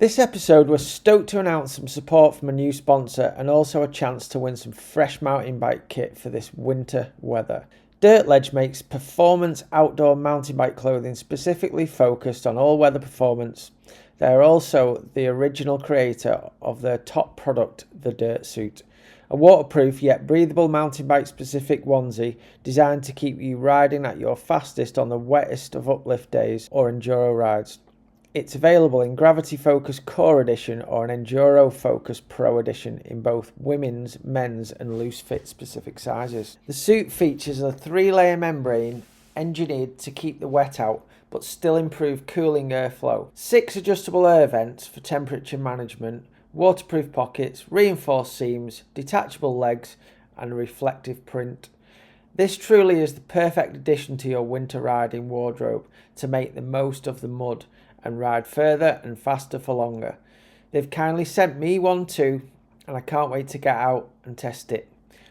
This episode was stoked to announce some support from a new sponsor and also a chance to win some fresh mountain bike kit for this winter weather. Dirt Ledge makes performance outdoor mountain bike clothing specifically focused on all-weather performance. They are also the original creator of their top product, the Dirt Suit, a waterproof yet breathable mountain bike specific onesie designed to keep you riding at your fastest on the wettest of uplift days or enduro rides. It's available in Gravity Focus Core Edition or an Enduro Focus Pro Edition in both women's, men's and loose fit specific sizes. The suit features a 3-layer membrane engineered to keep the wet out but still improve cooling airflow. 6 adjustable air vents for temperature management, waterproof pockets, reinforced seams, detachable legs and a reflective print. This truly is the perfect addition to your winter riding wardrobe to make the most of the mud and ride further and faster for longer. They've kindly sent me one too, and I can't wait to get out and test it.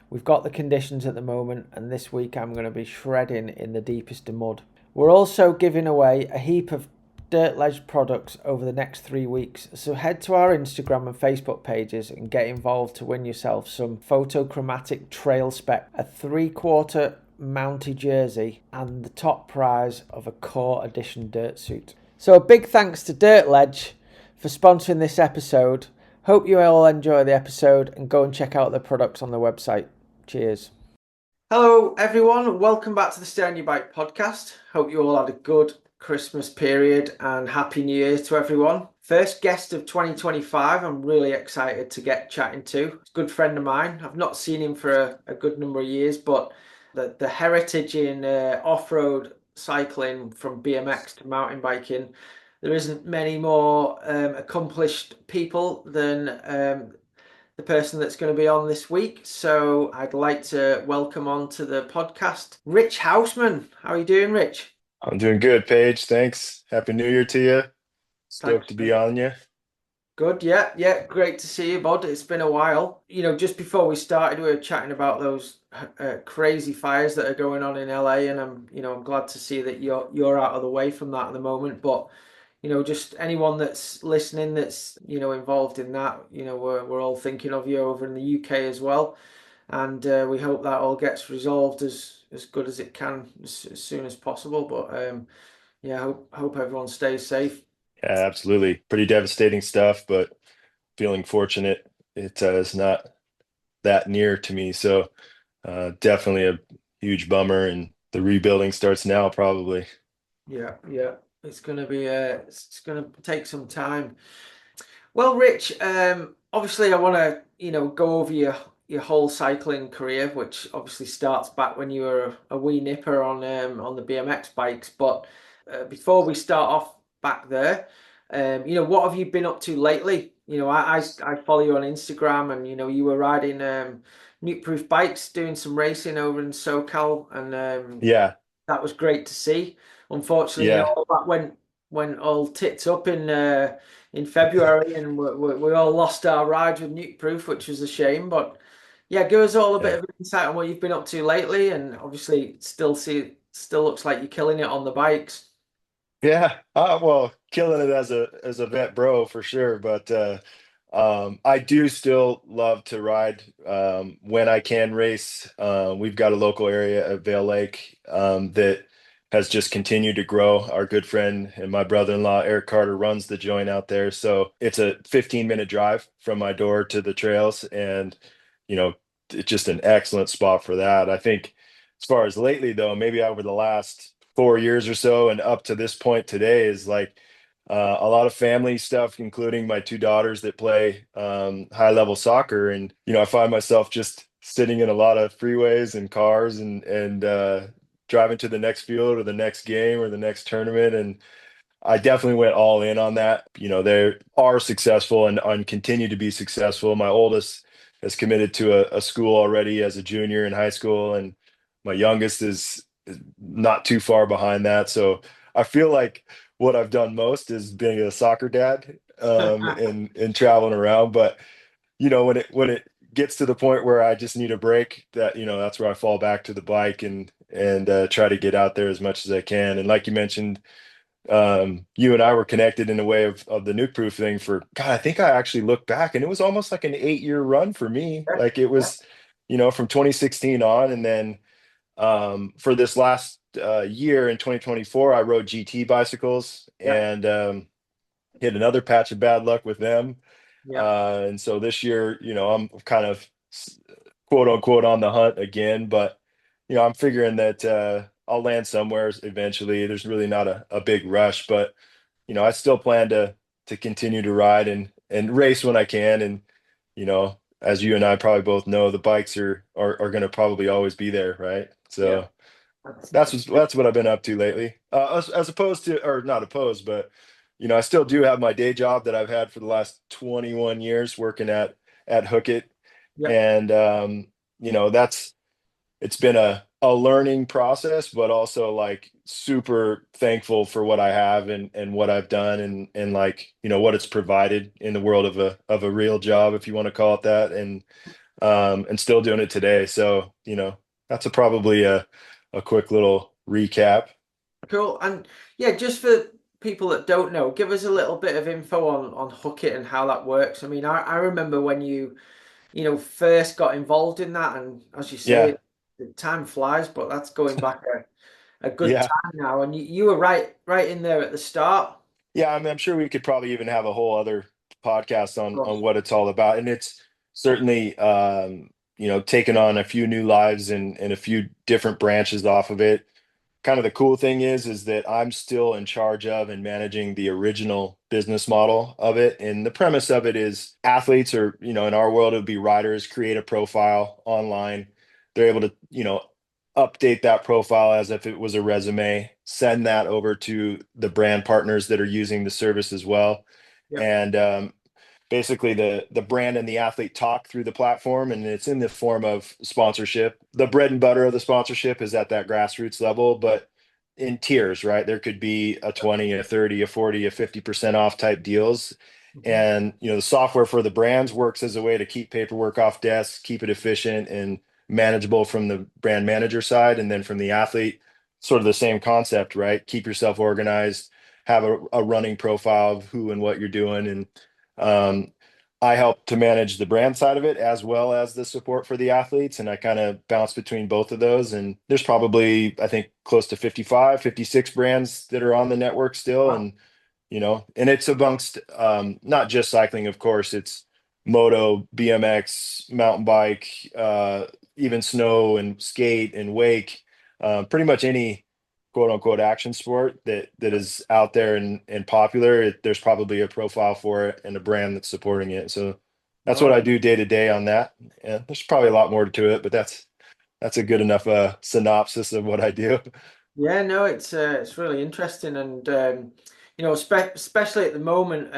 We've got the conditions at the moment, and this week I'm going to be shredding in the deepest of mud. We're also giving away a heap of Dirt Ledge products over the next 3 weeks, so head to our Instagram and Facebook pages and get involved to win yourself some photochromatic trail spec, a 3/4 Mountie jersey, and the top prize of a Core Edition dirt suit. So a big thanks to Dirt Ledge for sponsoring this episode. Hope you all enjoy the episode and go and check out the products on the website. Cheers. Hello everyone, welcome back to the Stay on Your Bike podcast. Hope you all had a good Christmas period and Happy New Year to everyone. First guest of 2025, I'm really excited to get chatting to. It's a good friend of mine. I've not seen him for a good number of years, but the heritage in off-road cycling from BMX to mountain biking, there isn't many more accomplished people than the person that's going to be on this week. So I'd like to welcome on to the podcast, Rich Houseman. How are you doing, Rich? I'm doing good, Paige. Thanks. Happy New Year to you. Stoked Thanks. to be on you. Good, yeah, great to see you, bud. It's been a while. Just before we started, we were chatting about those crazy fires that are going on in LA, and I'm glad to see that you're out of the way from that at the moment. But just anyone that's listening that's involved in that, we're all thinking of you over in the UK as well, and we hope that all gets resolved as good as it can as soon as possible. But yeah, hope everyone stays safe. Yeah, absolutely. Pretty devastating stuff, but feeling fortunate it is not that near to me. So definitely a huge bummer, and the rebuilding starts now, probably. Yeah. It's gonna take some time. Well, Rich, obviously I want to, go over your whole cycling career, which obviously starts back when you were a wee nipper on the BMX bikes. But before we start off back there, what have you been up to lately? I follow you on Instagram, and you were riding nuke-proof bikes, doing some racing over in SoCal, and Yeah, that was great to see. Unfortunately, yeah, all that went all tits up in February, and we all lost our rides with Nuke Proof, which was a shame. But yeah, give us all a bit yeah. of insight on what you've been up to lately, and obviously still looks like you're killing it on the bikes. Yeah. Well, killing it as a vet bro for sure, but I do still love to ride when I can race. We've got a local area at Vale Lake that has just continued to grow. Our good friend and my brother-in-law Eric Carter runs the joint out there, so it's a 15-minute drive from my door to the trails, and you know it's just an excellent spot for that. I think as far as lately though, maybe over the last 4 years or so and up to this point today is like a lot of family stuff, including my two daughters that play high level soccer. And, I find myself just sitting in a lot of freeways and cars and driving to the next field or the next game or the next tournament. And I definitely went all in on that. They are successful and continue to be successful. My oldest has committed to a school already as a junior in high school, and my youngest is not too far behind that. So I feel like what I've done most is being a soccer dad and traveling around. But when it gets to the point where I just need a break, that's where I fall back to the bike and try to get out there as much as I can. And like you mentioned, you and I were connected in a way of the nuke proof thing for God. I think I actually looked back and it was almost like an 8-year run for me. Yeah, Like it yeah, was, from 2016 on, and then for this last year in 2024, I rode GT bicycles yeah, and hit another patch of bad luck with them. yeah. And so this year, I'm kind of quote unquote on the hunt again, but I'm figuring that I'll land somewhere eventually. There's really not a big rush, but I still plan to continue to ride and race when I can. And as you and I probably both know, the bikes are going to probably always be there, right? Yeah. So that's what I've been up to lately. As opposed to, or not opposed, but I still do have my day job that I've had for the last 21 years working at Hook It, Yeah. and that's it's been a learning process, but also like super thankful for what I have and what I've done and like what it's provided in the world of a real job, if you want to call it that, and still doing it today. So that's probably a quick little recap. Cool. And yeah, just for people that don't know, give us a little bit of info on Hook It and how that works. I mean, I remember when first got involved in that, and as you say, Yeah, the time flies, but that's going back a good yeah. time now. And you were right in there at the start. Yeah, I mean, I'm sure we could probably even have a whole other podcast Of on course. what it's all about, and it's certainly taken on a few new lives and a few different branches off of it. Kind of the cool thing is that I'm still in charge of and managing the original business model of it, and the premise of it is athletes, or in our world it would be riders, create a profile online. They're able to update that profile as if it was a resume, send that over to the brand partners that are using the service as well. Yeah. And basically the brand and the athlete talk through the platform, and it's in the form of sponsorship. The bread and butter of the sponsorship is at that grassroots level, but in tiers, right? There could be a 20, a 30, a 40, a 50% off type deals. Mhm. And the software for the brands works as a way to keep paperwork off desks, keep it efficient and manageable from the brand manager side. And then from the athlete, sort of the same concept, right? Keep yourself organized, have a running profile of who and what you're doing. And um, I help to manage the brand side of it as well as the support for the athletes. And I kind of bounce between both of those. And there's probably, I think, close to 55, 56 brands that are on the network still. Wow. And it's amongst not just cycling, of course, it's moto, BMX, mountain bike, even snow and skate and wake, pretty much any quote unquote action sport that is out there and popular. There's probably a profile for it and a brand that's supporting it. So that's what No. I do day to day on that. Yeah, there's probably a lot more to it, but that's a good enough synopsis of what I do. Yeah, no, it's really interesting, and especially at the moment,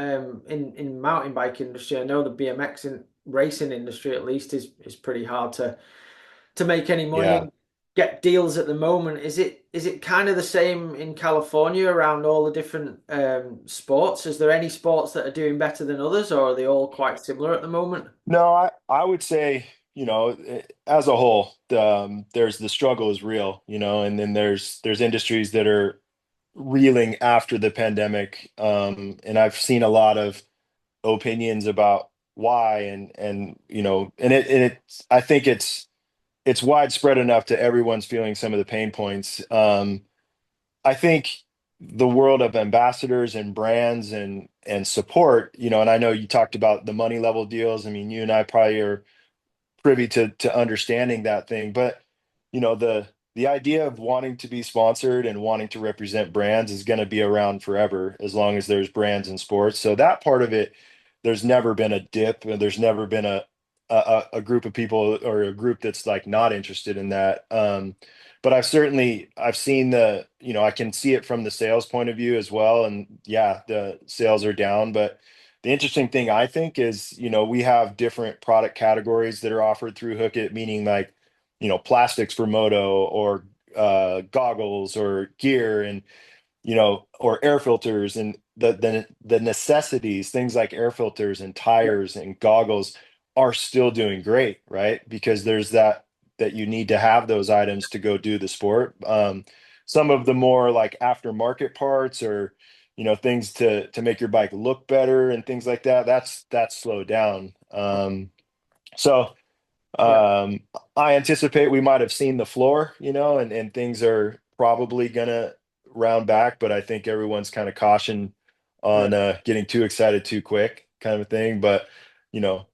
in mountain bike industry, I know the BMX and racing industry at least is pretty hard to make any money Yeah. and get deals at the moment. Is it kind of the same in California around all the different sports? Is there any sports that are doing better than others, or are they all quite similar at the moment? No, I would say, as a whole, there's the struggle is real, and then there's industries that are reeling after the pandemic. And I've seen a lot of opinions about why and I think it's widespread enough to everyone's feeling some of the pain points. I think the world of ambassadors and brands and support, and I know you talked about the money level deals. I mean, you and I probably are privy to understanding that thing. But the idea of wanting to be sponsored and wanting to represent brands is going to be around forever as long as there's brands in sports. So that part of it, there's never been a dip, and there's never been a group of people or a group that's like not interested in that. But I've seen I can see it from the sales point of view as well. And yeah, the sales are down, but the interesting thing I think is, we have different product categories that are offered through Hook It, meaning like, plastics for moto or goggles or gear and, or air filters and the necessities, things like air filters and tires and goggles are still doing great, right? Because there's that you need to have those items to go do the sport. some of the more like aftermarket parts or things to make your bike look better and things like that, that's slowed down. So Yeah. um, I anticipate we might have seen the floor, and things are probably gonna round back, but I think everyone's kind of caution Yeah. on getting too excited too quick, kind of a thing. But you know,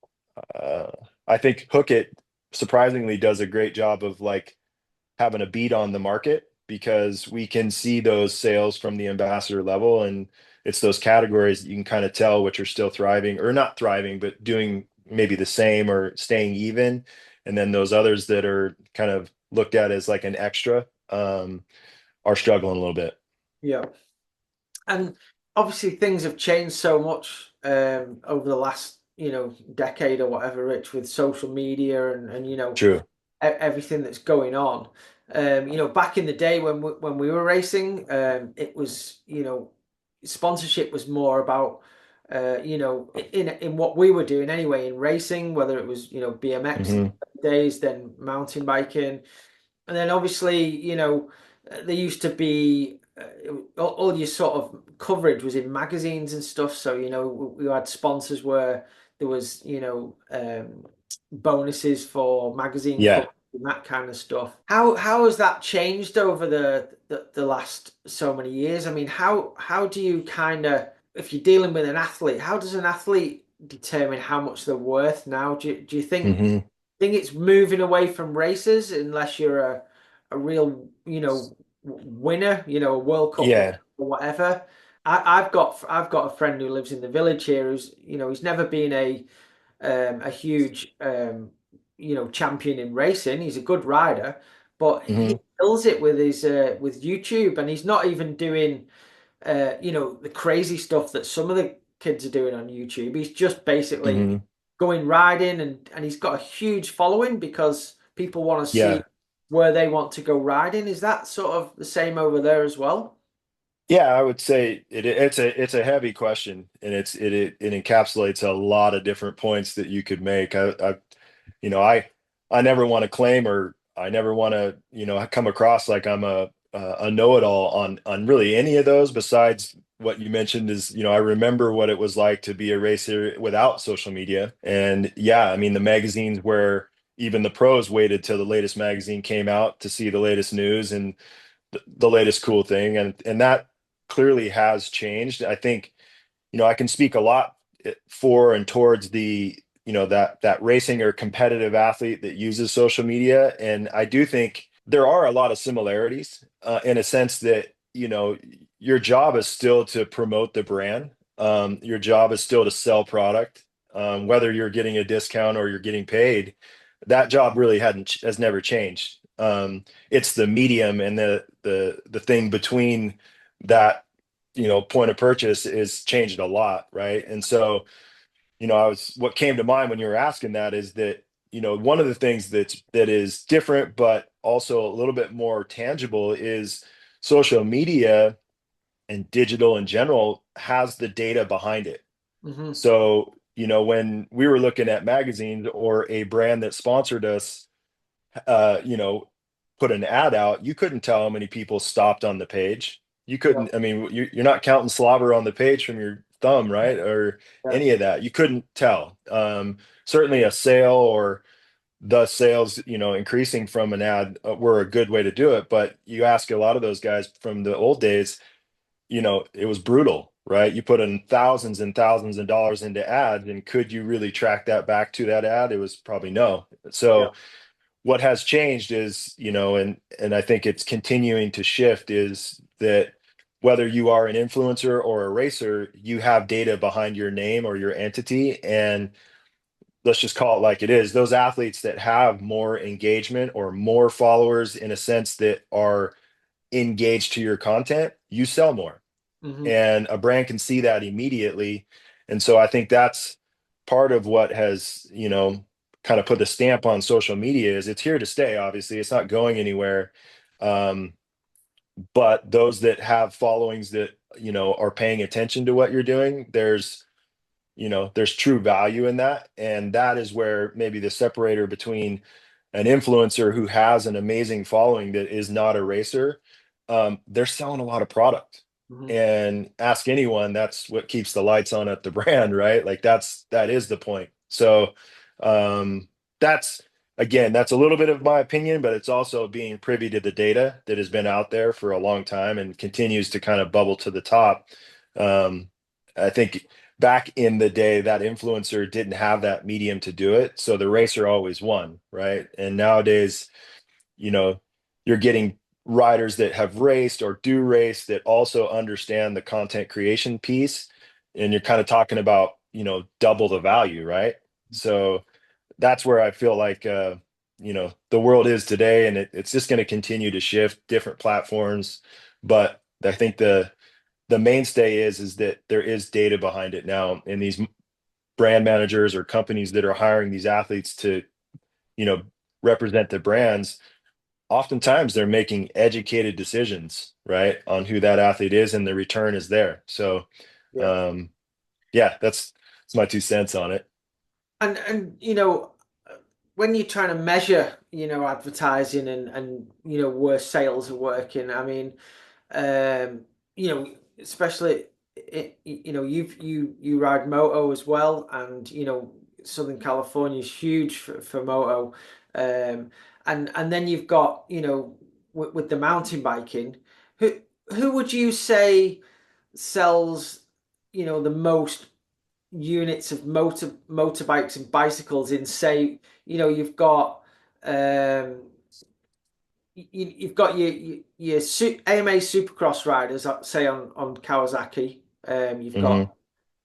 uh, I think Hook It surprisingly does a great job of like having a beat on the market because we can see those sales from the ambassador level, and it's those categories that you can kind of tell which are still thriving or not thriving but doing maybe the same or staying even, and then those others that are kind of looked at as like an extra are struggling a little bit. Yeah. And obviously things have changed so much over the last, decade or whatever, Rich, with social media and True. everything that's going on. Back in the day when we were racing, it was, sponsorship was more about, in what we were doing anyway, in racing, whether it was, BMX Hmm. days, then mountain biking. And then obviously, there used to be all your sort of coverage was in magazines and stuff. So, we had sponsors where there was, bonuses for magazine Yeah. cover and that kind of stuff. How has that changed over the last so many years? I mean, how do you kind of, if you're dealing with an athlete, how does an athlete determine how much they're worth now? Do you Hmm. think it's moving away from races unless you're a real, winner, a World Cup winner Yeah. or whatever. I've got a friend who lives in the village here who's, he's never been a huge champion in racing. He's a good rider, but he Hmm. kills it with his with YouTube, and he's not even doing the crazy stuff that some of the kids are doing on YouTube. He's just basically Hmm. going riding, and he's got a huge following because people want to see Yeah. where they want to go riding. Is that sort of the same over there as well? Yeah, I would say it's a heavy question, and it encapsulates a lot of different points that you could make. You know, I I never want to claim, or I never want to come across like I'm a know-it-all on really any of those. Besides what you mentioned is I remember what it was like to be a racer without social media, and yeah, I mean the magazines where even the pros waited till the latest magazine came out to see the latest news and the latest cool thing, and that clearly has changed. I think I can speak a lot for and towards the that racing or competitive athlete that uses social media, and I do think there are a lot of similarities in a sense that your job is still to promote the brand. Your job is still to sell product, whether you're getting a discount or you're getting paid. That job really hadn't has never changed. It's the medium and the thing between that point of purchase is changed a lot, right? And so I was what came to mind when you were asking that is that one of the things that is different but also a little bit more tangible is social media and digital in general has the data behind it. Hmm. So when we were looking at magazines or a brand that sponsored us, uh, you know, put an ad out, you couldn't tell how many people stopped on the page. You Yeah, couldn't, I mean, you're not counting slobber on the page from your thumb, right? Or yeah. any of that. You couldn't tell. Certainly a sale or the sales, increasing from an ad were a good way to do it. But you ask a lot of those guys from the old days, it was brutal, right? You put in thousands and thousands of dollars into ads, and could you really track that back to that ad? It was probably no. Yeah. So what has changed is and I think it's continuing to shift is that whether you are an influencer or a racer, you have data behind your name or your entity, and let's just call it like it is. Those athletes that have more engagement or more followers in a sense that are engaged to your content, you sell more, Hmm. and a brand can see that immediately. And so I think that's part of what has kind of put a stamp on social media is it's here to stay. Obviously it's not going anywhere, um, but those that have followings that are paying attention to what you're doing, there's true value in that, and that is where maybe the separator between an influencer who has an amazing following that is not a racer, they're selling a lot of product. Mhm. And ask anyone, that's what keeps the lights on at the brand, right? Like that is the point. So um, that's again, that's a little bit of my opinion, but it's also being privy to the data that has been out there for a long time and continues to kind of bubble to the top. Um, I think back in the day, that influencer didn't have that medium to do it, so the racer always won, right? And nowadays, you know, you're getting riders that have raced or do race that also understand the content creation piece. And you're kind of talking about, double the value, right? So that's where I feel like, the world is today, and it's just going to continue to shift different platforms. But I think the mainstay is that there is data behind it now, and these brand managers or companies that are hiring these athletes to, you know, represent the brands, oftentimes they're making educated decisions, right, on who that athlete is, and the return is there. So, Yeah. um, yeah, that's my 2 cents on it. And when you're trying to measure, advertising and where sales are working, I mean, um, especially you ride moto as well, and Southern California is huge for moto, um, and then you've got with the mountain biking, who who would you say sells the most units of motorbikes and bicycles in, say, you've got um you've got your AMA Supercross riders, say on Kawasaki. You've Hmm. got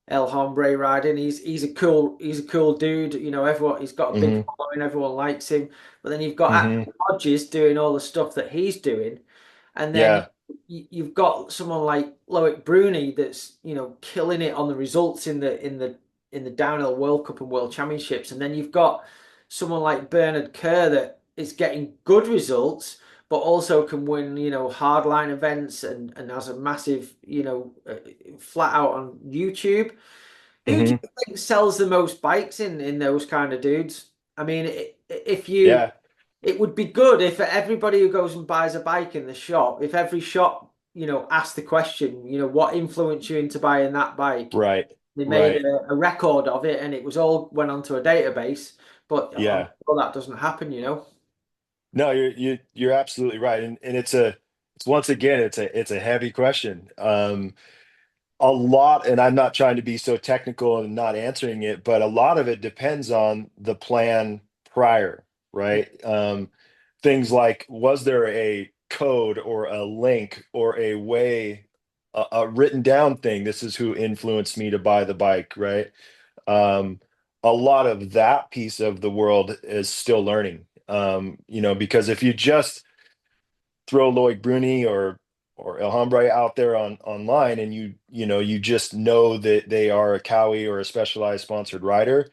El Hombre riding. He's a cool dude. Everyone, he's got a big Hmm. following. Everyone likes him. But then you've got Hmm. Axel Hodges doing all the stuff that he's doing, and then Yeah. you've got someone like Loic Bruni that's killing it on the results in the downhill World Cup and World Championships, and then you've got someone like Bernard Kerr that is getting good results, but also can win hardline events and has a massive flat out on YouTube. Who do Hmm. you think sells the most bikes in those kind of dudes? I mean, if you, Yeah. it would be good if everybody who goes and buys a bike in the shop, if every shop, asked the question, what influenced you into buying that bike? Right. They made Right. a record of it and it was all went onto a database. But I'm Yeah. sure that doesn't happen. No, you're absolutely right. And it's once again, it's a heavy question. A lot, and I'm not trying to be so technical and not answering it, but a lot of it depends on the plan prior, right? Things like, was there a code or a link or a way, a written down thing? This is who influenced me to buy the bike, right? Um, a lot of that piece of the world is still learning, because if you just throw Lloyd Bruni or El Hombre out there on online, and you just know that they are a Cowie or a Specialized sponsored rider,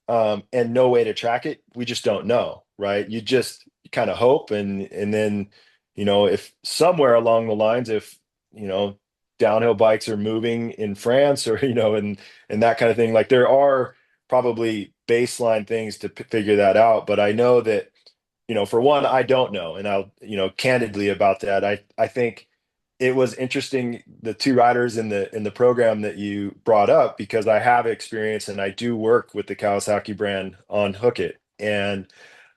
and no way to track it, we just don't know, right? You just kind of hope, and then if somewhere along the lines, if you know downhill bikes are moving in France, or and that kind of thing, like there are probably baseline things to figure that out. But I know that, for one, I don't know. And I'll, candidly about that. I think it was interesting, the two riders in the program that you brought up, because I have experience and I do work with the Kawasaki brand on Hook It, and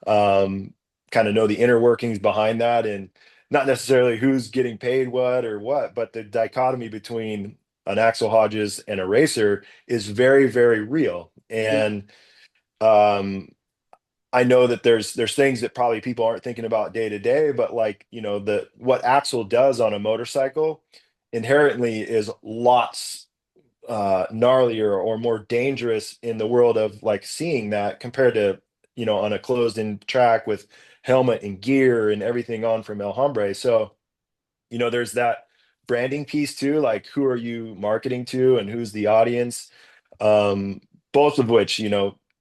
um, kind of know the inner workings behind that, and not necessarily who's getting paid what, but the dichotomy between an Axel Hodges and a racer is very, very real. Yeah. And um, I know that there's things that probably people aren't thinking about day to day, but like, the what Axel does on a motorcycle inherently is lots gnarlier or more dangerous in the world of like seeing that, compared to, on a closed in track with helmet and gear and everything on from El Hombre. So, there's that branding piece too, like who are you marketing to and who's the audience? um, both of which,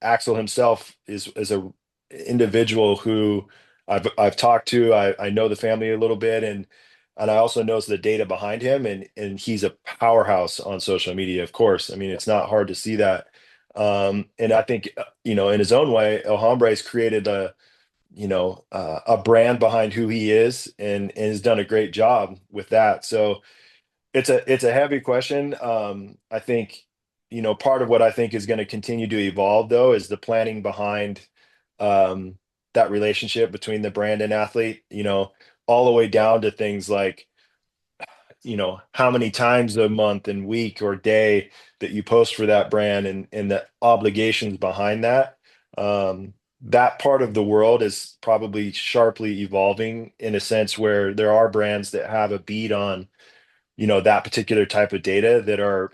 Axel himself is a individual who I've talked to. I know the family a little bit, and I also knows the data behind him, and he's a powerhouse on social media. Of course, I mean it's not hard to see that. And I think, in his own way, El Hombre's created a brand behind who he is, and has done a great job with that. So it's a heavy question. I think, part of what I think is going to continue to evolve though is the planning behind um, that relationship between the brand and athlete, all the way down to things like, how many times a month and week or day that you post for that brand, and the obligations behind that. That part of the world is probably sharply evolving in a sense where there are brands that have a beat on, that particular type of data that are,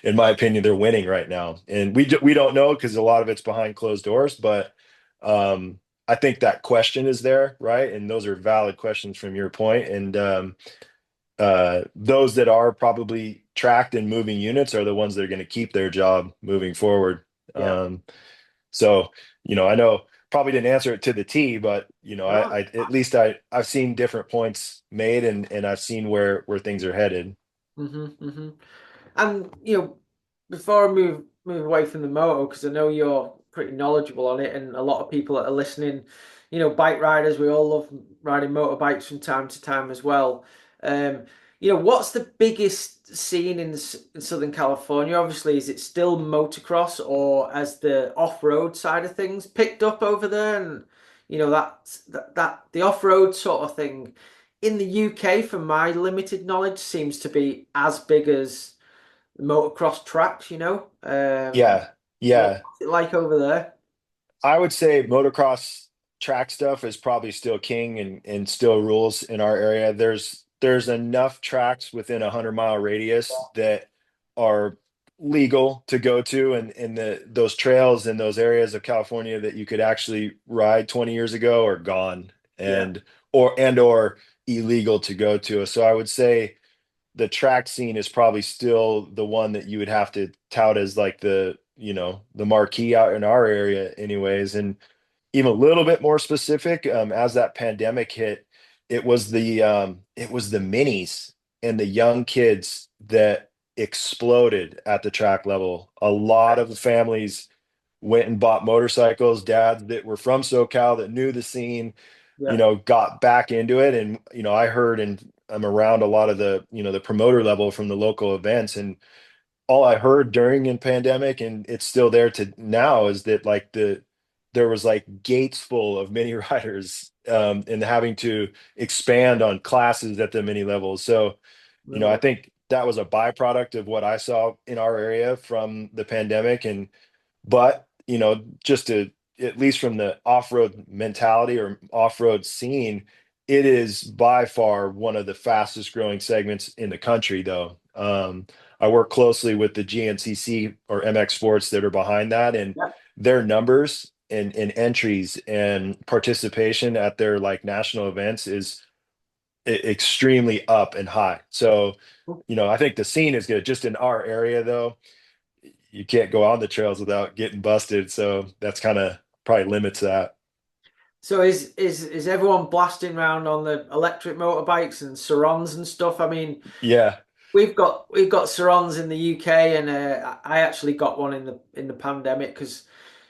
in my opinion, they're winning right now. And we don't know because a lot of it's behind closed doors, but I think that question is there, right? And those are valid questions from your point. And those that are probably tracked and moving units are the ones that are going to keep their job moving forward. Yeah. So, I know probably didn't answer it to the T, but No. at least I've seen different points made, and I've seen where things are headed. Mm-hmm. And before I move away from the moto, because I know you're pretty knowledgeable on it, and a lot of people that are listening, bike riders, we all love riding motorbikes from time to time as well. Um, what's the biggest scene in Southern California? Obviously, is it still motocross, or has the off-road side of things picked up over there? And that the off-road sort of thing in the UK, from my limited knowledge, seems to be as big as motocross tracks, Yeah, yeah. what's it like over there? I would say motocross track stuff is probably still king, and still rules in our area. There's enough tracks within 100-mile radius that are legal to go to, and those trails in those areas of California that you could actually ride 20 years ago are gone, Yeah, or illegal to go to. So I would say the track scene is probably still the one that you would have to tout as like the marquee out in our area anyways. And even a little bit more specific, as that pandemic hit, it was the minis and the young kids that exploded at the track level. A lot of the families went and bought motorcycles, dads that were from SoCal that knew the scene, yeah, got back into it. And, I heard, and I'm around a lot of the promoter level from the local events. And all I heard during in pandemic, and it's still there to now, is that like there was like gates full of mini riders, and having to expand on classes at the mini levels. So, I really. think that was a byproduct of what I saw in our area from the pandemic. And but, just to, at least from the off-road mentality or off-road scene, it is by far one of the fastest growing segments in the country, though. I work closely with the GNCC or MX Sports that are behind that, and Yeah. their numbers and entries and participation at their like national events is extremely up and high. So, I think the scene is good. Just in our area, though, you can't go on the trails without getting busted. So that's kind of probably limits that. So is everyone blasting around on the electric motorbikes and Surons and stuff? I mean, Yeah. we've got Surons in the UK, and I actually got one in the pandemic because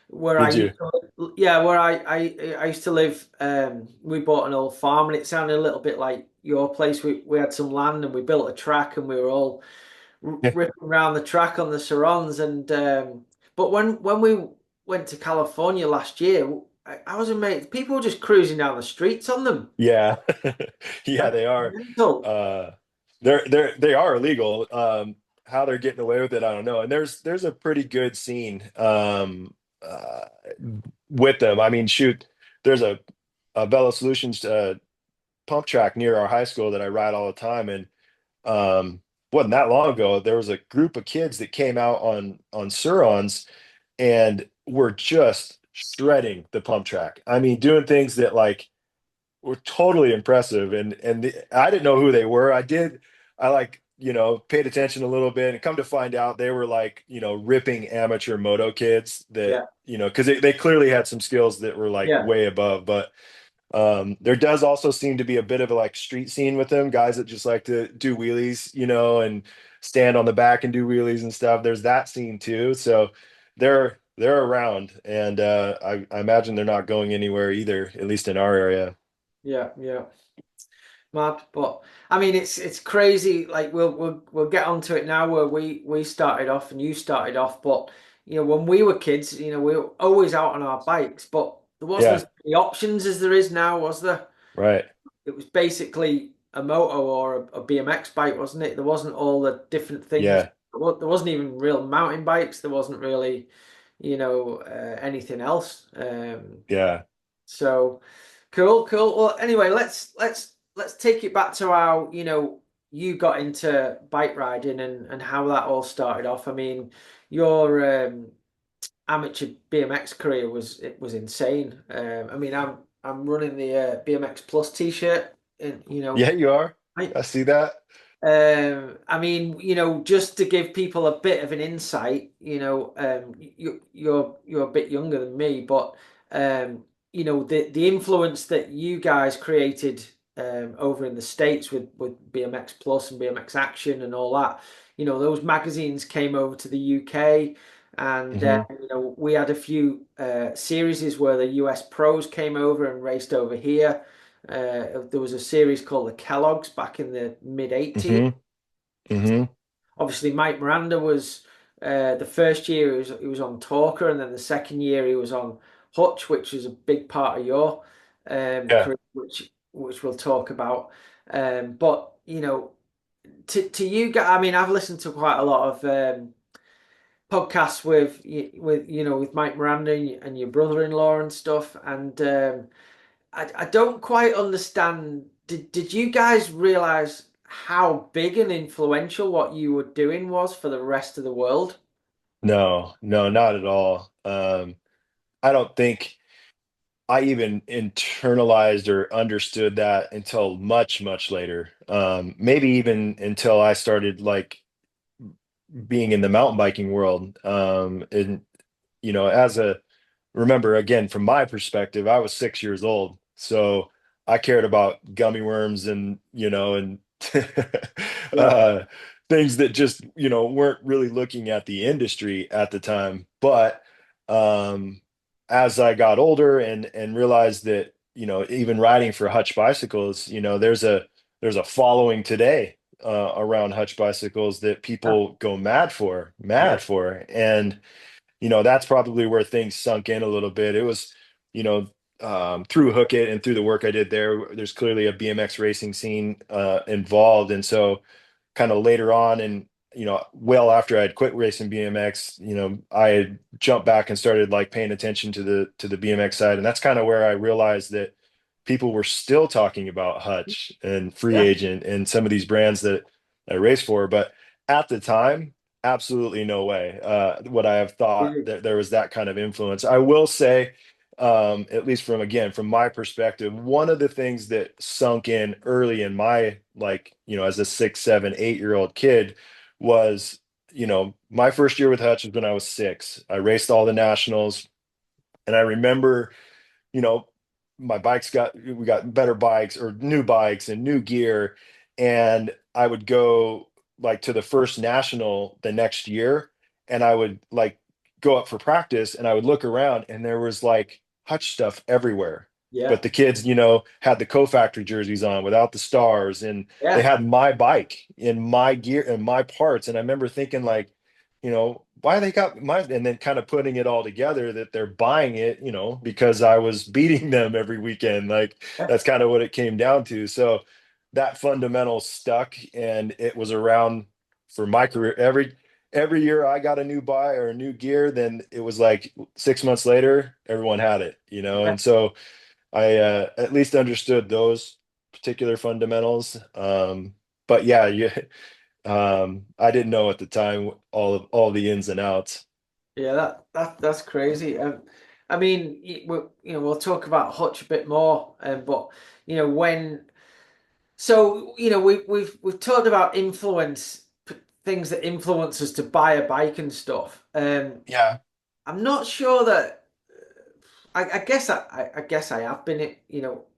where I Did used you? to, yeah, where I used to live, we bought an old farm, and it sounded a little bit like your place. We had some land, and we built a track, and we were all Yeah. ripping around the track on the Surons. And but when we went to California last year, I was amazed. People were just cruising down the streets on them. Yeah. Yeah, That's they are. mental. Uh, they are illegal. How they're getting away with it, I don't know. And there's a pretty good scene with them. I mean, shoot, there's a Velo Solutions pump track near our high school that I ride all the time, and um, wasn't that long ago. There was a group of kids that came out on Surons and were just shredding the pump track. I mean, doing things that like were totally impressive. I didn't know who they were. I like, paid attention a little bit, and come to find out they were like, ripping amateur moto kids that, Yeah, because they clearly had some skills that were like yeah, way above. But there does also seem to be a bit of a like street scene with them, guys that just like to do wheelies, and stand on the back and do wheelies and stuff. There's that scene too. So they're around, and I imagine they're not going anywhere either, at least in our area. Yeah, yeah. Mad, but I mean, it's crazy. Like we'll get onto it now, where we started off and you started off. But when we were kids, we were always out on our bikes, but there wasn't Yeah, as many options as there is now, was there? right. It was basically a moto or a BMX bike, wasn't it? There wasn't all the different things. Yeah, There wasn't even real mountain bikes. There wasn't really, anything else. yeah, So cool, cool. Well, anyway, let's take it back to how, you got into bike riding and how that all started off. I mean, your amateur BMX career was insane. I mean, I'm running the BMX Plus t-shirt, and yeah. You are. I I see that. I mean, just to give people a bit of an insight, you're a bit younger than me, but the influence that you guys created over in the States with BMX Plus and BMX Action and all that, those magazines came over to the UK, and Hmm. we had a few series where the US pros came over and raced over here. There was a series called the Kellogg's back in the mid 80s. Hmm. Hmm. Obviously, Mike Miranda was the first year he was on Talker, and then the second year he was on Hutch, which is a big part of your Yeah. career, which we'll talk about. But to you guys, I mean, I've listened to quite a lot of podcasts with Mike Miranda and your brother-in-law and stuff, and I don't quite understand. Did you guys realize how big and influential what you were doing was for the rest of the world? No, no, not at all. I don't think I even internalized or understood that until much, much later. Maybe even until I started like being in the mountain biking world. And as a remember again from my perspective, I was 6 years old, so I cared about gummy worms and Yeah, uh, things that just weren't really looking at the industry at the time. But um, as I got older and realized that even riding for Hutch bicycles, there's a following today around Hutch bicycles that yeah, people go yeah, mad for, and that's probably where things sunk in a little bit. It was, you know, through Hook It and through the work I did there, there's clearly a BMX racing scene involved. And so kind of later on and, well after I'd quit racing BMX, I had jumped back and started like paying attention to the BMX side. And that's kind of where I realized that people were still talking about Hutch and Free yeah. Agent and some of these brands that I race for. But at the time, absolutely no way would I have thought Really? that there was that kind of influence. I will say, at least from my perspective, one of the things that sunk in early in my like, as a 6, 7, 8-year-old kid was, my first year with Hutch was when I was 6. I raced all the nationals, and I remember you know, my we got better bikes or new bikes and new gear. And I would go like to the first national the next year, and I would like go up for practice, and I would look around and there was like Hutch stuff everywhere. Yeah, But the kids, had the co-factory jerseys on without the stars, and they yeah, had my bike in my gear and my parts. And I remember thinking like, why they got my, and then kind of putting it all together that they're buying it, because I was beating them every weekend. Like yeah, that's kind of what it came down to. So that fundamental stuck, and it was around for my career. Every year I got a new buy or a new gear, then it was like 6 months later, everyone had it, yeah. and so I at least understood those particular fundamentals. But yeah, I didn't know at the time all the ins and outs. Yeah, that's crazy. I mean, we'll talk about Hutch a bit more, but when we've talked about things that influence us to buy a bike and stuff. Yeah. I'm not sure that I guess I have been it.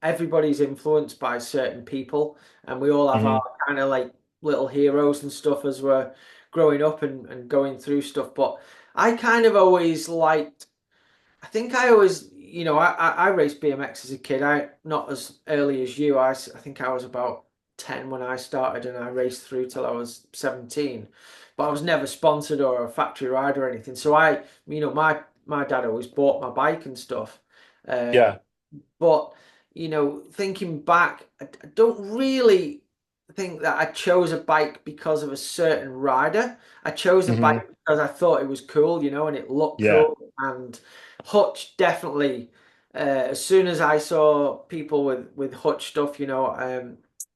Everybody's influenced by certain people, and we all have our Hmm. kind of like little heroes and stuff as we're growing up and going through stuff. But I kind of always liked. I think I always, I raced BMX as a kid. I not as early as you. I think I was about 10 when I started, and I raced through till I was 17. But I was never sponsored or a factory rider or anything. So my dad always bought my bike and stuff. Um, Yeah. but thinking back, I don't really think that I chose a bike because of a certain rider. I chose a Hmm. bike because I thought it was cool, and it looked Yeah. cool. And Hutch definitely. As soon as I saw people with Hutch stuff, I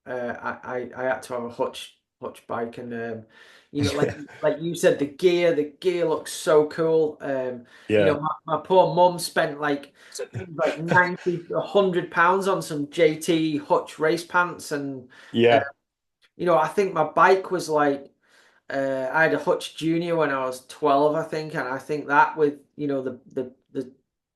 had to have a Hutch bike, and like you said, the gear looks so cool. Yeah. My poor mum spent like 90 £100 on some JT Hutch race pants, and uh, Yeah. I think my bike was like I had a Hutch Junior when I was 12, I think, and I think that with the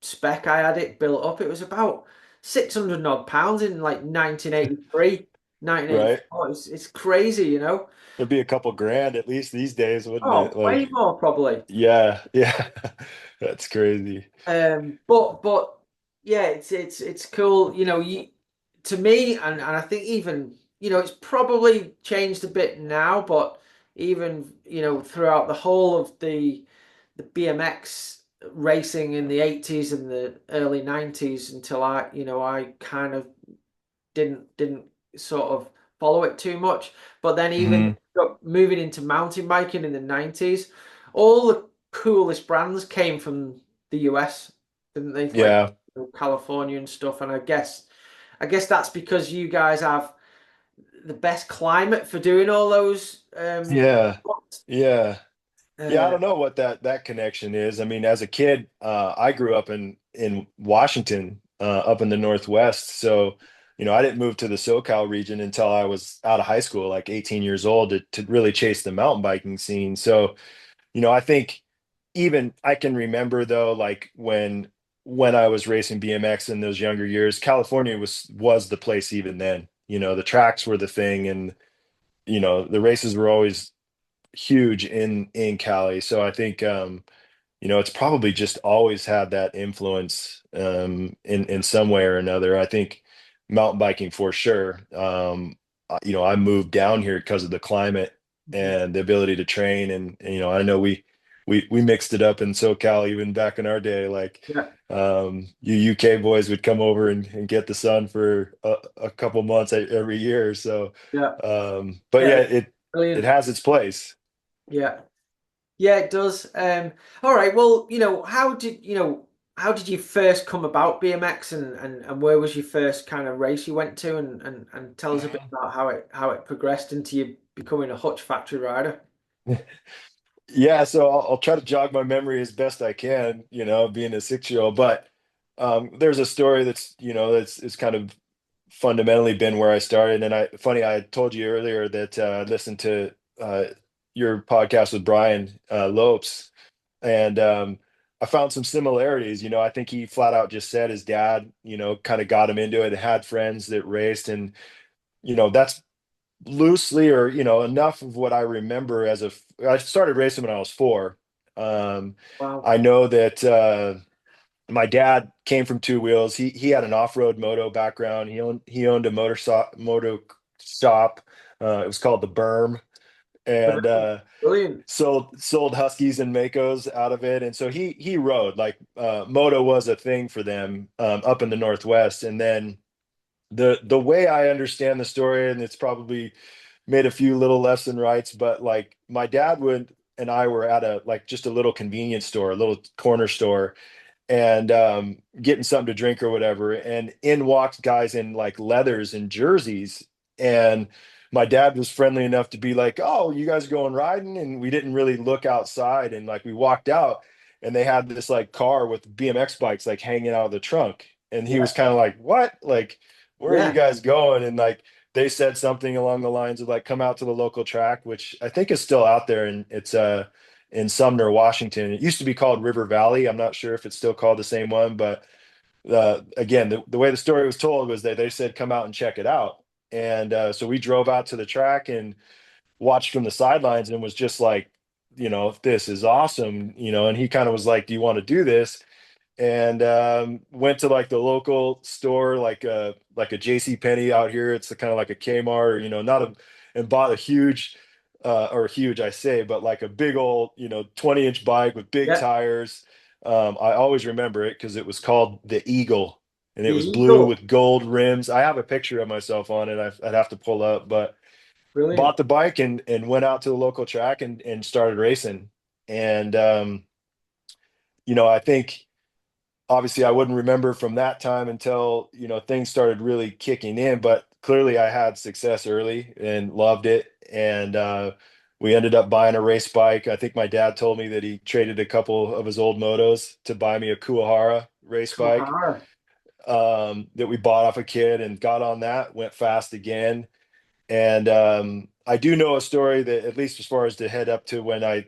spec I had it built up, it was about 600 and odd pounds in like 1983, Right. 1984. It's crazy, It'd be a couple grand at least these days, wouldn't it? Oh, way Like, more probably. yeah, yeah. That's crazy. But yeah, it's cool. To me, and I think even it's probably changed a bit now, but even throughout the whole of the BMX racing in the 80s and the early 90s until I kind of didn't sort of follow it too much. But then even Hmm. moving into mountain biking in the 90s, all the coolest brands came from the US, didn't they? Like Yeah. California and stuff. And I guess that's because you guys have the best climate for doing all those Yeah. sports. Yeah. Yeah, I Uh, don't know what that connection is. I mean, as a kid, I grew up in Washington, up in the Northwest. So, I didn't move to the SoCal region until I was out of high school, like 18 years old, to really chase the mountain biking scene. So, I think even I can remember though, like when I was racing BMX in those younger years, California was the place even then. The tracks were the thing, and the races were always huge in Cali. So I think it's probably just always had that influence in some way or another. I think mountain biking for sure. I moved down here because of the climate and the ability to train, and I know we mixed it up in SoCal even back in our day. Like yeah, you UK boys would come over and get the sun for a couple months every year. So, yeah, but yeah, yeah, it's it brilliant. has its place. Yeah. Yeah, it does. All right. Well, how did you first come about BMX, and where was your first kind of race you went to, and tell us a bit about how it progressed into you becoming a Hutch factory rider. Yeah, so I'll try to jog my memory as best I can, being a 6-year-old. But there's a story that's it's kind of fundamentally been where I started. And I told you earlier that I listened to uh, your podcast with Brian Lopes, and I found some similarities. I think he flat out just said his dad, kind of got him into it, had friends that raced, and that's loosely or enough of what I remember I started racing when I was 4. um Wow. I know that my dad came from two wheels. He had an off-road moto background. He owned a moto shop. It was called the Berm, and Brilliant. sold Huskies and Makos out of it. And so he rode like moto was a thing for them up in the Northwest. And then the way I understand the story, and it's probably made a few little lefts and rights, but like my dad would and I were at a like just a little convenience store, a little corner store, and getting something to drink or whatever. And in walked guys in like leathers and jerseys. And my dad was friendly enough to be like, "Oh, you guys going riding?" And we didn't really look outside. And like we walked out and they had this like car with BMX bikes like hanging out of the trunk. And he was Yeah. kind of like, "What? Like, where are you Yeah. guys going?" And like they said something along the lines of like, "Come out to the local track," which I think is still out there. And it's in Sumner, Washington. It used to be called River Valley. I'm not sure if it's still called the same one, but again, the way the story was told was that they said, "Come out and check it out." And so we drove out to the track and watched from the sidelines and was just like, this is awesome, and he kind of was like, do you want to do this? And went to like the local store, like a JC Penney out here. It's kind of like a Kmart, or, not a, and bought a huge, or huge, I say, but like a big old, 20-inch bike with big Yeah. tires. I always remember it because it was called the Eagle, and The it was blue Eagle. with gold rims. I have a picture of myself on it. I'd have to pull up, but Brilliant. bought the bike and went out to the local track and started racing. And I think obviously I wouldn't remember from that time until things started really kicking in, but clearly I had success early and loved it. And we ended up buying a race bike. I think my dad told me that he traded a couple of his old motos to buy me a Kuahara race bike, Kuhara. that we bought off a kid, and got on that, went fast again. And I do know a story that, at least as far as to head up to when I,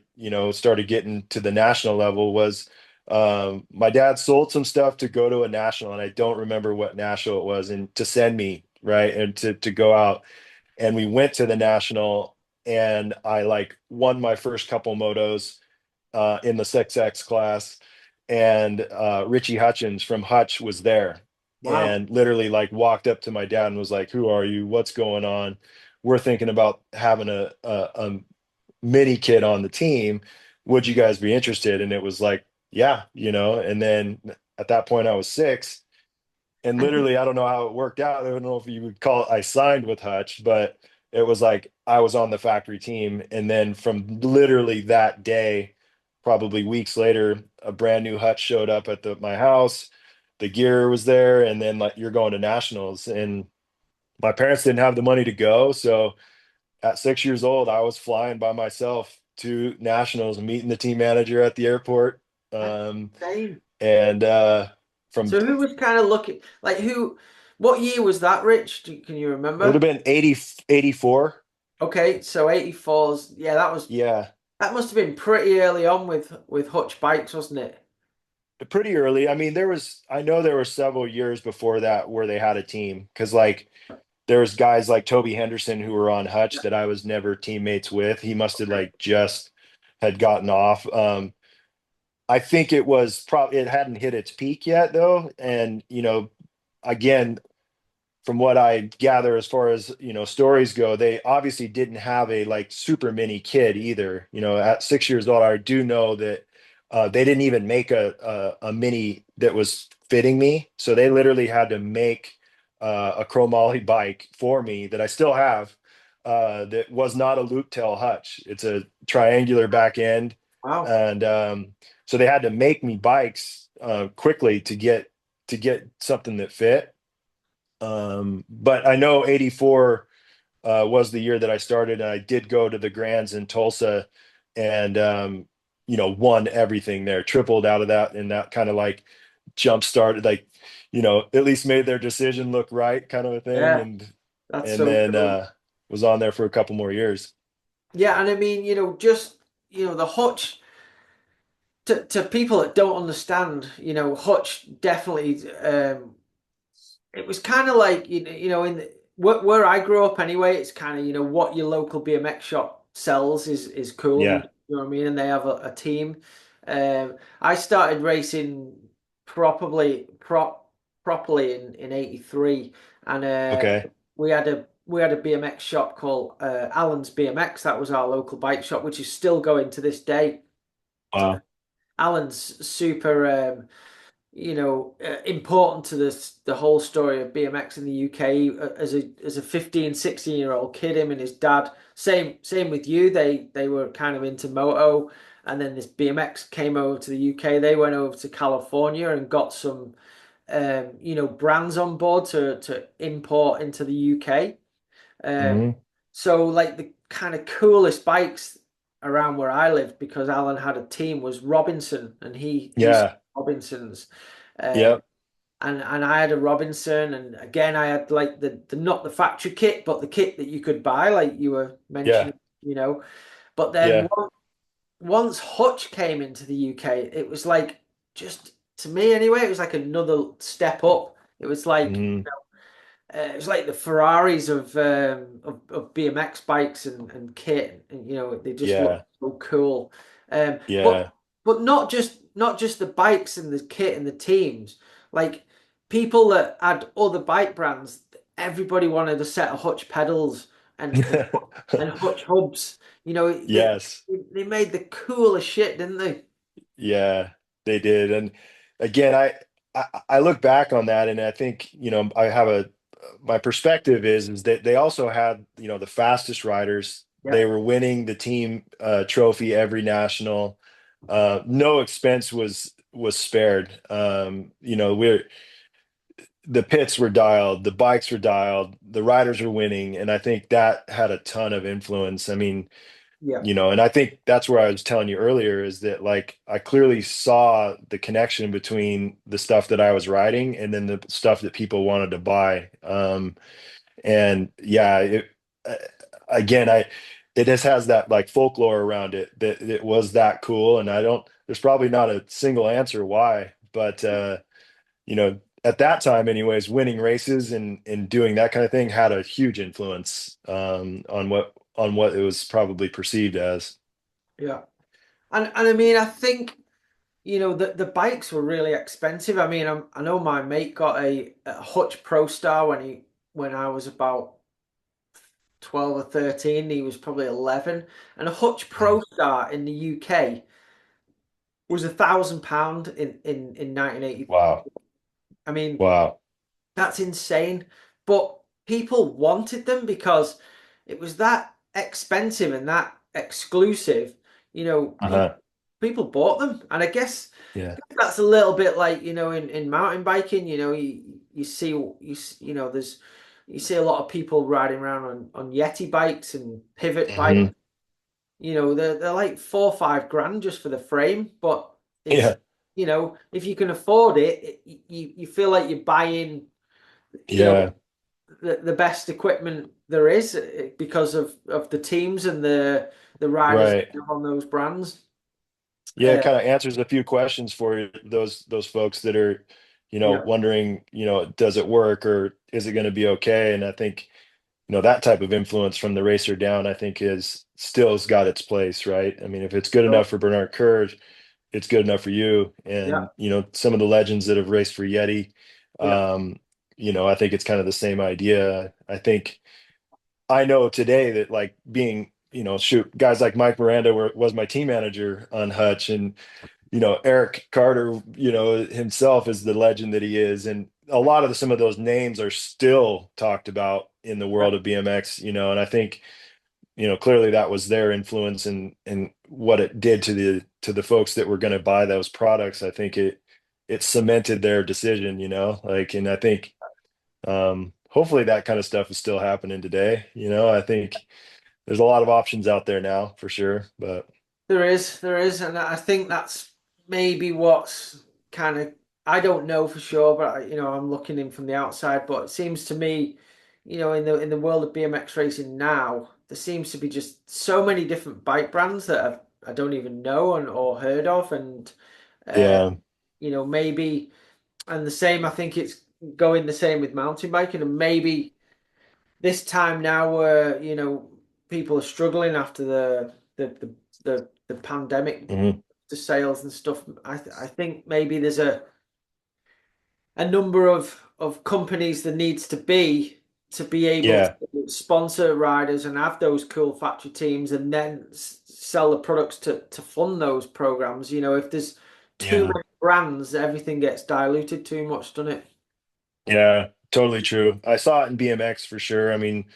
started getting to the national level, was my dad sold some stuff to go to a national, and I don't remember what national it was, and to send me, right, and to go out. And we went to the national, and I like won my first couple motos in the 6X class, and Richie Hutchins from Hutch was there, Wow. and literally like walked up to my dad and was like, "Who are you? What's going on? We're thinking about having a mini kid on the team. Would you guys be interested?" And it was like, "Yeah," And then at that point, I was 6, and And literally, I don't know how it worked out. I don't know if you would call it I signed with Hutch, but it was like I was on the factory team. And then from literally that day, probably weeks later, a brand new Hutch showed up at my house. The gear was there, and then like, you're going to nationals, and my parents didn't have the money to go. So at 6 years old, I was flying by myself to nationals, meeting the team manager at the airport. that's Um, insane. and from So who was kind of looking like who? What year was that, Rich? Can you It would have remember? been 84. Okay, so 84's. Yeah, Yeah, that must have been pretty early on with Hutch bikes, wasn't it? pretty early. I mean, I know there were several years before that where they had a team, because like there's guys like Toby Henderson who were on Hutch Yeah. that I was never teammates with. He must have like just had gotten off. I think it hadn't hit its peak yet though. And, again, from what I gather, as far as stories go, they obviously didn't have a like super mini kid either. At 6 years old, I do know that they didn't even make a mini that was fitting me, so they literally had to make a chromoly bike for me that I still have. That was not a loop tail hutch. It's a triangular back end, Wow. and so they had to make me bikes quickly to get something that fit. But I know 84 was the year that I started, and I did go to the Grands in Tulsa, and won everything there, tripled out of that, and that kind of like jump started, like, at least made their decision look right, kind of a thing. Yeah, And that's and so then cool. was on there for a couple more years. Yeah, and I mean, just the Hutch to people that don't understand, Hutch definitely it was kind of like in where I grew up anyway. It's kind of what your local BMX shop sells is cool. You Yeah. know what I mean, and they have a team. I started racing properly in '83, and Okay. we had a BMX shop called Allen's BMX. That was our local bike shop, which is still going to this day. Wow. Allen's super. Important to the whole story of BMX in the UK. As a 15, 16 year old kid, him and his dad, same with you. They were kind of into moto, and then this BMX came over to the UK. They went over to California and got some brands on board to import into the UK. Um, Hmm. so like the kind of coolest bikes around where I lived, because Alan had a team, was Robinson, and he sold Yeah. Robinsons. Um, Yep. and I had a Robinson, and again I had like the not the factory kit, but the kit that you could buy, like you were Yeah. mentioning, you know. But then Yeah. once Hutch came into the UK, it was like, just to me anyway, it was like another step up. It was like Hmm. it's like the Ferraris of BMX bikes and kit, and they just look Yeah. so cool. Um, but Yeah. not just the bikes and the kit and the teams, like people that had other bike brands. Everybody wanted a set of Hutch pedals and Hutch hubs. They Yes. they made the coolest shit, didn't they? Yeah, they did. And again, I look back on that and I think, I have my perspective is that they also had, the fastest riders. Yeah, They were winning the team trophy every national. No expense was spared. The pits were dialed, the bikes were dialed, the riders were winning, and I think that had a ton of influence. I mean, yeah, and I think that's where I was telling you earlier is that like I clearly saw the connection between the stuff that I was writing and then the stuff that people wanted to buy. And yeah, uh, again, it just has that like folklore around it that it was that cool. And there's probably not a single answer why, but at that time anyways, winning races and doing that kind of thing had a huge influence on what it was probably perceived as. yeah. And I mean, I think. The bikes were really expensive. I mean, I know my mate got a Hutch Pro Star when I was about 12 or 13. He was probably 11, and a Hutch Pro Mhm. Star in the UK was £1,000 in 1980. Wow. I mean, Wow. that's insane. But people wanted them because it was that expensive and that exclusive. Uh-huh. People bought them, and I guess Yeah. that's a little bit like in mountain biking. You see there's you see a lot of people riding around on Yeti bikes and pivot bikes. Hmm. They're like 4 or 5 grand just for the frame, but it's Yeah. if you can afford it, you feel like you're buying you know Yeah. the best equipment there is because of the teams and the riders Right. on those brands. Yeah, it Uh, kind of answers a few questions for those folks that are, yeah, wondering, does it work or is it going to be okay? And I think, that type of influence from the racer down, I think is still has got its place, right? I mean, if it's good so, enough for Bernard Courage, it's good enough for you. yeah, And, some of the legends that have raced for Yeti, yeah, um, I think it's kind of the same idea. I think I know today that like being, shoot, guys like Mike Miranda was my team manager on Hutch and, Eric Carter, himself is the legend that he is. And a lot of some of those names are still talked about in the yeah. world of BMX, and I think, clearly that was their influence and what it did to the folks that were going to buy those products. I think it cemented their decision, like, and I think hopefully that kind of stuff is still happening today. I think there's a lot of options out there now for sure, but There is, and I think that's maybe what's kind of I don't know for sure, but I'm looking in from the outside. But it seems to me, in the world of BMX racing now, there seems to be just so many different bike brands that I don't even know or heard of, and uh, yeah. maybe and the same. I think it's going the same with mountain biking, and maybe this time now where people are struggling after the pandemic, Mhm. the sales and stuff. I think maybe there's a number of companies that needs to be able Yeah. to sponsor riders and have those cool factory teams and then sell the products to fund those programs. If there's too Yeah. many brands, everything gets diluted too much, doesn't it? Yeah, totally true. I saw it in BMX for sure. I mean,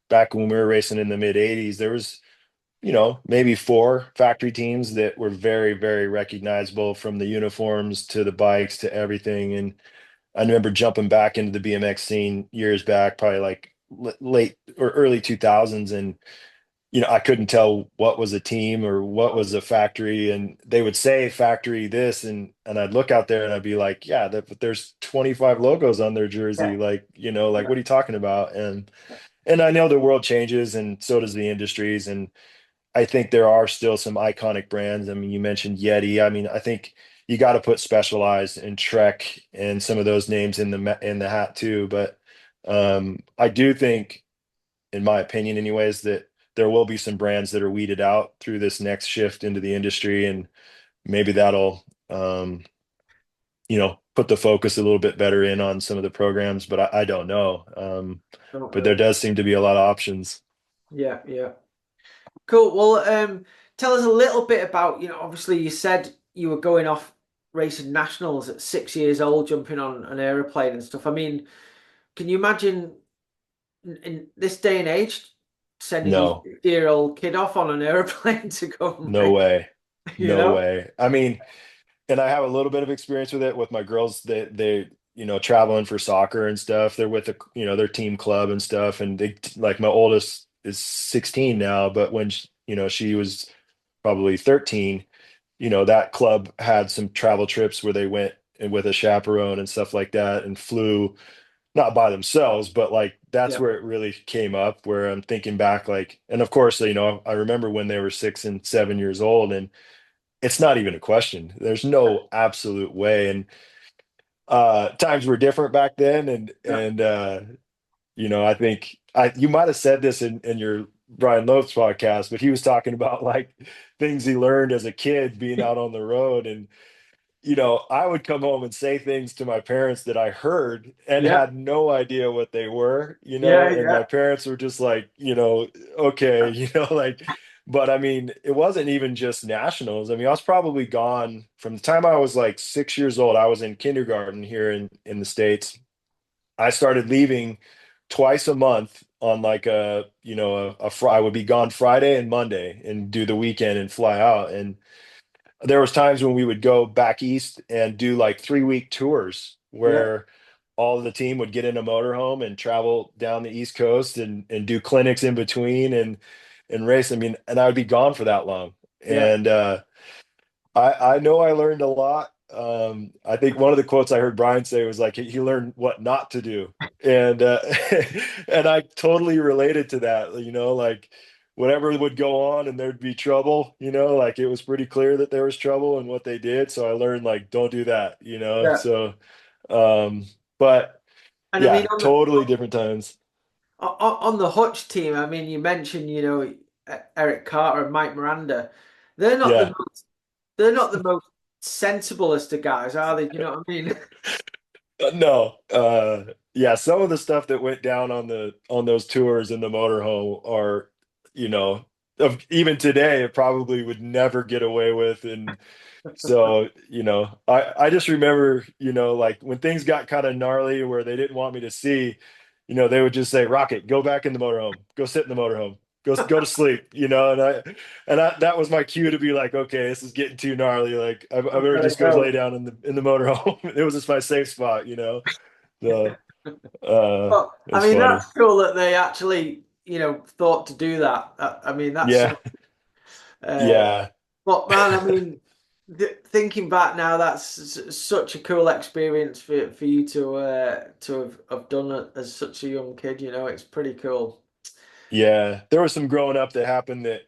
back when we were racing in the mid 80s, there was, maybe four factory teams that were very, very recognizable from the uniforms to the bikes to everything. And I remember jumping back into the BMX scene years back, probably like late or early 2000s. And, I couldn't tell what was a team or what was a factory. And they would say factory this, and I'd look out there and I'd be like, yeah, but there's 25 logos on their Yeah, jersey. Like, like, yeah, what are you talking about? And I know the world changes and so does the industries. And I think there are still some iconic brands. I mean, you mentioned Yeti. I mean, I think you got to put Specialized and Trek and some of those names in the hat too. But I do think, in my opinion, anyways, that there will be some brands that are weeded out through this next shift into the industry, and maybe that'll, put the focus a little bit better in on some of the programs. But I don't know. Don't But there know. does seem to be a lot of options. Yeah, yeah. Cool. Well, tell us a little bit about, obviously you said you were going off racing nationals at 6 years old, jumping on an aeroplane and stuff. I mean, can you imagine in this day and age sending your No, 50-year-old kid off on an aeroplane to go and no race, way. you No know? way. I mean, and I have a little bit of experience with it with my girls. They traveling for soccer and stuff. They're with their team club and stuff. And they, like, my oldest is 16 now, but when she was probably 13, that club had some travel trips where they went and with a chaperone and stuff like that, and flew not by themselves, but like that's Yeah, where it really came up, where I'm thinking back, like, and of course, I remember when they were 6 and 7 years old, and it's not even a question. There's no absolute way. And times were different back then. yeah, And I think you might have said this in your Brian Lopes podcast, but he was talking about like things he learned as a kid being out on the road. And I would come home and say things to my parents that I heard and yeah, had no idea what they were, yeah, and yeah, my parents were just like, okay, like, but I mean, it wasn't even just nationals. I mean, I was probably gone from the time I was like 6 years old. I was in kindergarten here in the States. I started leaving twice a month on like I would be gone Friday and Monday and do the weekend and fly out. And there was times when we would go back east and do like 3-week tours yeah, where all of the team would get in a motorhome and travel down the East Coast and do clinics in between and race. I mean, and I would be gone for that long. yeah. And I know I learned a lot. I think one of the quotes I heard Brian say was like he learned what not to do, and and I totally related to that. Like whatever would go on and there'd be trouble. Like it was pretty clear that there was trouble and what they did. So I learned like don't do that. Yeah. So, um, but And I mean, yeah, totally different times. on the Hutch team, I mean, you mentioned, Eric Carter and Mike Miranda. They're not the Yeah. most, they're not the most sensiblest of guys, are they? Do you know what I mean? No. Yeah, some of the stuff that went down on those tours in the motorhome are, you know, even today it probably would never get away with. And so, I just remember, like when things got kind of gnarly where they didn't want me to see, they would just say, "Rocket, go back in the motorhome. Go sit in the motorhome. Go to sleep," and that was my cue to be like, "Okay, this is getting too gnarly. Like I I'm better gonna just go lay go. down in the motorhome." It was just my safe spot. So But I it's mean, funny. that's cool that they actually, thought to do that. I mean, that's Yeah. uh, Yeah. but man, I mean, thinking back now, that's such a cool experience for you to have done it as such a young kid. It's pretty cool. Yeah. There was some growing up that happened that,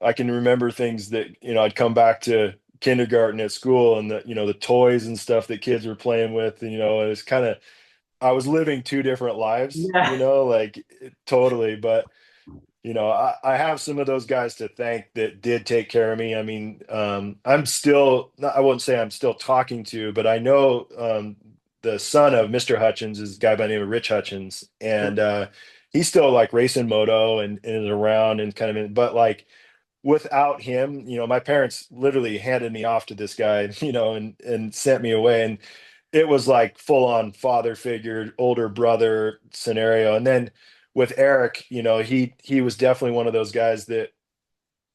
I can remember things that, I'd come back to kindergarten at school, and the toys and stuff that kids were playing with, it was kind of, I was living two different lives, Yeah, like totally. But, I have some of those guys to thank that did take care of me. I mean, I'm still, I wouldn't say I'm still talking to, but I know, the son of Mr. Hutchins is a guy by the name of Rich Hutchins. And, he's still like racing moto and is around and kind of but like, without him, my parents literally handed me off to this guy, and sent me away. And it was like full on father figure, older brother scenario. And then with Eric, he was definitely one of those guys that,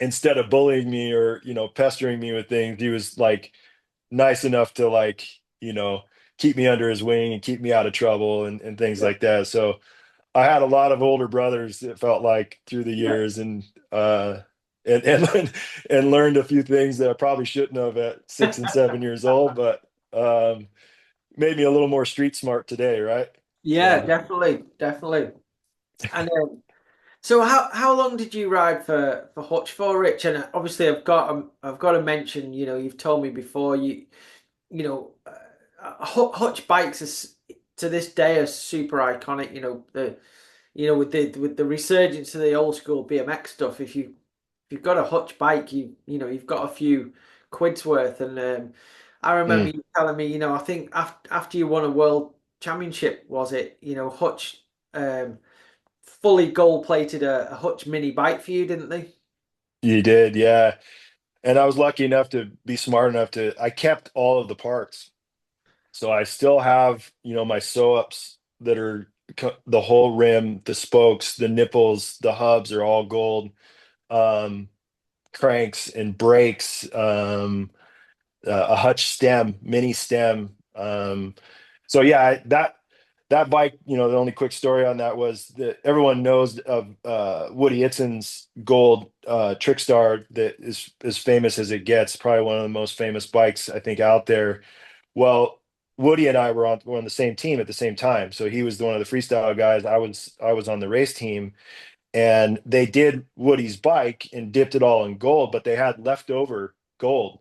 instead of bullying me or, pestering me with things, he was like nice enough to, like, keep me under his wing and keep me out of trouble and things yeah, like that. So I had a lot of older brothers, it felt like, through the yeah. years. And learned a few things that I probably shouldn't have at 6 and 7 years old, but made me a little more street smart today, right? Yeah, So definitely, definitely. And so, how long did you ride for Hutch for, Rich? And obviously, I've got to mention, you've told me before, Hutch bikes is to this day are super iconic. With the resurgence of the old school BMX stuff. If you've got a Hutch bike, you've got a few quid's worth. And I remember Mm. you telling me, I think after you won a world championship, was it? Hutch um, fully gold plated a Hutch mini bike for you, didn't they? You did, yeah. And I was lucky enough to be smart enough I kept all of the parts. So I still have, my sew ups that are the whole rim, the spokes, the nipples, the hubs are all gold. Um, Cranks and brakes, a Hutch stem, mini stem. So yeah, that bike, the only quick story on that was that everyone knows of Woody Itzon's gold Trickstar that is as famous as it gets, probably one of the most famous bikes I think out there. Well, Woody and I were on the same team at the same time. So he was one of the freestyle guys. I was on the race team, and they did Woody's bike and dipped it all in gold, but they had leftover gold.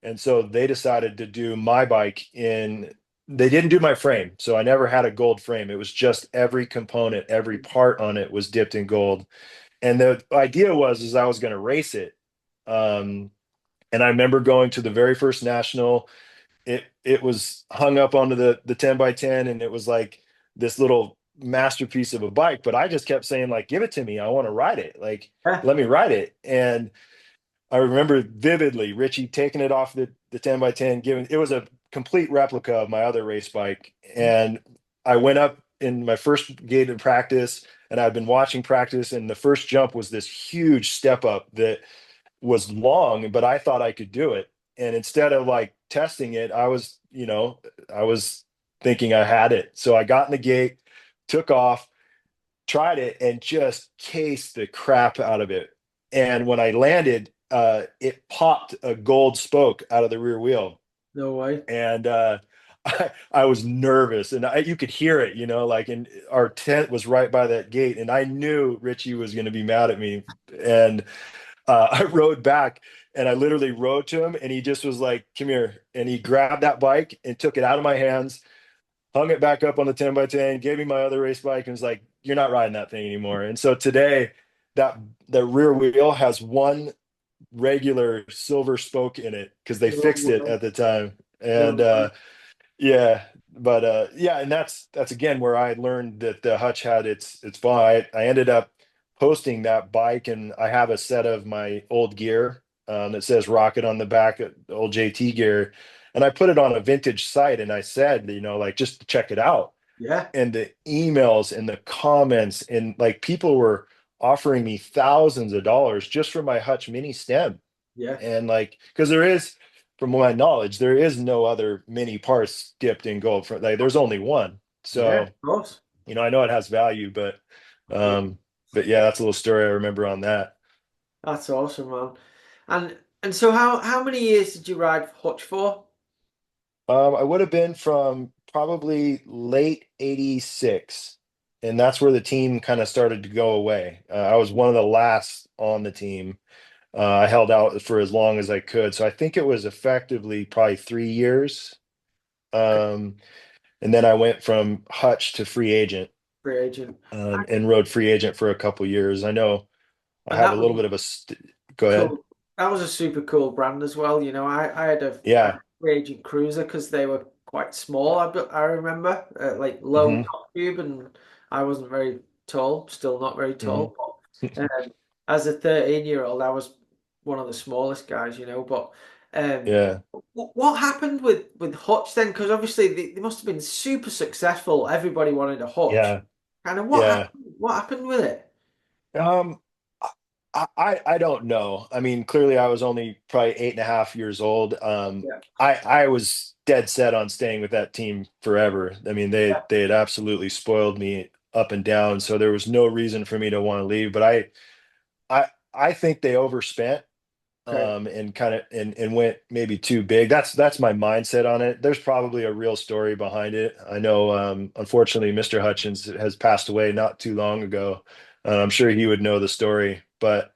And so they decided to do my bike they didn't do my frame. So I never had a gold frame. It was just every component, every part on it was dipped in gold. And the idea was is I was going to race it. Um, and I remember going to the very first national. It was hung up onto the 10 by 10, and it was like this little masterpiece of a bike. But I just kept saying, like, give it to me. I want to ride it. Like, Yeah. let me ride it. And I remember vividly Richie taking it off the 10 by 10, giving it was a complete replica of my other race bike. And I went up in my first gate of practice, and I'd been watching practice, and the first jump was this huge step up that was long, but I thought I could do it. And instead of like testing it, I was thinking I had it. So I got in the gate, took off, tried it, and just cased the crap out of it. And when I landed, it popped a gold spoke out of the rear wheel. No way. And I was nervous, and you could hear it, like, and our tent was right by that gate. And I knew Richie was going to be mad at me. And I rode back, and I literally rode to him, and he just was like, come here. And he grabbed that bike and took it out of my hands, hung it back up on the 10 by 10, gave me my other race bike, and was like, you're not riding that thing anymore. And so today, that the rear wheel has one regular silver spoke in it because they No fixed it way. at the time. And No way. yeah, but yeah, and that's again where I learned that the Hutch had its fun. I ended up posting that bike, and I have a set of my old gear that says Rocket on the back, the old JT gear, and I put it on a vintage site, and I said, like, just to check it out. Yeah. And the emails and the comments, and like people were offering me thousands of dollars just for my Hutch mini stem. Yeah. And like, because there is, from my knowledge, there is no other mini parts dipped in gold. Like, there's only one. Yeah. So, Of course. I know it has value, but Yeah. um, but yeah, that's a little story I remember on that. That's awesome, man. And so how many years did you ride Hutch for? I would have been from probably late '86, and that's where the team kind of started to go away. I was one of the last on the team. I held out for as long as I could, so I think it was effectively probably 3 years. Um, and then I went from Hutch to free agent, Free agent. and rode free agent for a couple years. I know I And have a that was little bit of go ahead. cool. That was a super cool brand as well. I had a Yeah. free agent cruiser because they were quite small. I remember like low Hmm. top tube, and I wasn't very tall. Still not very Hmm. tall. But as a 13-year-old, I was one of the smallest guys. But um, Yeah. what happened with Hutch then? Because obviously they must have been super successful. Everybody wanted a Hutch. Yeah. Kind of what Yeah. happened? What happened with it? Um, I don't know. I mean, clearly I was only probably 8.5 years old. Yeah. I was dead set on staying with that team forever. I mean, they had absolutely spoiled me up and down, so there was no reason for me to want to leave. But I think they overspent, Okay. and kind of and went maybe too big. That's my mindset on it. There's probably a real story behind it. I know, unfortunately, Mr. Hutchins has passed away not too long ago. I'm sure he would know the story, but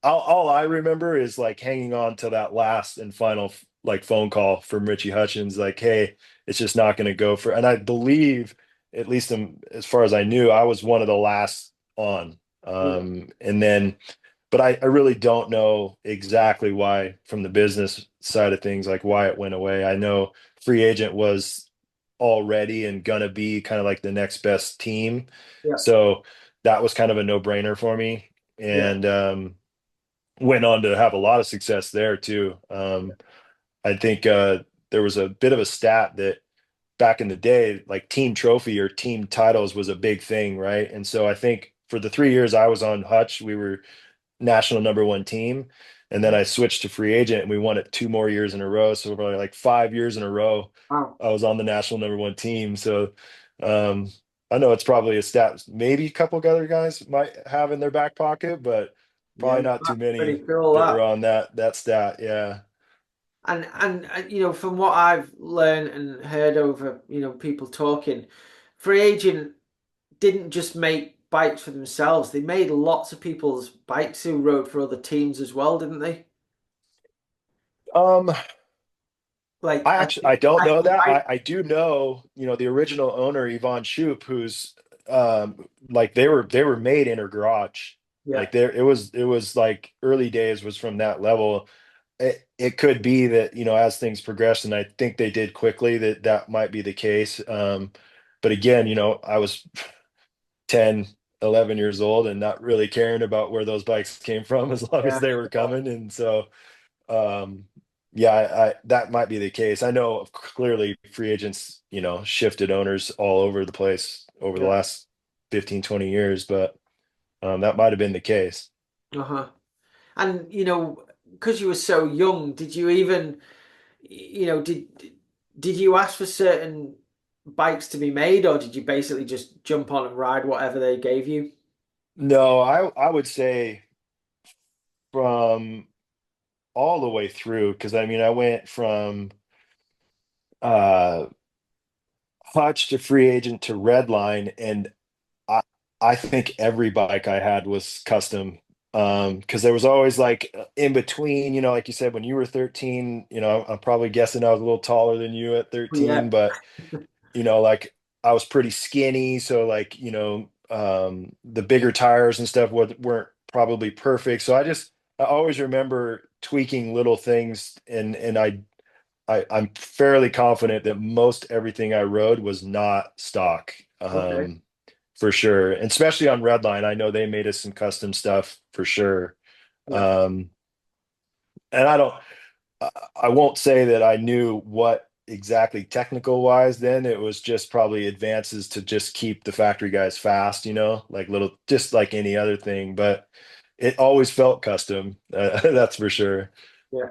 all I remember is like hanging on to that last and final like phone call from Richie Hutchins, like, hey, it's just not going to go for. And I believe, at least as far as I knew, I was one of the last on. Yeah. And then, but I really don't know exactly why, from the business side of things, like why it went away. I know free agent was already and gonna be kind of like the next best team. Yeah. So that was kind of a no-brainer for me. Yeah. And went on to have a lot of success there too. I think there was a bit of a stat that back in the day, like team trophy or team titles was a big thing, right? And so I think for the 3 years I was on Hutch, we were national number one team. And then Mhm. I switched to free agent and we won it 2 more years in a row. So probably like 5 years in a row, Wow. I was on the national number one team. So um, I know it's probably a stat maybe a couple of other guys might have in their back pocket, but Yeah. probably not too That's pretty many cool, that are that. on that stat. Yeah. And from what I've learned and heard over, people talking, free agent didn't just make bikes for themselves. They made lots of people's bikes who rode for other teams as well, didn't they? Um, Like I don't know cycle that. bike. I do know, the original owner, Yvonne Shoup, who's like they were made in her garage. Yeah. Like there it was like early days was from that level. It could be that, as things progress, and I think they did quickly, that might be the case. But again, I was 10, 11 years old and not really caring about where those bikes came from as long as Yeah. they were coming. And so um, yeah, that might be the case. I know clearly free agents, shifted owners all over the place over the Yeah. last 15, 20 years, but that might have been the case. Uh-huh. And because you were so young, did you even, did you ask for certain bikes to be made, or did you basically just jump on and ride whatever they gave you? No, I would say from all the way through, because I mean I went from uh Hutch to free agent to Redline, and I I think every bike I had was custom. Because there was always like in between, like you said, when you were 13, I'm probably guessing I was a little taller than you at Yeah. 13, but like I was pretty skinny, so like, the bigger tires and stuff weren't probably perfect. So I always remember tweaking little things, and I'm fairly confident that most everything I rode was not stock. Okay. For sure. And especially on Redline, I know they made us some custom stuff for sure. Yeah. Um, and I won't say that I knew what exactly technical wise then. It was just probably advances to just keep the factory guys fast, like little, just like any other thing. But it always felt custom. That's for sure. Yeah.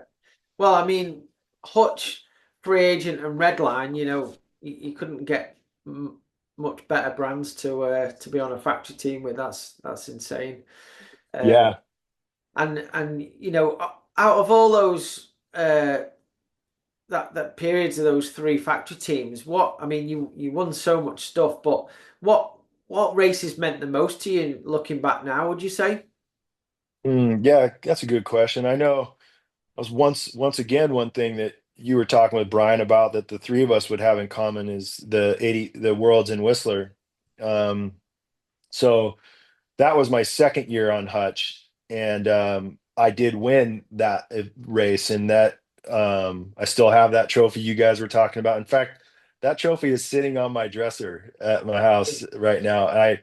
Well, I mean, Hutch, free agent, and Redline, you couldn't get much better brands to be on a factory team with. That's insane. Uh, Yeah. and out of all those that periods of those three factory teams, what I mean, you won so much stuff, but what races meant the most to you looking back now? Would you say? Yeah, that's a good question. I know I was once again, one thing that you were talking with Brian about that the three of us would have in common is the Worlds in Whistler. Um, so that was my second year on Hutch, and I did win that race, and that I still have that trophy you guys were talking about. In fact, that trophy is sitting on my dresser at my house right now. I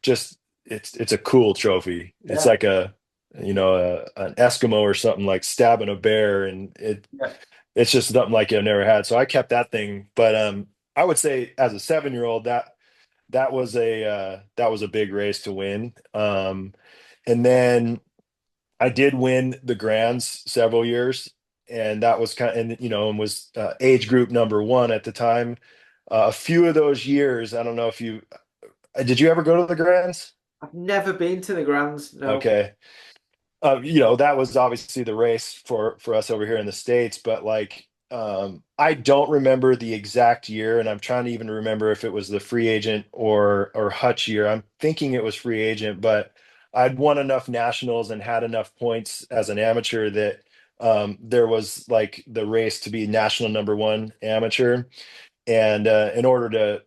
just it's a cool trophy. It's Yeah. like an Eskimo or something, like stabbing a bear, and Yeah. it's just something like I've never had. So I kept that thing. But I would say as a 7-year old, that was a big race to win. And then I did win the Grands several years, and that was and was age group number one at the time. A few of those years, I don't know if you did you ever go to the Grands? I've never been to the Grands. No. Okay. That was obviously the race for us over here in the States, but like I don't remember the exact year, and I'm trying to even remember if it was the free agent or Hutch year. I'm thinking it was free agent, but I'd won enough nationals and had enough points as an amateur that there was like the race to be national number one amateur. And in order to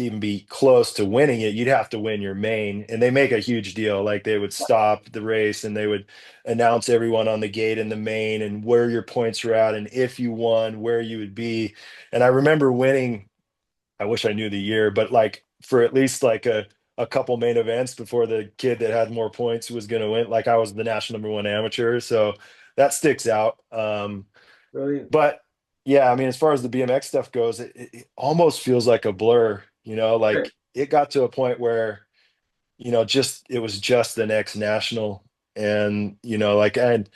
even be close to winning it, you'd have to win your main. And they make a huge deal. Like they would stop the race and they would announce everyone on the gate in the main and where your points were at and if you won, where you would be. And I remember winning, I wish I knew the year, but like for at least like a couple main events before the kid that had more points was going to win. Like I was the national number one amateur. So that sticks out. Brilliant. But yeah, I mean, as far as the BMX stuff goes, it almost feels like a blur, like it got to a point where, just it was just the next national. And, like, and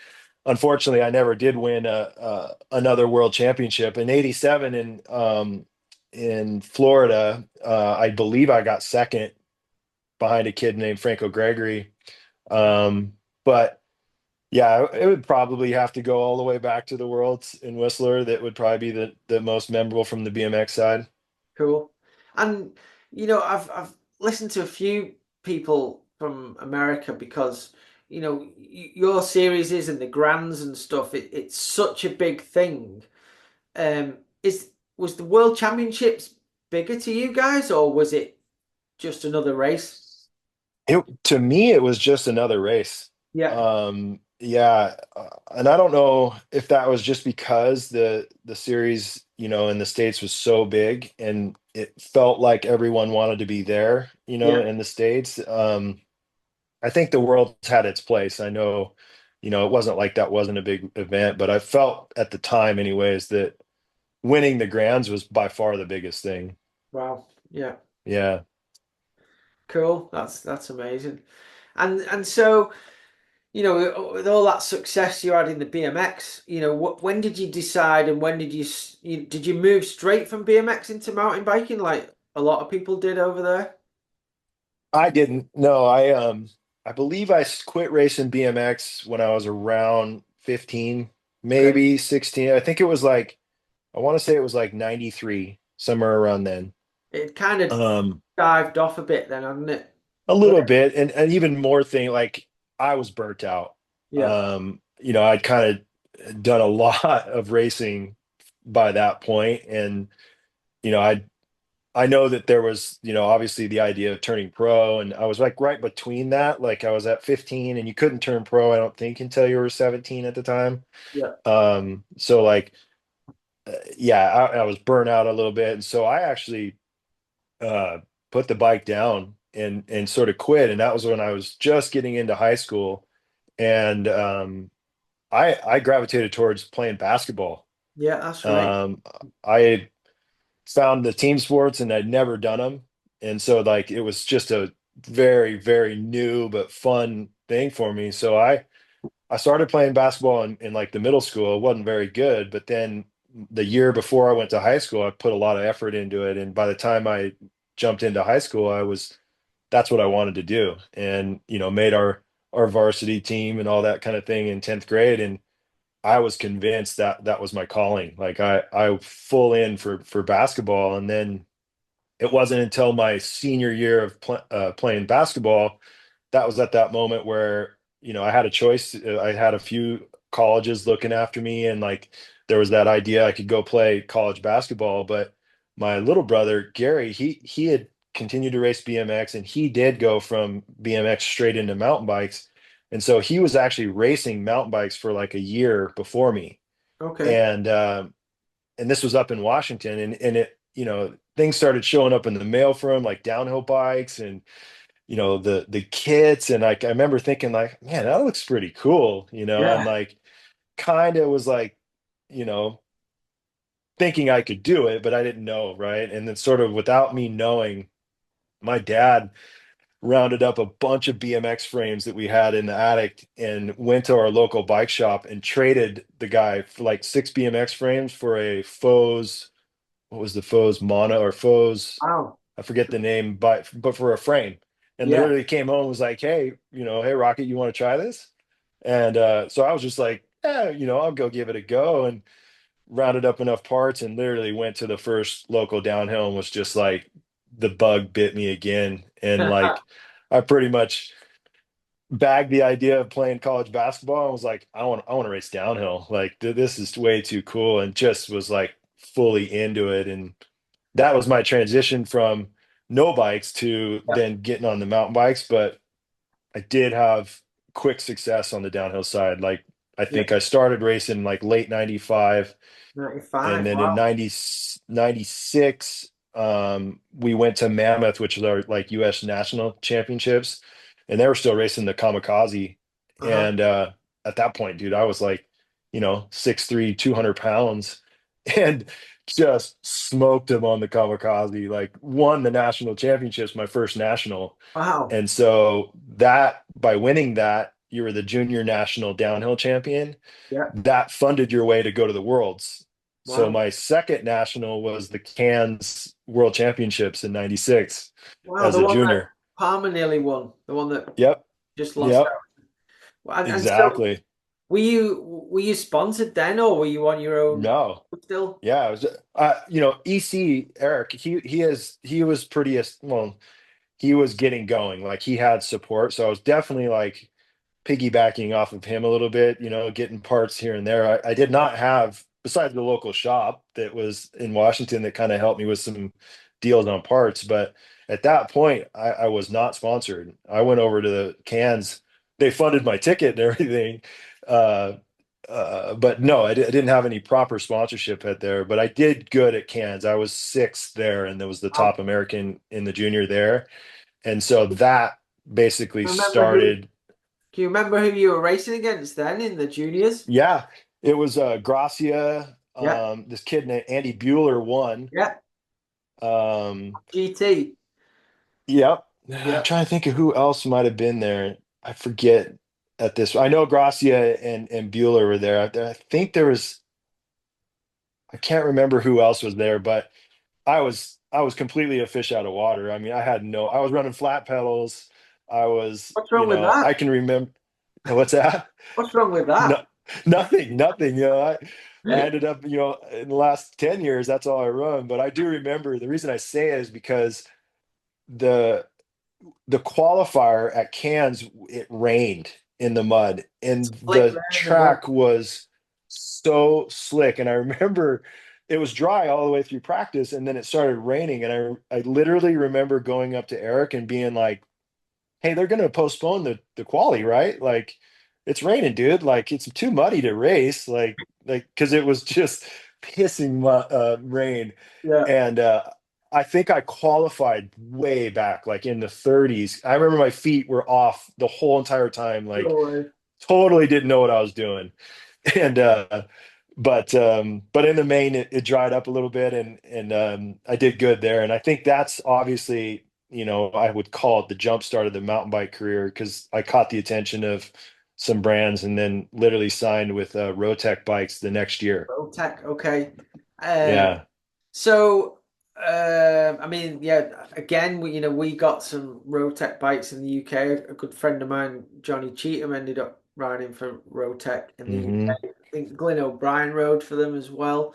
unfortunately, I never did win another world championship in '87 in Florida. I believe I got second behind a kid named Franco Gregory. But yeah, it would probably have to go all the way back to the Worlds in Whistler. That would probably be the most memorable from the BMX side. Cool. And I've listened to a few people from America because your series is and the grands and stuff. It's such a big thing. Is was the World Championships bigger to you guys, or was it just another race? To me, it was just another race. Yeah, Yeah, and I don't know if that was just because the series, in the States was so big and it felt like everyone wanted to be there, yeah, in the States. I think the world's had its place. I know, it wasn't like that wasn't a big event, but I felt at the time, anyways, that winning the grands was by far the biggest thing. wow, yeah, Yeah. cool. That's amazing. And so with all that success you had in the BMX, when did you decide and when did you move straight from BMX into mountain biking like a lot of people did over there? I didn't. No, I believe quit racing BMX when I was around 15, Okay. maybe 16. I think it was like I want to say it was like 93, somewhere around then. It kind of Um dived off a bit then, hadn't it? a Where- little bit and even more thing like I was burnt out. Yeah, I'd kind of done a lot of racing by that point and I know that there was, obviously the idea of turning pro, and I was like right between that. Like I was at 15, and you couldn't turn pro, I don't think, until you were 17 at the time. yeah, So like, yeah, I was burnt out a little bit, and so I actually uh, put the bike down and sort of quit. And that was when I was just getting into high school, and I gravitated towards playing basketball. yeah, that's right. Um, I found the team sports and I'd never done them. And so like it was just a very, very new but fun thing for me. So I started playing basketball in like the middle school. It wasn't very good, but then the year before I went to high school, I put a lot of effort into it. And by the time I jumped into high school, that's what I wanted to do. And, made our varsity team and all that kind of thing in 10th grade. And I was convinced that that was my calling. Like I full in for basketball, and then it wasn't until my senior year of playing basketball that was at that moment where I had a choice. I had a few colleges looking after me, and like there was that idea I could go play college basketball. But my little brother Gary, he had continued to race BMX, and he did go from BMX straight into mountain bikes. And so he was actually racing mountain bikes for like a year before me. Okay. And this was up in Washington, and it, things started showing up in the mail for him, like downhill bikes and the kits, and like I remember thinking like, man, that looks pretty cool, and Yeah. like kind of was like, you know, thinking I could do it, but I didn't know, right? And then sort of without me knowing, my dad rounded up a bunch of BMX frames that we had in the attic and went to our local bike shop and traded the guy for like six BMX frames for a Foes, what was the Foes Mono or Foes, Wow. I forget the name, but for a frame. And Yeah. literally came home and was like, hey, hey Rocket, you want to try this? And so I was just like, yeah, I'll go give it a go, and rounded up enough parts and literally went to the first local downhill and was just like the bug bit me again. And like I pretty much bagged the idea of playing college basketball and was like, I want to race downhill. Like this is way too cool, and just was like fully into it. And that was my transition from no bikes to Yeah. then getting on the mountain bikes. But I did have quick success on the downhill side. Like I Yeah. think I started racing like late 95, and 95. then in Wow. 96, we went to Mammoth, which was our like US national championships, and they were still racing the kamikaze. Uh-huh. And at that point, dude, I was like, 6'3", 200 pounds, and just smoked him on the kamikaze, like won the national championships, my first national. Wow. And so that by winning that, you were the junior national downhill champion. Yeah. That funded your way to go to the worlds. So Wow. my second national was the Cairns World Championships in 96 Wow. as The a one that junior. Palmer nearly won. The one that Yep. just lost Yep. out. Well, and so Exactly. were you sponsored then, or were you on your own No. still? Yeah. It was, EC Eric, he was pretty, well, he was getting going. Like he had support. So I was definitely like piggybacking off of him a little bit, getting parts here and there. I did not have, besides the local shop that was in Washington that kind of helped me with some deals on parts. But at that point, I was not sponsored. I went over to the Cans. They funded my ticket and everything. Uh, but no, I didn't have any proper sponsorship at there. But I did good at Cans. I was sixth there, and there was the Wow. top American in the junior there. And so that basically Remember who? started. Can you remember who you were racing against then in the juniors? Yeah, it was Gracia. Yeah. This kid named Andy Bueller won. Yeah. Um, GT. yep. I'm Yeah. trying to think of who else might have been there. I forget at this. I know Gracia and Bueller were there. I think there was. I can't remember who else was there, but I was completely a fish out of water. I mean, I was running flat pedals. I was, What's wrong with that? I can remember. What's that? What's wrong with No, that? nothing. I ended up, in the last 10 years, that's all I run. But I do remember, the reason I say it is because the the qualifier at Cairns, it rained in the mud, and Slick the there in the mud. track was so slick. And I remember it was dry all the way through practice, and then it started raining. And I literally remember going up to Eric and being like, hey, they're going to postpone the quali, right? Like, it's raining, dude. Like, it's too muddy to race. Like, because it was just pissing rain. Yeah. And I think I qualified way back, like in the 30s. I remember my feet were off the whole entire time. Like, No way. totally didn't know what I was doing. And but in the main, it dried up a little bit, and I did good there. And I think that's obviously, I would call it the jump start of the mountain bike career, because I caught the attention of some brands and then literally signed with Rotec bikes the next year. Tech. Okay. Um, Yeah. so, I mean, yeah, again, we got some Rotec bikes in the UK. A good friend of mine, Johnny Cheatham, ended up riding for Rotec in the Hmm. UK. I think Glyn O'Brien rode for them as well.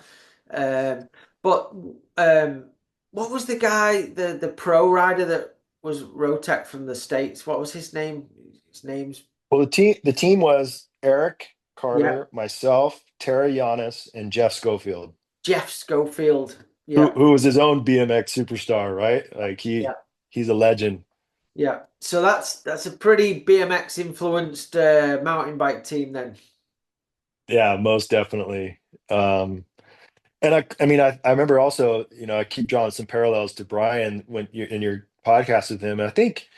Um, but um, what was the guy, the pro rider that was Rotec from the States? What was his name? His name's Well, the team was Eric yeah, Carter, myself, Tara Yanis, and Jeff Schofield, Jeff Schofield. who Yeah, who was his own BMX superstar, right? Like yeah. he's a legend. Yeah, so that's a pretty BMX influenced mountain bike team then. Yeah, most definitely. And I mean, I remember also, I keep drawing some parallels to Brian when you're in your podcast with him. And I think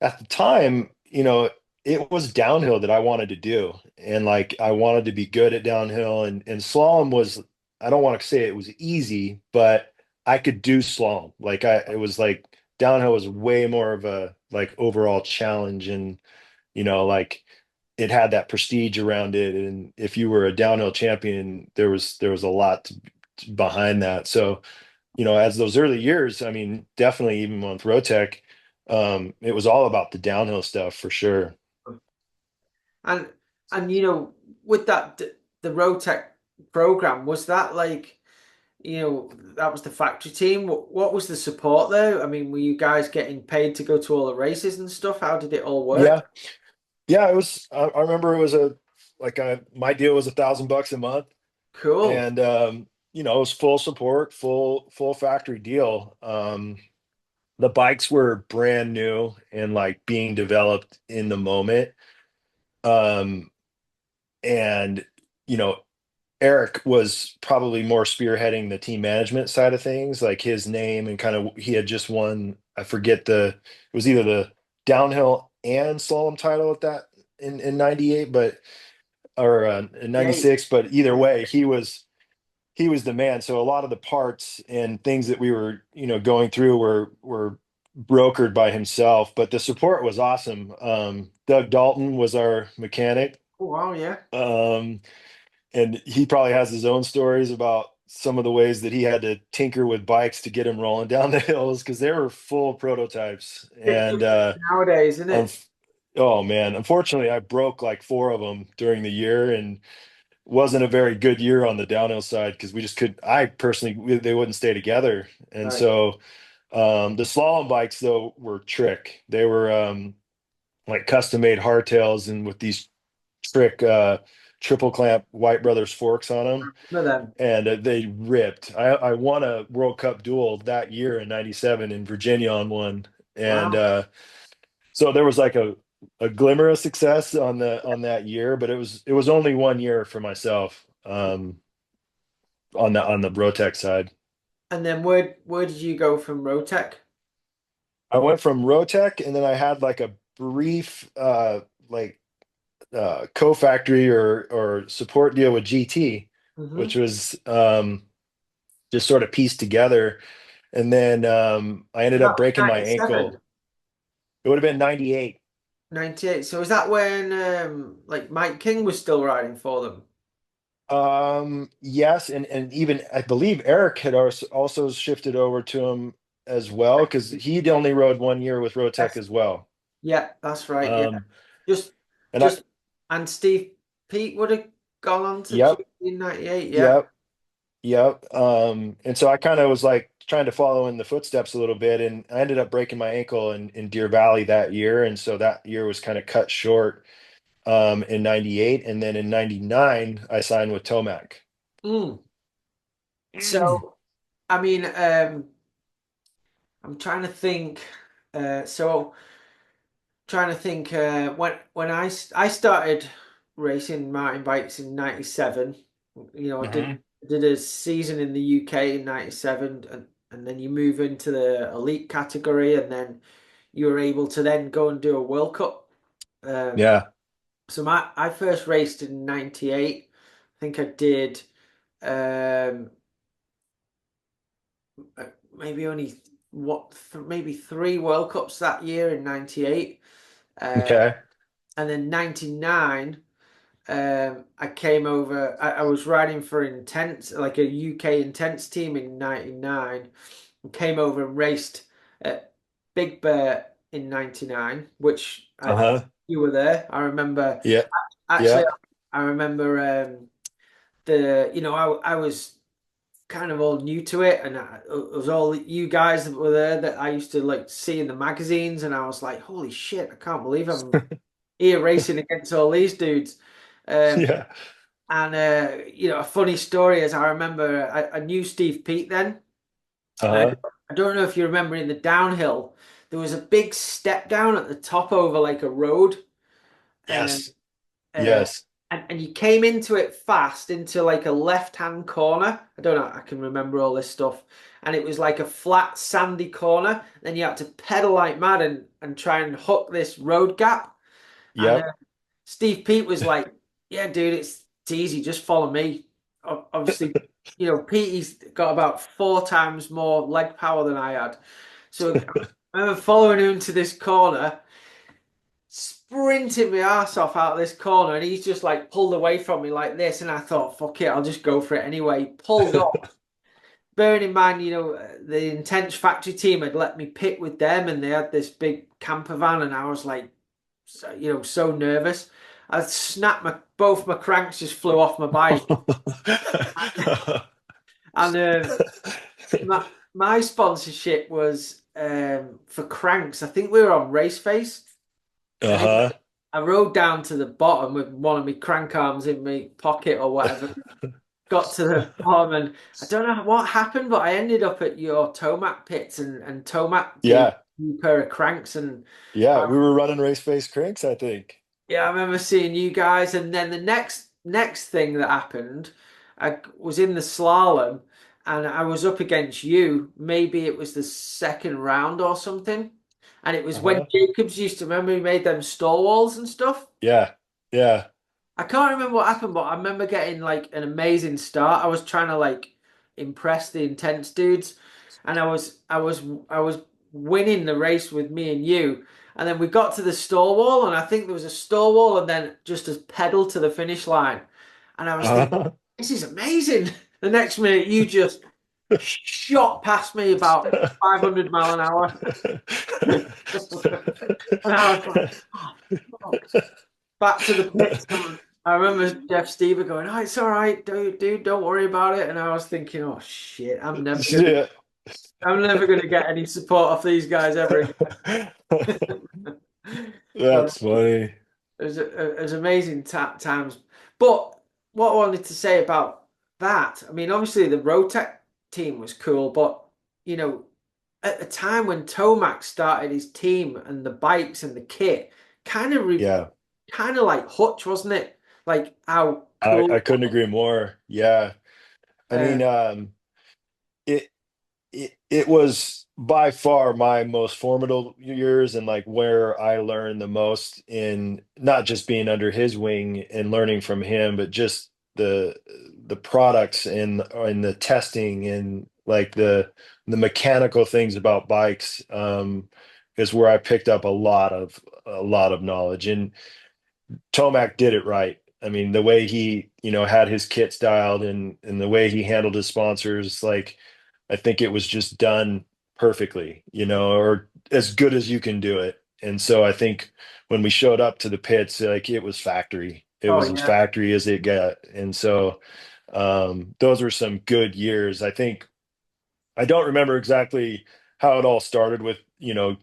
at the time, it was downhill that I wanted to do. And like, I wanted to be good at downhill, and slalom was, I don't want to say it was easy, but I could do slalom. Like it was like downhill was way more of a like overall challenge. And, like it had that prestige around it. And if you were a downhill champion, there was a lot behind that. So, as those early years, I mean, definitely even with Rotec, it was all about the downhill stuff for sure. And and with the Rotec program, was that like, that was the factory team? What was the support there? I mean, were you guys getting paid to go to all the races and stuff? How did it all work? Yeah. Yeah, it was. I remember it was my deal was $1,000 a month, Cool. and it was full support, full factory deal. The bikes were brand new and like being developed in the moment. Um, and you know, Eric was probably more spearheading the team management side of things, like his name and kind of he had just won, I forget it was either the downhill and slalom title at that in 98, but or in Yeah. 96, but either way, he was the man. So a lot of the parts and things that we were, going through were brokered by himself, but the support was awesome. Doug Dalton was our mechanic. Oh, wow, yeah. Um, and he probably has his own stories about some of the ways that he had to tinker with bikes to get him rolling down the hills because they were full prototypes. Bit And different nowadays, isn't um, it? oh man, unfortunately, I broke like four of them during the year, and wasn't a very good year on the downhill side because we just could. I personally, they wouldn't stay together, and Right. so the slalom bikes though were trick. They were like custom made hardtails and with these trick triple clamp White Brothers forks on them, Remember them? and they ripped. I won a World Cup duel that year in '97 in Virginia on one, and Wow. so there was like a glimmer of success on that year, but it was only one year for myself on the Rotec side. And then where did you go from Rotec? I went from Rotec, and then I had like a brief like co-factory or support deal with GT, Mm-hmm. which was just sort of pieced together. And then I ended That up was breaking my 97, ankle. It would have been 98. 98. So is that when like Mike King was still riding for them? Yes, and even I believe Eric had also shifted over to him as well because he'd only rode one year with Rotec Yes. as well. Yeah, that's right. Yeah. Um, Just and I, just and Steve Pete would have gone on to yep, GP in 98. Yeah. yep, yep. And so I kind of was like trying to follow in the footsteps a little bit, and I ended up breaking my ankle in Deer Valley that year, and so that year was kind of cut short in '98, and then in '99 I signed with Tomac. Mm. So I mean, I'm trying to think. So trying to think when I started racing mountain bikes in 97. I did Hmm. did a season in the UK in 97, and then you move into the elite category, and then you were able to then go and do a World Cup. Um, Yeah. so I first raced in 98. I think I did um, maybe only maybe three World Cups that year in 98. Okay. And then 99, I came over. I was riding for Intense, like a UK Intense team in 99, and came over and raced at Big Bear in 99, which Uh-huh. you were there. I remember, Yeah. actually, Yeah. I remember I was kind of all new to it, and it was all you guys that were there that I used to like see in the magazines, and I was like, holy shit, I can't believe I'm here racing against all these dudes. Um, Yeah. and a funny story is I remember I knew Steve Pete then. And Uh-huh. I don't know if you remember in the downhill, there was a big step down at the top over like a road. Um, Yes. uh, Yes. and you came into it fast into like a left-hand corner. I don't know, I can remember all this stuff. And it was like a flat, sandy corner. Then you had to pedal like mad and try and hook this road gap. And Yep. Steve Pete was like, "Yeah, dude, it's easy. Just follow me." Obviously, Petey's got about four times more leg power than I had. So I remember following him to this corner, sprinting my ass off out of this corner, and he's just like pulled away from me like this. And I thought, "Fuck it, I'll just go for it anyway." Pulled off. Bearing in mind, the Intense Factory team had let me pit with them, and they had this big camper van, and I was like, so nervous. I snapped both my cranks just flew off my bike, and my sponsorship was for cranks. I think we were on Race Face, and Uh-huh. I rode down to the bottom with one of my crank arms in my pocket or whatever. Got to the bottom, and I don't know what happened, but I ended up at your Tomac pits, and Tomac gave Yeah, me a pair of cranks, and yeah, I, we were running race face cranks, I think. yeah, I remember seeing you guys, and then the next thing that happened, I was in the slalom, and I was up against you. Maybe it was the second round or something, and it was when Uh-huh. Jacobs used to remember he made them store walls and stuff. Yeah, yeah. I can't remember what happened, but I remember getting like an amazing start. I was trying to like impress the intense dudes, and I was winning the race with me and you. And then we got to the store wall, and I think there was a store wall, and then just a pedal to the finish line. And I was thinking, Uh-huh. this is amazing. The next minute, you just shot past me about 500 mile an hour, and I was like, oh, fuck. Back to the pits. I remember Jeff Stever going, "Oh, it's all right, dude, don't worry about it." And I was thinking, "Oh shit, Yeah. I'm never gonna get any support off these guys ever again." But That's funny. it was amazing times. But what I wanted to say about that, I mean, obviously the Rotec team was cool, but you know, at the time when Tomac started his team and the bikes and the kit, kind of Yeah. kind of like Hutch, wasn't it? Like how I, cool. I couldn't agree more. Yeah. I Uh, mean, it, it was by far my most formidable years and like where I learned the most in not just being under his wing and learning from him, but just the products and the testing and like the mechanical things about bikes is where I picked up a lot of knowledge. And Tomac did it right. I mean, the way he, had his kits dialed and the way he handled his sponsors, like I think it was just done perfectly, or as good as you can do it. And so I think when we showed up to the pits, like it was factory. It oh was as yeah, factory as it got. And so those were some good years. I think I don't remember exactly how it all started with,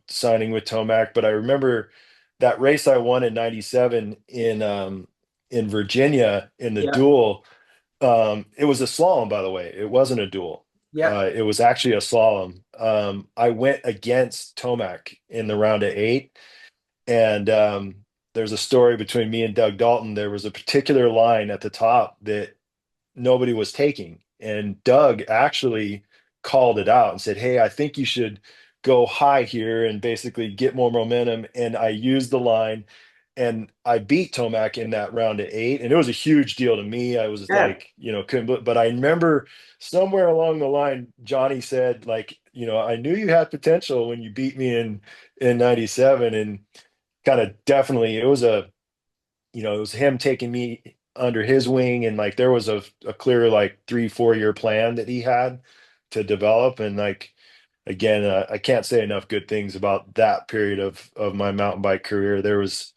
signing with Tomac, but I remember that race I won in '97 in Virginia in the yeah, duel. It was a slalom, by the way. It wasn't a duel. yeah, It was actually a slalom. I went against Tomac in the round of eight, and there's a story between me and Doug Dalton. There was a particular line at the top that nobody was taking. And Doug actually called it out and said, "Hey, I think you should go high here and basically get more momentum." And I used the line and I beat Tomac in that round of eight. And it was a huge deal to me. I was yeah, like, but I remember somewhere along the line, Johnny said, like, I knew you had potential when you beat me in '97. And kind of definitely it was him taking me under his wing, and like there was a clear like 3-4 year plan that he had to develop. And like again, I can't say enough good things about that period of my mountain bike career. There's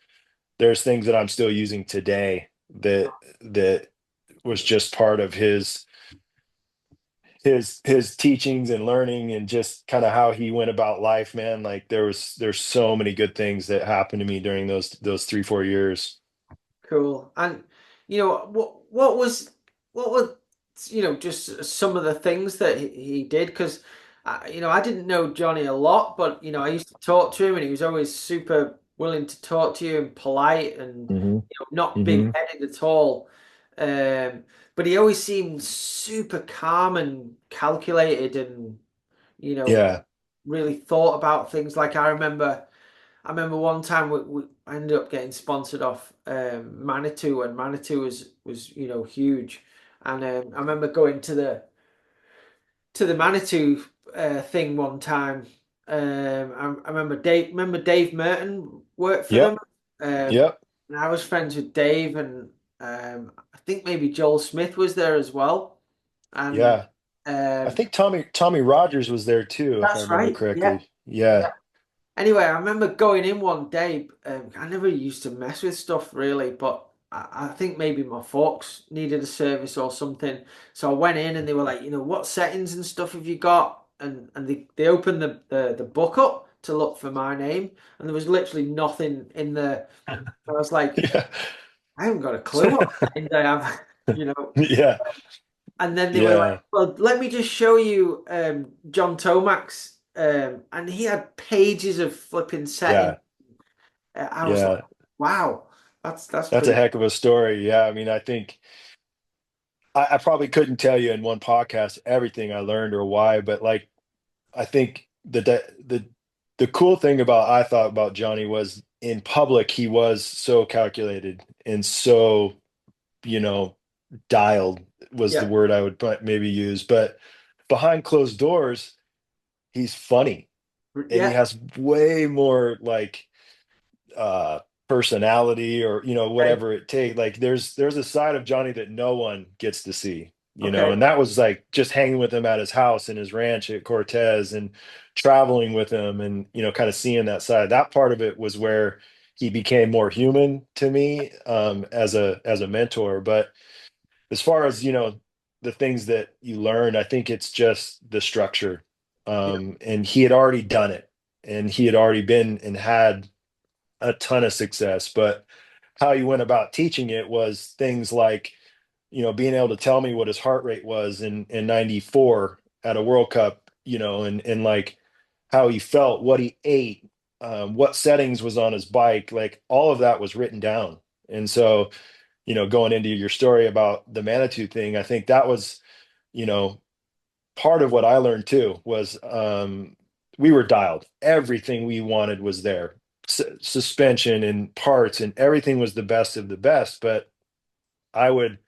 things that I'm still using today that was just part of his teachings and learning and just kind of how he went about life, man. Like there's so many good things that happened to me during those 3-4 years. cool. And what was just some of the things that he did because I didn't know Johnny a lot, but I used to talk to him, and he was always super willing to talk to you and polite and Hmm. not Hmm. big-headed at all. Um, but he always seemed super calm and calculated, and you know Yeah. really thought about things. Like I remember one time I ended up getting sponsored off Manitou, and Manitou was huge. And I remember going to the Manitou thing one time. I remember Dave Merton worked for them, Yep. um, Yep. and I was friends with Dave, and I think maybe Joel Smith was there as well. And Yeah. I um, think Tommy Rogers was there too, if I that's remember right, yeah. correctly. Yeah. Anyway, I remember going in one day. I never used to mess with stuff really, but I think maybe my forks needed a service or something. So I went in, and they were like, what settings and stuff have you got? And they opened the book up, to look for my name, and there was literally nothing in there. I was like, Yeah. I haven't got a clue what names I have, you know. Yeah. And then they were like, Yeah. well, let me just show you John Tomac's. And he had pages of flipping settings. Yeah. I was like, Yeah. wow, that's That's a pretty. heck of a story. Yeah. I mean, I think I probably couldn't tell you in one podcast everything I learned or why, but like I think the cool thing about I thought about Johnny was in public he was so calculated and so, you know, dialed was the Yeah, word I would maybe use, but behind closed doors, he's funny and he yeah, has way more like uh personality or okay, whatever it takes. Like there's a side of Johnny that no one gets to see, okay, and that was like just hanging with him at his house and his ranch at Cortez and traveling with him and kind of seeing that side. That part of it was where he became more human to me, as a mentor. But as far as the things that you learn, I think it's just the structure. yeah, And he had already done it, and he had already been and had a ton of success. But how you went about teaching it was things like, being able to tell me what his heart rate was in 94 at a World Cup, and like how he felt, what he ate, what settings was on his bike, like all of that was written down. And so, going into your story about the Manitou thing, I think that was, you know, part of what I learned too was we were dialed. Everything we wanted was there. Suspension and parts and everything was the best of the best. But I would,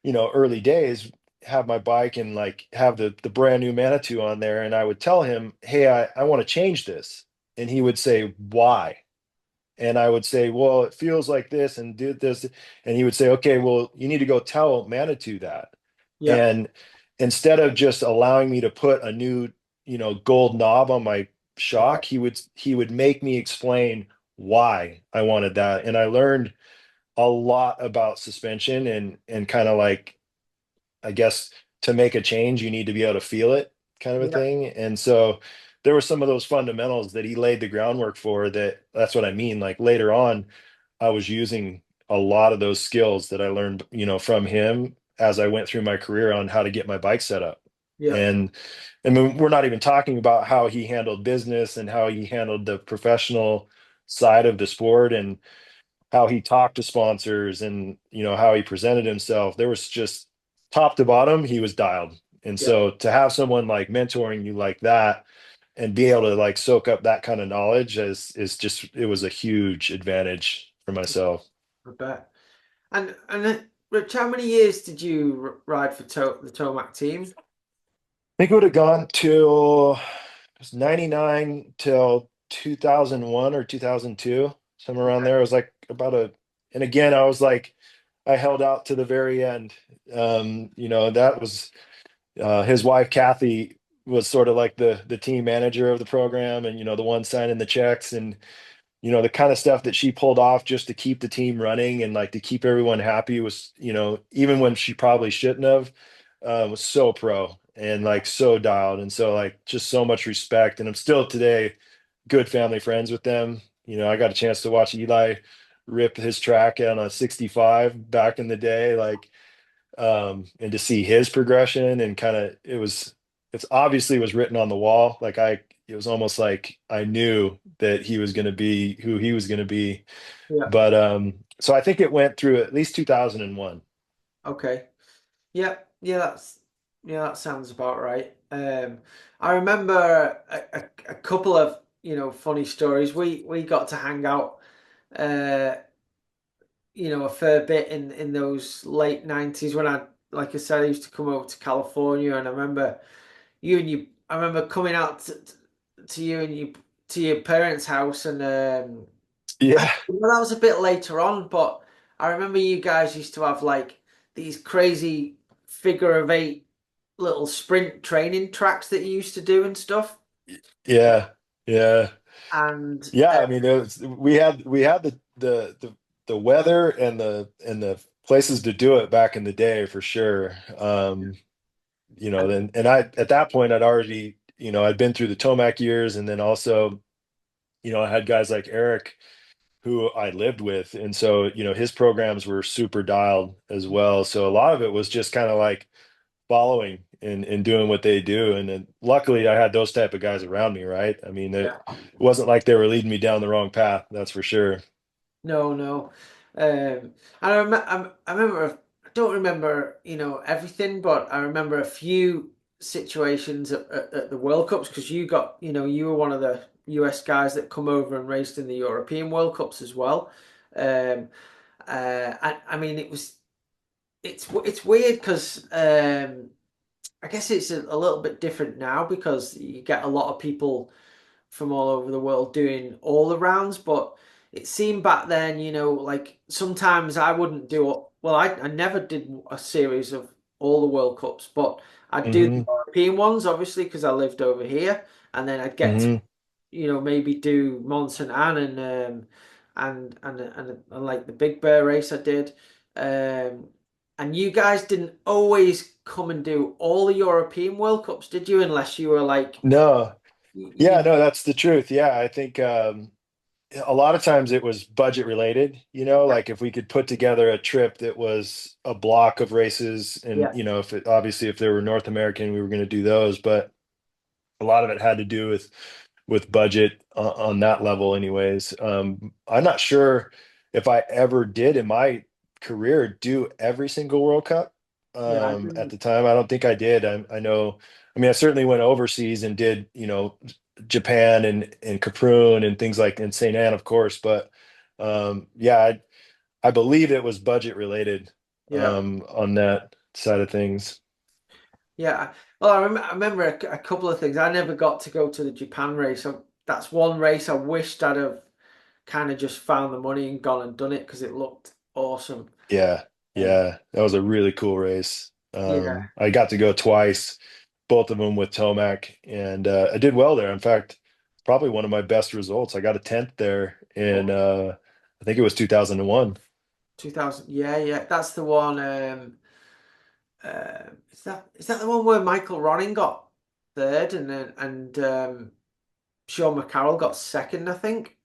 early days have my bike and like have the brand new Manitou on there, and I would tell him, "Hey, I want to change this," and he would say, "Why?" And I would say, "Well, it feels like this and do this," and he would say, "Okay, well, you need to go tell Manitou that." yeah, And instead of just allowing me to put a new, gold knob on my okay, shock, he would make me explain why I wanted that. And I learned a lot about suspension and kind of like, I guess, to make a change, you need to be able to feel it, kind of a yeah, thing. And so there were some of those fundamentals that he laid the groundwork for. That's what I mean. Like later on, I was using a lot of those skills that I learned, from him as I went through my career on how to get my bike set up. yeah, And I mean, we're not even talking about how he handled business and how he handled the professional side of the sport and how he talked to sponsors and how he presented himself. There was just top to bottom, he was dialed. And yeah. so to have someone like mentoring you like that and be able to like soak up that kind of knowledge is just, it was a huge advantage for myself. I bet. And Rich, how many years did you ride for the Tomac team? I think it would have gone till it was 99 till 2001 or 2002, somewhere around Okay, there. It was like and again, I was like, I held out to the very end. That was his wife Kathy was sort of like the team manager of the program, and the one signing the checks, and the kind of stuff that she pulled off just to keep the team running and like to keep everyone happy was, even when she probably shouldn't have, was so pro and like so dialed, and so like just so much respect. And I'm still today good family friends with them. I got a chance to watch Eli rip his track on a 65 back in the day, like, and to see his progression and kind of it's obviously was written on the wall. Like it was almost like I knew that he was going to be who he was going to be. yeah, But so I think it went through at least 2001. okay, yeah, yeah. That sounds about right. I remember a couple of funny stories. We got to hang out, uh, a fair bit in those late '90s when like I said, I used to come over to California, and I remember I remember coming out to you and you to your parents' house, and Yeah. well, that was a bit later on, but I remember you guys used to have like these crazy figure-of-8 little sprint training tracks that you used to do and stuff. Yeah. Yeah. And Yeah. I mean, we had the weather and the places to do it back in the day for sure. and Then and I at that point I'd already, I'd been through the Tomac years, and then also I had guys like Eric who I lived with. And so, his programs were super dialed as well. So a lot of it was just kind of like following and doing what they do. And then luckily I had those type of guys around me, right? I mean, it Yeah. wasn't like they were leading me down the wrong path, that's for sure. No, no. I remember, I don't remember, everything, but I remember a few situations at the World Cups because you were one of the US guys that come over and raced in the European World Cups as well. Um, I mean, it's weird because I guess it's a little bit different now because you get a lot of people from all over the world doing all the rounds, but it seemed back then, like sometimes I wouldn't do, well, I never did a series of all the World Cups, but I'd do the Hmm. European ones, obviously, because I lived over here, and then I'd get to, Hmm. maybe do Mont Saint Anne and like the Big Bear race I did. And you guys didn't always come and do all the European World Cups, did you? Unless you were like, No, yeah, you, no, that's the truth. Yeah, I think a lot of times it was budget related, like if we could put together a trip that was a block of races and, yeah, if it obviously if they were North American, we were going to do those, but a lot of it had to do with budget on that level anyways. I'm not sure if I ever did in my career do every single World Cup. yeah, I At didn't. the time I don't think I did. I know, I mean, I certainly went overseas and did, Japan and Caprun and things like, and St. Anne of course, but yeah, I believe it was budget related Yeah, on that side of things. yeah. Well, I remember a couple of things. I never got to go to the Japan race. So that's one race I wished I'd have kind of just found the money and gone and done it because it looked awesome. Yeah, Um, yeah, that was a really cool race. yeah. I got to go twice, both of them with Tomac, and I did well there. In fact, probably one of my best results. I got a 10th there in Or I think it was 2001. 2000. Yeah, yeah. That's the one. Is that the one where Michael Ronning got third and Sean McCarroll got second, I think.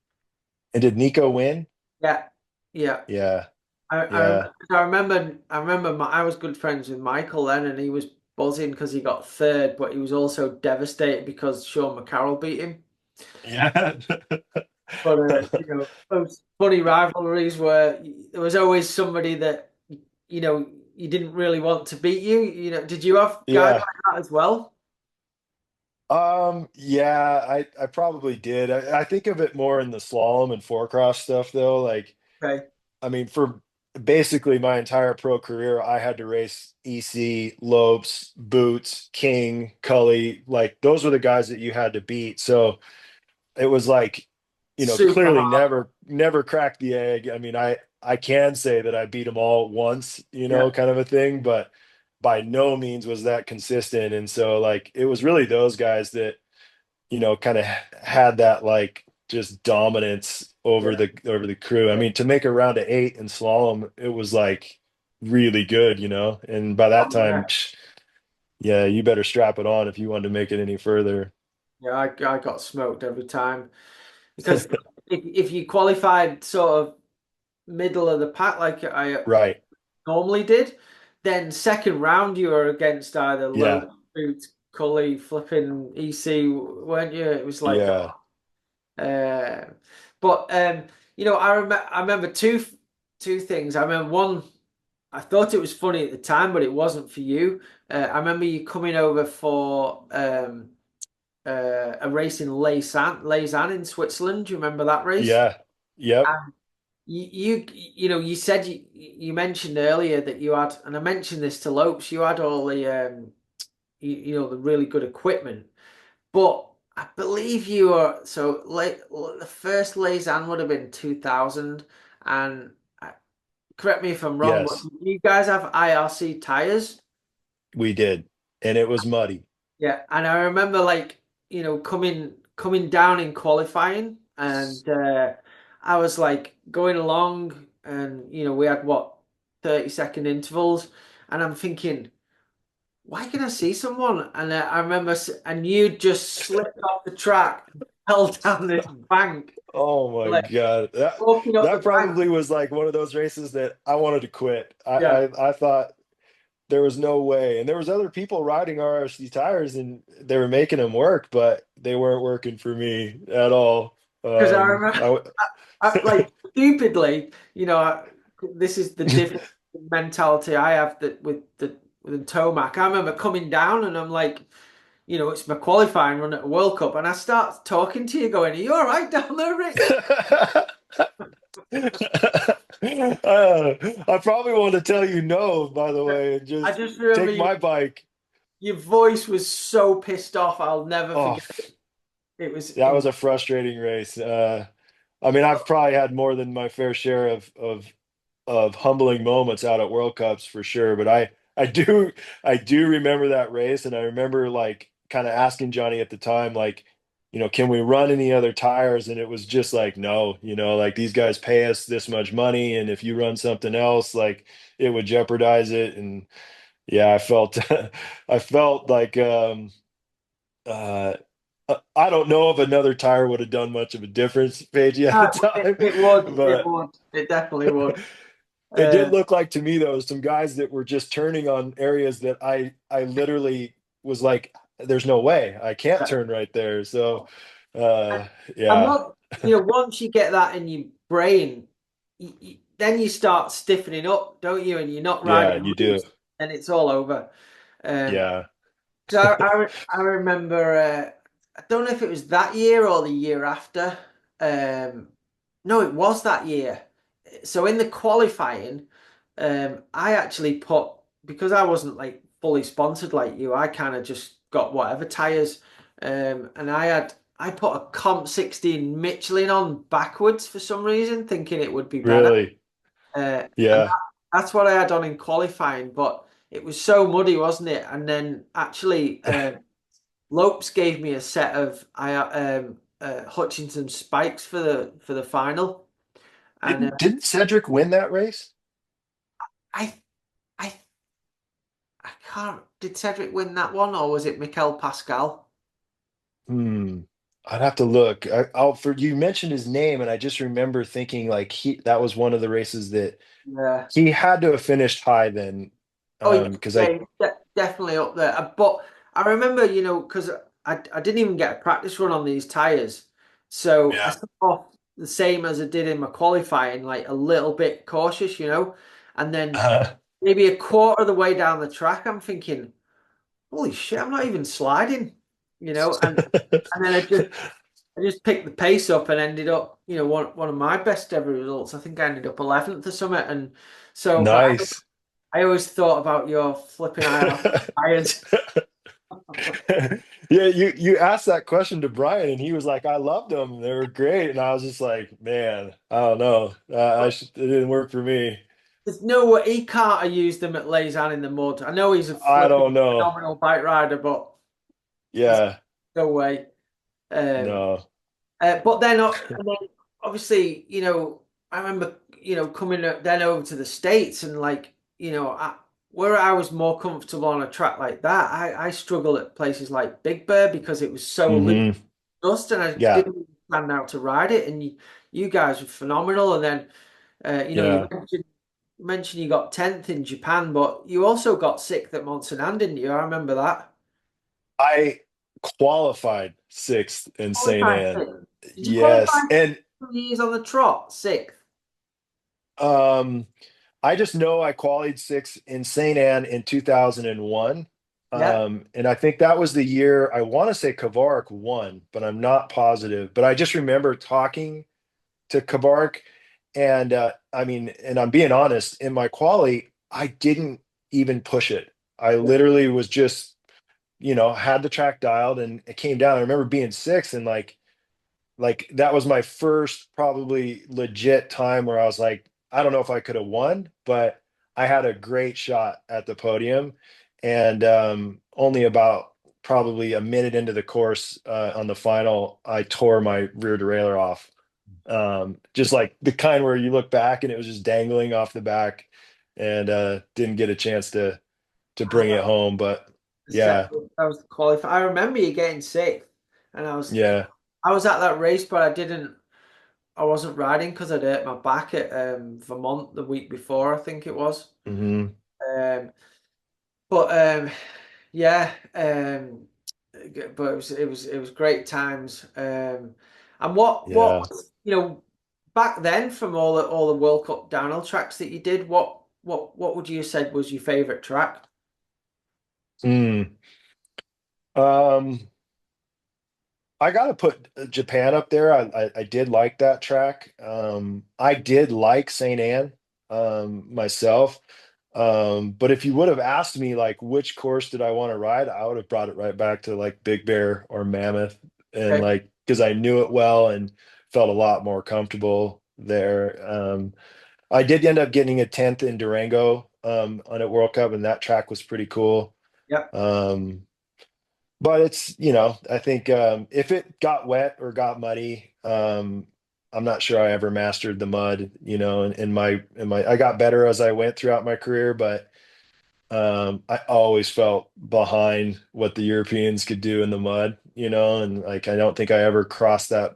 And did Nico win? Yeah, yeah. Yeah, I yeah, I was good friends with Michael then, and he was buzzing because he got third, but he was also devastated because Sean McCarroll beat him. yeah. But those funny rivalries where there was always somebody that you didn't really want to beat you. Did you have guys Yeah. like that as well? Yeah, I probably did. I think of it more in the slalom and four cross stuff though. Like, Okay, I mean, for basically my entire pro career, I had to race EC, Lopes, Boots, King, Cully. Like those were the guys that you had to beat. So it was like, super clearly hard. never cracked the egg. I mean, I can say that I beat them all once, Yeah, kind of a thing, but by no means was that consistent. And so like it was really those guys that kind of had that like just dominance yeah. over the crew. I mean, to make a round of eight in slalom, it was like really good, And by that Oh time, yeah, yeah, you better strap it on if you wanted to make it any further. yeah. I got smoked every time because if you qualified sort of middle of the pack like I Right. normally did, then second round you were against either Yeah. Low Boots, Cully, flipping EC, weren't you? It was like, Yeah. uh, but I remember two things. I remember one. I thought it was funny at the time, but it wasn't for you. I remember you coming over for a race in Lausanne in Switzerland. Do you remember that race? Yeah. Yep. You said you mentioned earlier that you had, and I mentioned this to Lopes, you had all the the really good equipment, but I believe you were so late. The first Lausanne would have been 2000, and correct me if I'm wrong, but Yes, you guys have IRC tires? we did. And it was muddy. Yeah, and I remember like coming down in qualifying, and I was like going along, and we had what 30-second intervals, and I'm thinking, why can I see someone? And I remember, and you just slipped off the track, fell down this bank, Oh my like God. walking up the That bank. probably was like one of those races that I wanted to quit. Yeah, I thought there was no way. And there was other people riding RC tires and they were making them work, but they weren't working for me at all. because I remember, I, like stupidly, this is the different mentality I have that with the Tomac. I remember coming down and I'm like, it's my qualifying run at a World Cup, and I start talking to you, going, "Are you all right down there, Rich?" I probably want to tell you no, by the way, and I just just remember take my bike. your voice was so pissed off. I'll never Oh, forget. It was that was a frustrating race. I mean, I've probably had more than my fair share of humbling moments out at World Cups for sure. But I do remember that race, and I remember like kind of asking Johnny at the time, like, can we run any other tires? And it was just like, no, like these guys pay us this much money, and if you run something else, like it would jeopardize it. And yeah, I felt I felt like uh I don't know if another tire would have done much of a difference, Paige, at the time, it would, but it definitely would. it did Uh, look like to me though some guys that were just turning on areas that I literally was like, there's no way I can't turn right there. So and, and yeah, what once you get that in your brain, then you start stiffening up, don't you? And you're not yeah, riding you do. loose, and it's all over. Um, Yeah. 'Cause I remember, I don't know if it was that year or the year after. No, it was that year. So in the qualifying, I actually put, because I wasn't like fully sponsored like you, I kind of just got whatever tires. And I put a Comp 16 Michelin on backwards for some reason, thinking it would be better. Really. And Yeah. that's what I had on in qualifying, but it was so muddy, wasn't it? And then actually, Lopes gave me a set of Hutchinson spikes for the final, and Didn't Cedric win that race? I I I can't. Did Cedric win that one, or was it Mikel Pascal? Hmm. I'd have to look. I'll for you mentioned his name, and I just remember thinking like that was one of the races that Yeah. he had to have finished high then. Oh yeah, Because yeah, definitely up there. But I remember, because I didn't even get a practice run on these tires, so I yeah. started off the same as I did in my qualifying, like a little bit cautious, and then maybe a quarter of the way down the track, I'm thinking, holy shit, I'm not even sliding, and then I just picked the pace up and ended up, one of my best ever results. I think I ended up 11th or something, and so, but Nice. I always thought about your flipping IR tires. Yeah, you asked that question to Brian, and he was like, "I loved them. They were great." And I was just like, "Man, I don't know. It didn't work for me. There's no way he can't have used them at Lausanne in the mud. I know he's a I flipping don't know. phenomenal bike rider, but there's Yeah, no way. Um, no. but then obviously, I remember, coming then over to the States and like, where I was more comfortable on a track like that, I struggle at places like Big Bear because it was so loose Hmm. dust and I Yeah, didn't stand out to ride it. And you guys were phenomenal. And then, you yeah. mentioned you got 10th in Japan, but you also got 6th at Mont Saint Anne, didn't you? I remember that. I qualified sixth in St. Qualified Anne. 6th. Did you Yes, qualify and 2 years on the trot? 6th. um, I just know I qualified sixth in St. Anne in 2001. Yeah. And I think that was the year I want to say Kavarik won, but I'm not positive. But I just remember talking to Kavarik, and I mean, and I'm being honest, in my quali, I didn't even push it. I literally was just, had the track dialed and it came down. I remember being six and like that was my first probably legit time where I was like, I don't know if I could have won, but I had a great shot at the podium. And only about probably a minute into the course on the final, I tore my rear derailleur off. Just like the kind where you look back and it was just dangling off the back and didn't get a chance to bring it home. But The yeah, second, that was the qualify. I remember you getting 6th, and I was yeah. I was at that race, but I wasn't riding because I'd hurt my back at Vermont the week before, I think it was. Hmm. Um, but yeah, but it was great times. And what Yeah. back then from all the World Cup downhill tracks that you did, what would you have said was your favorite track? Mm. Um, I gotta put Japan up there. I did like that track. I did like St. Anne myself. But if you would have asked me like which course did I want to ride, I would have brought it right back to like Big Bear or Mammoth, and Okay. like because I knew it well and felt a lot more comfortable there. I did end up getting a 10th in Durango on a World Cup, and that track was pretty cool. Yep. Um, but it's, I think if it got wet or got muddy, I'm not sure I ever mastered the mud, I got better as I went throughout my career, but I always felt behind what the Europeans could do in the mud, and like I don't think I ever crossed that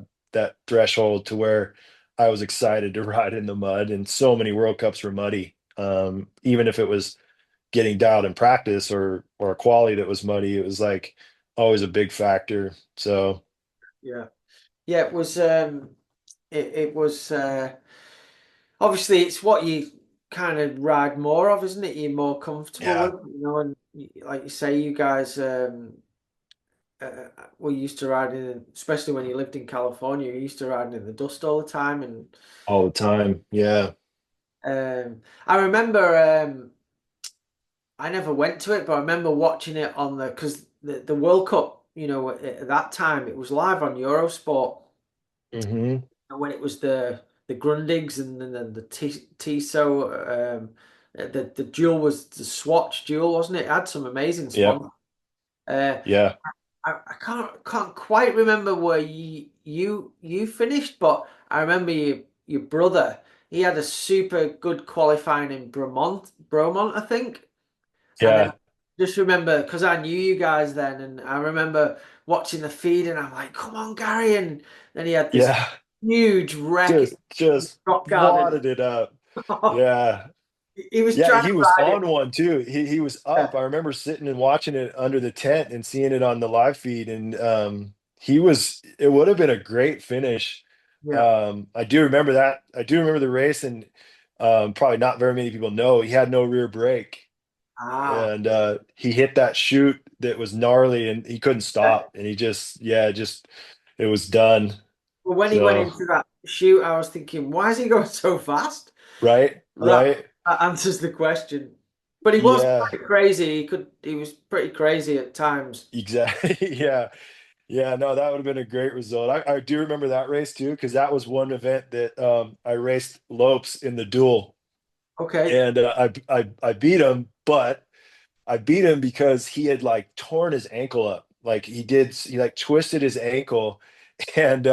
threshold to where I was excited to ride in the mud, and so many World Cups were muddy. Even if it was getting dialed in practice or a quality that was muddy, it was like always a big factor. So Yeah. Yeah, it was obviously it's what you kind of ride more of, isn't it? You're more comfortable yeah, with, and like you say, you guys were used to riding, especially when you lived in California, you used to riding in the dust all the time. And all the time. Yeah. I remember I never went to it, but I remember watching it on because the World Cup, at that time it was live on Eurosport. Hmm. And when it was the Grundigs and then the Tissot, the duel was the Swatch duel, wasn't it? It had some amazing Yep. sponsors. Uh, Yeah. I can't quite remember where you finished, but I remember your brother. He had a super good qualifying in Bromont, I think. And then Yeah. just remember because I knew you guys then, and I remember watching the feed, and I'm like, "Come on, Gary!" And then he had this Yeah. huge wreck in Just Rock Garden. wadded it up. Yeah. He was Yeah, trying to he was ride it. on one too. He was up. Yeah, I remember sitting and watching it under the tent and seeing it on the live feed, and he was. It would have been a great finish. yeah. I do remember that. I do remember the race, and probably not very many people know he had no rear brake, Ah, and he hit that chute that was gnarly, and he couldn't yeah. stop, and he just, yeah, just it was done. Well, when he went So into that shoot, I was thinking, why is he going so fast? right, Well, right, that answers the question. But he was yeah, pretty crazy. He was pretty crazy at times. exactly, yeah. Yeah, no, that would have been a great result. I do remember that race too, because that was one event that I raced Lopes in the duel, Okay. and I beat him, but I beat him because he had like torn his ankle up. Like he like twisted his ankle, and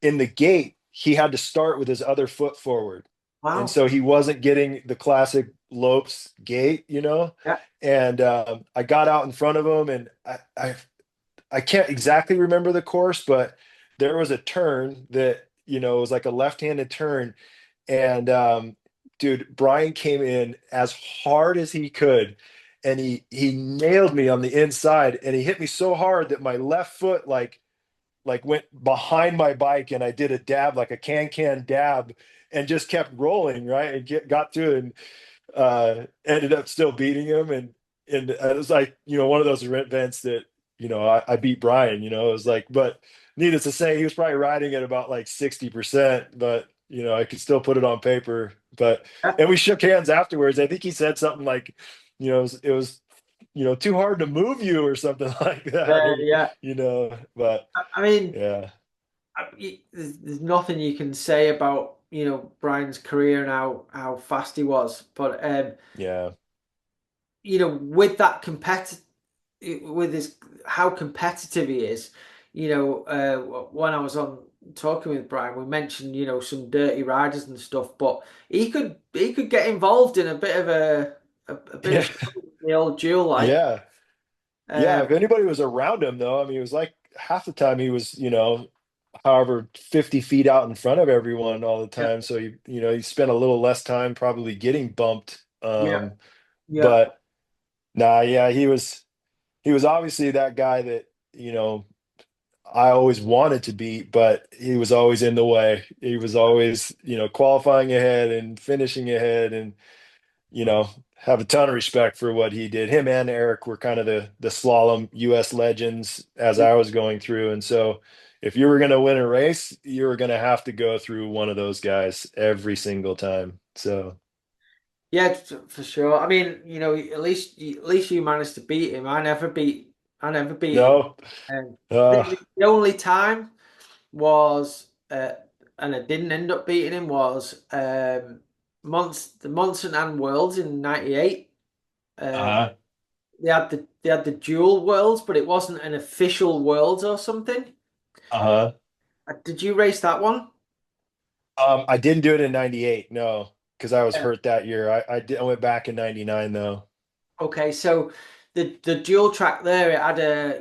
in the gate he had to start with his other foot forward, and Wow. so he wasn't getting the classic Lopes gait. Yeah. And I got out in front of him, and I can't exactly remember the course, but there was a turn that, was like a left-handed turn. And dude, Brian came in as hard as he could, and he nailed me on the inside, and he hit me so hard that my left foot like went behind my bike, and I did a dab, like a can dab, and just kept rolling, right? And got through it, and ended up still beating him, and it was like, one of those events that, I beat Brian. It was like, but needless to say, he was probably riding at about like 60%, but I could still put it on paper. But Yeah. and we shook hands afterwards. I think he said something like, it was too hard to move you or something like that, or Yeah. but I mean, yeah, there's nothing you can say about Brian's career and how fast he was, but yeah, with that with his how competitive he is, when I was on talking with Brian, we mentioned some dirty riders and stuff, but he could get involved in a bit of a bit yeah, of the old duel like. yeah. Yeah, Um, if anybody was around him, though, I mean, it was like half the time he was, however 50 feet out in front of everyone all the Yeah. time. So he spent a little less time probably getting bumped. Yeah. Yeah. But nah, yeah, he was obviously that guy that, I always wanted to beat, but he was always in the way. He was always, qualifying ahead and finishing ahead, and have a ton of respect for what he did. Him and Eric were kind of the slalom US legends as I was going through. And so if you were going to win a race, you were going to have to go through one of those guys every single time. So Yeah, for sure. I mean, at least you managed to beat him. I never beat him. no, I uh, think the only time was, and I didn't end up beating him, was the Monson and Worlds in '98. Um, uh-huh, they had the dual worlds, but it wasn't an official worlds or something. uh-huh. Did you race that one? I didn't do it in 98, no, because I was Yeah. hurt that year. I went back in 99 though. Okay, so the dual track there, it had a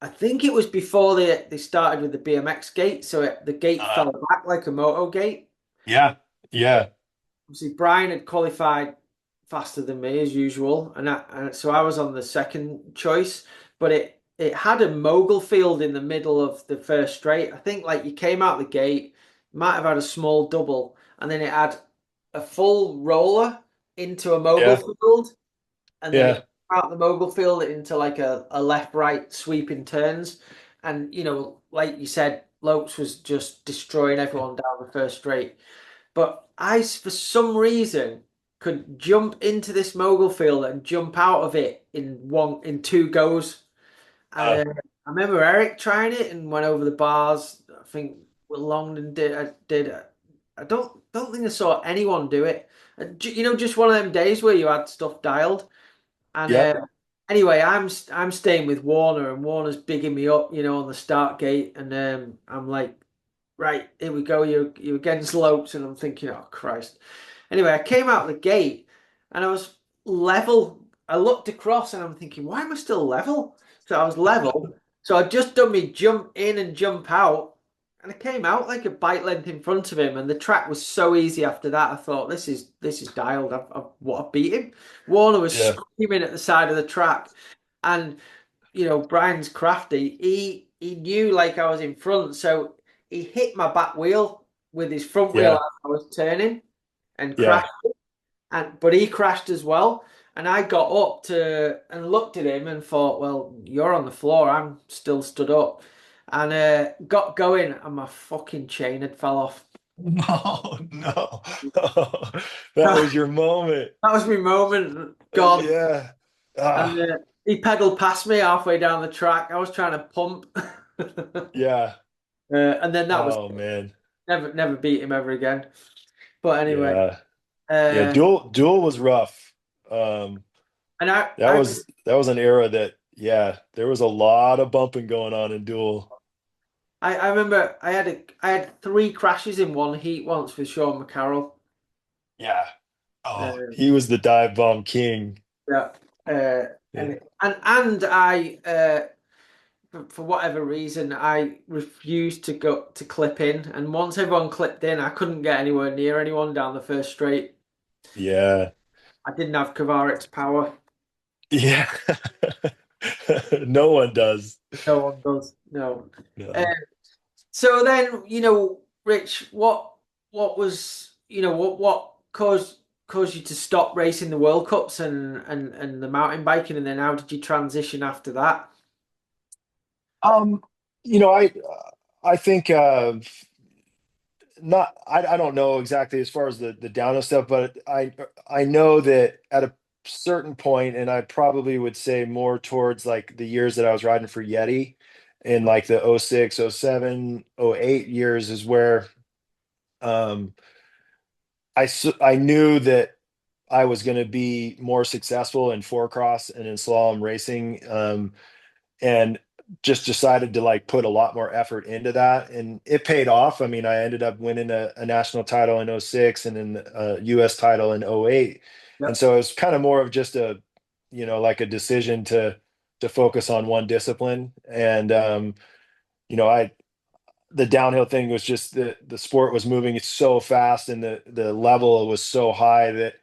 I think it was before they started with the BMX gate, so the gate Uh, fell back like a moto gate. yeah, yeah, Obviously, Brian had qualified faster than me as usual, so I was on the second choice. But it had a mogul field in the middle of the first straight. I think like you came out the gate, might have had a small double, and then it had a full roller into a mogul yeah, field, and then it yeah, came out the mogul field into like a left right sweeping turns. And like you said, Lopes was just destroying everyone down the first straight. But I, for some reason, could jump into this mogul field and jump out of it in two goes. And uh, I remember Eric trying it and went over the bars. I think Will Longden did. I did. I don't think I saw anyone do it. Just one of them days where you had stuff dialed. And yep, anyway, I'm staying with Warner, and Warner's bigging me up, on the start gate, and I'm like, right, here we go. You're against Lopes, and I'm thinking, oh Christ. Anyway, I came out the gate, and I was level. I looked across, and I'm thinking, why am I still level? So I was level. So I just done me jump in and jump out, and I came out like a bike length in front of him, and the track was so easy after that. I thought, this is dialed. I've beat him. Warner was yeah, screaming at the side of the track, and Brian's crafty. He knew like I was in front, so he hit my back wheel with his front wheel as yeah, I was turning and yeah, crashed. But he crashed as well. And I got up to and looked at him and thought, well, you're on the floor. I'm still stood up. And got going, and my fucking chain had fell off. no, no. That was your moment. That was my moment. Gone. Yeah. And Ah, he pedaled past me halfway down the track. I was trying to pump. yeah. And then that was Oh man. never beat him ever again. But anyway, Yeah. Yeah. uh, Duel was rough. Um, and I, that I was that was an era that, yeah, there was a lot of bumping going on in Duel. I remember I had three crashes in one heat once with Sean McCarroll. Yeah. Oh, Um, he was the dive bomb king. yeah, uh, Yeah. and I for whatever reason I refused to go to clip in, and once everyone clipped in, I couldn't get anywhere near anyone down the first straight. Yeah. I didn't have Kavarek's power. Yeah. No one does. No one does. No. Uh, No. so then, Rich, what was what caused you to stop racing the World Cups and the mountain biking, and then how did you transition after that? Um, you know, I think not I don't know exactly as far as the downhill stuff, but I know that at a certain point, and I probably would say more towards like the years that I was riding for Yeti in like the '06, '07, '08 years is where um I knew that I was going to be more successful in four cross and in slalom racing. And just decided to like put a lot more effort into that, and it paid off. I mean, I ended up winning a national title in '06 and then a US title in '08. And Yep. so it was kind of more of just like a decision to to focus on one discipline. And you know, I the downhill thing was just the sport was moving so fast and the level was so high that,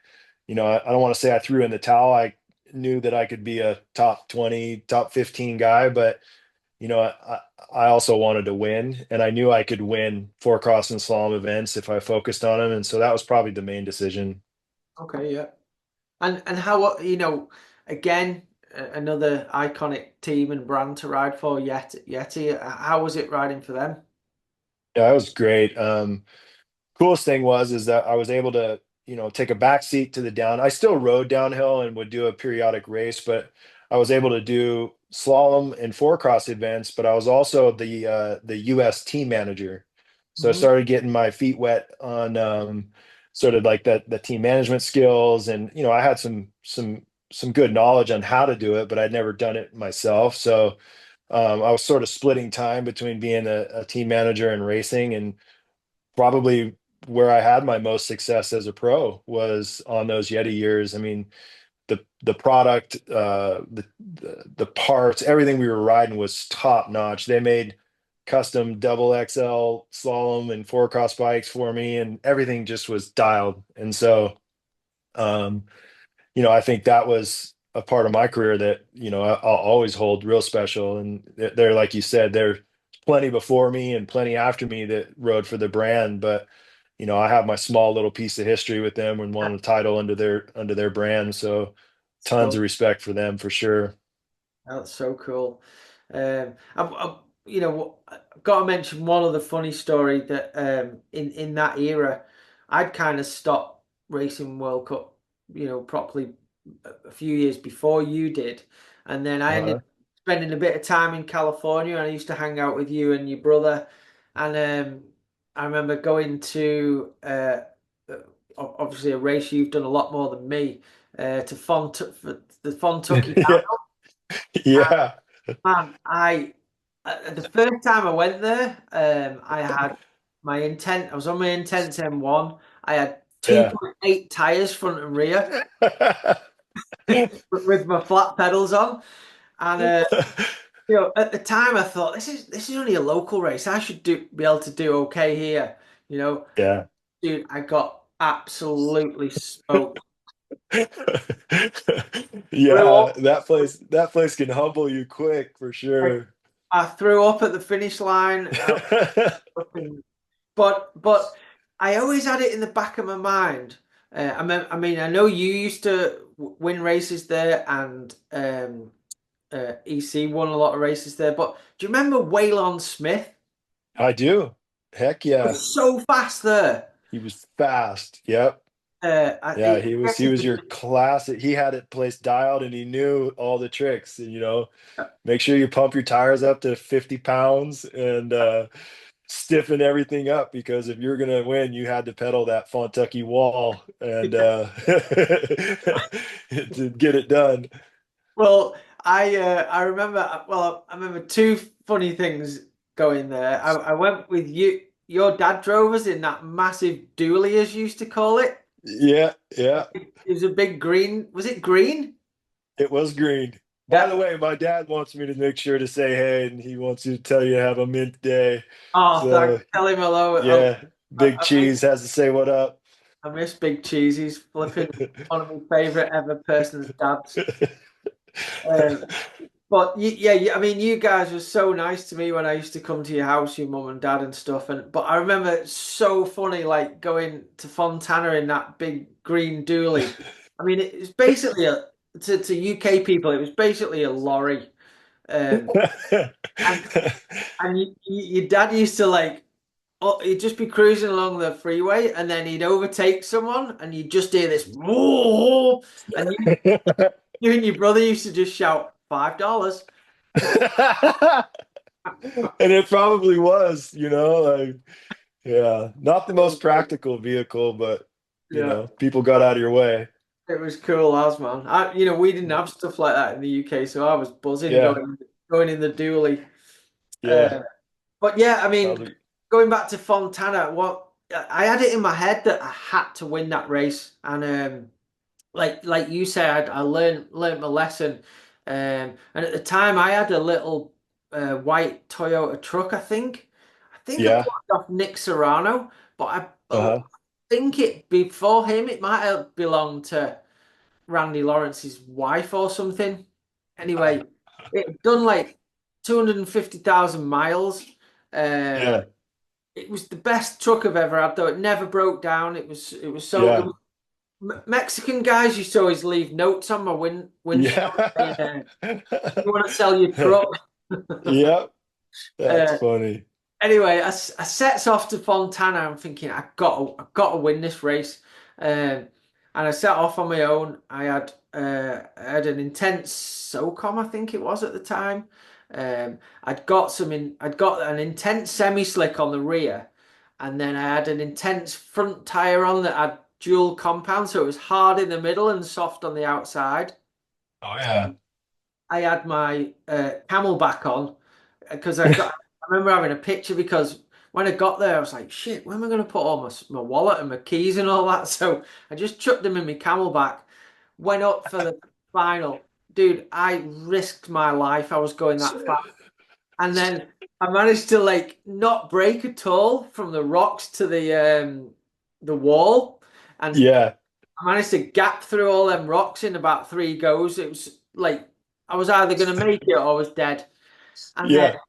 you know, I don't want to say I threw in the towel. I knew that I could be a top 20, top 15 guy, but you know, I also wanted to win, and I knew I could win four cross and slalom events if I focused on them. And so that was probably the main decision. Okay, yeah. And how, again, another iconic team and brand to ride for, Yeti. How was it riding for them? Yeah, that was great. Coolest thing was is that I was able to, you know, take a back seat to the down. I still rode downhill and would do a periodic race, but I was able to do slalom and four cross events, but I was also the US team manager. So I Hmm. started getting my feet wet on sort of like the team management skills. And you know, I had some good knowledge on how to do it, but I'd never done it myself. So I was sort of splitting time between being a team manager and racing, and probably where I had my most success as a pro was on those Yeti years. I mean, the product, the parts, everything we were riding was top notch. They made custom double XL slalom and four cross bikes for me, and everything just was dialed. And so, um, you know, I think that was a part of my career that, you know, I'll always hold real special. And they're, like you said, there's plenty before me and plenty after me that rode for the brand. But, you know, I have my small little piece of history with them and won a title under their brand. So tons So of respect for them for sure. that's so cool. I've got to mention one other funny story that in that era, I'd kind of stopped racing World Cup, properly a few years before you did, and then I ended Uh-huh. up spending a bit of time in California, and I used to hang out with you and your brother, and I remember going to obviously a race you've done a lot more than me, to for the Fontucky. Yeah. Yeah. Man, the first time I went there, I had my intent. I was on my Intense M1. I had Yeah. 2.8 tires front and rear with my flat pedals on, and at the time I thought this is only a local race. I should be able to do okay here. You know, Yeah. dude, I got absolutely smoked. Threw Yeah, up. that place can humble you quick for I, sure. I threw up at the finish line. But I always had it in the back of my mind. I mean, I know you used to win races there, and EC won a lot of races there. But do you remember Waylon Smith? I do. Heck He yeah. was so fast there. He was fast. Yep. Yeah, I he guess was your classic. He had it place dialed and he knew all the tricks. And, you know, make sure you pump your tires up to 50 pounds and stiffen everything up, because if you're gonna win, you had to pedal that Fontucky wall and to get it done. Well, I remember. Well, I remember two funny things going there. I went with you. Your dad drove us in that massive dually, as you used to call it. Yeah, yeah. It was a big green. Was it green? It was green. By the Yeah. way, my dad wants me to make sure to say hey, and he wants you to tell you to have a mint day. Oh, thanks. So Tell him hello. yeah, I, Big I, miss, Cheese has to say what up. I miss Big Cheese. He's flipping one of my favorite ever person's dads. Um, but I mean, you guys were so nice to me when I used to come to your house, your mum and dad and stuff. And but I remember it's so funny, like going to Fontana in that big green dually. I mean, it's basically to UK people, it was basically a lorry. Um, and your dad used to like, oh, he'd just be cruising along the freeway, and then he'd overtake someone, and you'd just hear this, whoa, and you and your brother used to just shout $5. And it probably was, you know, like, yeah, not the most practical vehicle, but you Yeah, know, people got out of your way. it was cool as man. We didn't have stuff like that in the UK, so I was buzzing Yeah, going in the dually. yeah, But yeah, I mean, probably. going back to Fontana, what I had it in my head that I had to win that race, and like you said, I learned my lesson. And at the time, I had a little white Toyota truck. I think I Yeah. bought it off Nick Serrano, but I Uh-huh. think it before him, it might have belonged to Randy Lawrence's wife or something. Anyway, it had done like 250,000 miles. Um, Yeah. it was the best truck I've ever had, though. It never broke down. It was so Yeah. good. Mexican guys used to always leave notes on my windshield saying, Yeah. "You want to sell your truck?" Yep. That's Uh, funny. Anyway, I sets off to Fontana. I'm thinking I got to win this race, and I set off on my own. I had an intense SOCOM, I think it was at the time. I'd got an intense semi slick on the rear, and then I had an intense front tire on that had dual compound, so it was hard in the middle and soft on the outside. Oh yeah. I had my Camelback on because I remember having a picture because when I got there I was like, shit, where am I going to put all my wallet and my keys and all that? So I just chucked them in my Camelback, went up for the final. Dude, I risked my life. I was going that fast, and then I managed to like not break at all from the rocks to the wall, and Yeah. I managed to gap through all them rocks in about three goes. It was like I was either going to make it or I was dead. And then Yeah.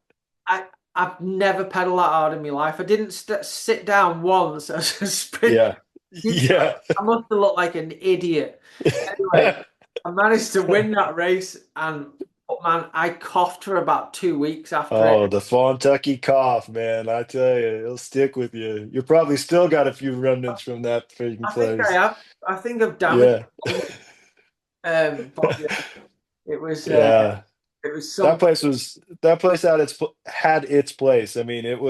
I I've never pedaled that hard in my life. I didn't sit down once. I was just sprint. Yeah. Yeah. I must have looked like an idiot. Anyway, I managed to win that race, and oh man, I coughed for about 2 weeks after it. Oh, the Fontucky cough, man. I tell you, it'll stick with you. You probably still got a few remnants from that freaking I think I place. have. I think I've damaged Yeah. the lung. But yeah, it was uh, Yeah. it was That something. place was that place had its place. I mean, it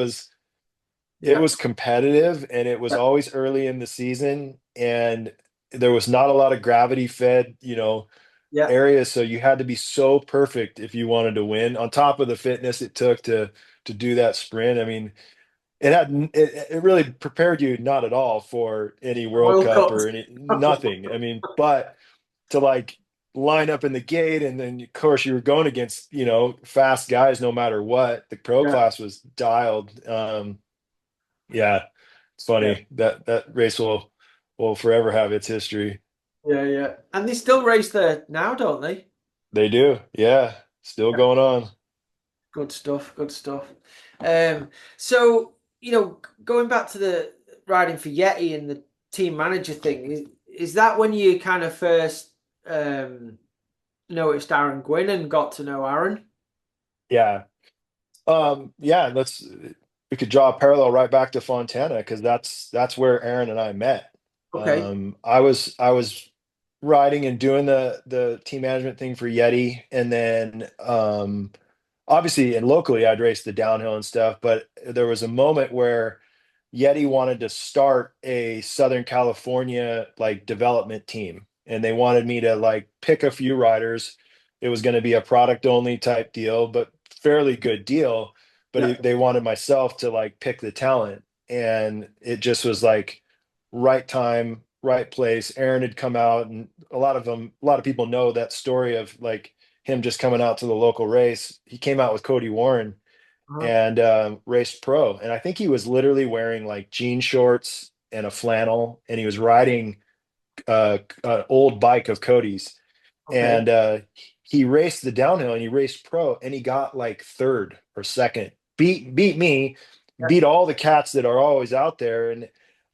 Yeah, was competitive and it was always early in the season and there was not a lot of gravity fed, yeah, areas, so you had to be so perfect if you wanted to win. On top of the fitness it took to do that sprint. I mean, it really prepared you not at all for any World World Cup Cup. or any nothing. I mean, but to like line up in the gate and then of course you were going against, fast guys no matter what. The pro Yeah, class was dialed. Yeah, it's yeah, funny that race will forever have its history. yeah. And they still race there now, don't they? They do. Yeah, still Yeah. going on. Good stuff. Good stuff. So going back to the riding for Yeti and the team manager thing, is that when you kind of first um, noticed Aaron Gwynn and got to know Aaron? Yeah. Yeah, we could draw a parallel right back to Fontana because that's where Aaron and I met. Okay. I was riding and doing the team management thing for Yeti, and then obviously and locally I'd race the downhill and stuff, but there was a moment where Yeti wanted to start a Southern California like development team and they wanted me to like pick a few riders. It was going to be a product only type deal, but fairly good deal. But Yeah. they wanted myself to like pick the talent. And it just was like right time, right place. Aaron had come out and a lot of people know that story of like him just coming out to the local race. He came out with Cody Warren Uh-huh. and raced pro. And I think he was literally wearing like jean shorts and a flannel, and he was riding an old bike of Cody's. Okay. And he raced the downhill and he raced pro, and he got like third or second, beat me, Yeah. beat all the cats that are always out there. And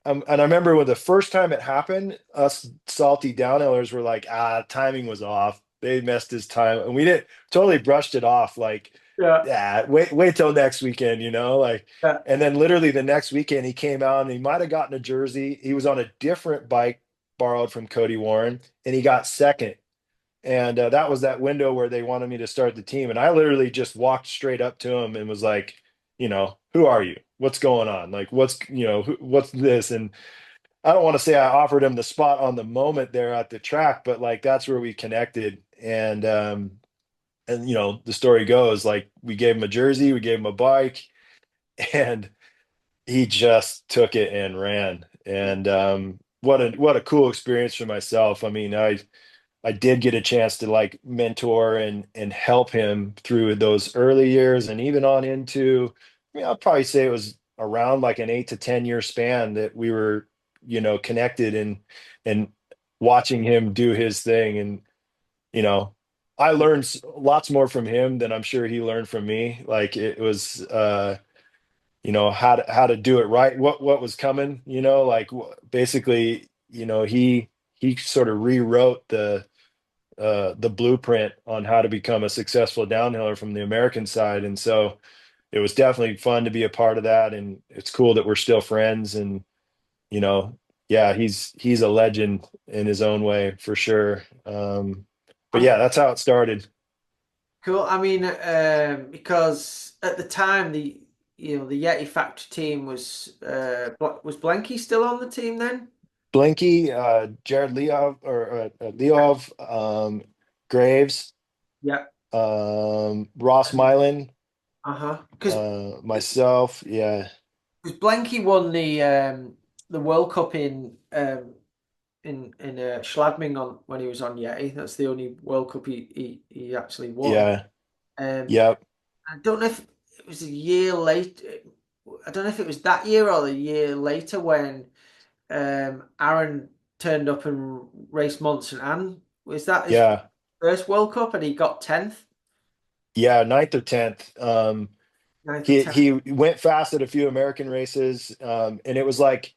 I remember when the first time it happened, us salty downhillers were like, timing was off. They messed his time, and we didn't totally brushed it off. Like, Yeah. yeah, wait till next weekend, like. Yeah. And then literally the next weekend he came out and he might have gotten a jersey. He was on a different bike borrowed from Cody Warren, and he got second. And that was that window where they wanted me to start the team. And I literally just walked straight up to him and was like, who are you? What's going on? Like, what's this? And I don't want to say I offered him the spot on the moment there at the track, but like that's where we connected. And the story goes like we gave him a jersey, we gave him a bike, and he just took it and ran. And what a cool experience for myself. I mean, I did get a chance to like mentor and help him through those early years and even on into, I mean, I'll probably say it was around like an 8 to 10 year span that we were, connected and watching him do his thing. And, you know, I learned lots more from him than I'm sure he learned from me. Like it was, how to do it right, what was coming, like basically, he sort of rewrote the blueprint on how to become a successful downhiller from the American side. And so it was definitely fun to be a part of that. And it's cool that we're still friends. And, you know, yeah, he's a legend in his own way for sure. But Um, yeah, that's how it started. cool. I mean, because at the time the Yeti Factory team was Blanky still on the team then? Blinky, Jared Leov or Leov, Graves, Yeah. Ross Mylan, Uh-huh. Because myself. Yeah, Blanky won the World Cup in Schladming on when he was on Yeti. That's the only World Cup he actually won. yeah, Um, yep, I don't know if it was a year late. I don't know if it was that year or the year later when Aaron turned up and raced Monson Ann. Was that his yeah, first World Cup and he got 10th, yeah, ninth or 10th. 9th or He 10th? he went fast at a few American races, and it was like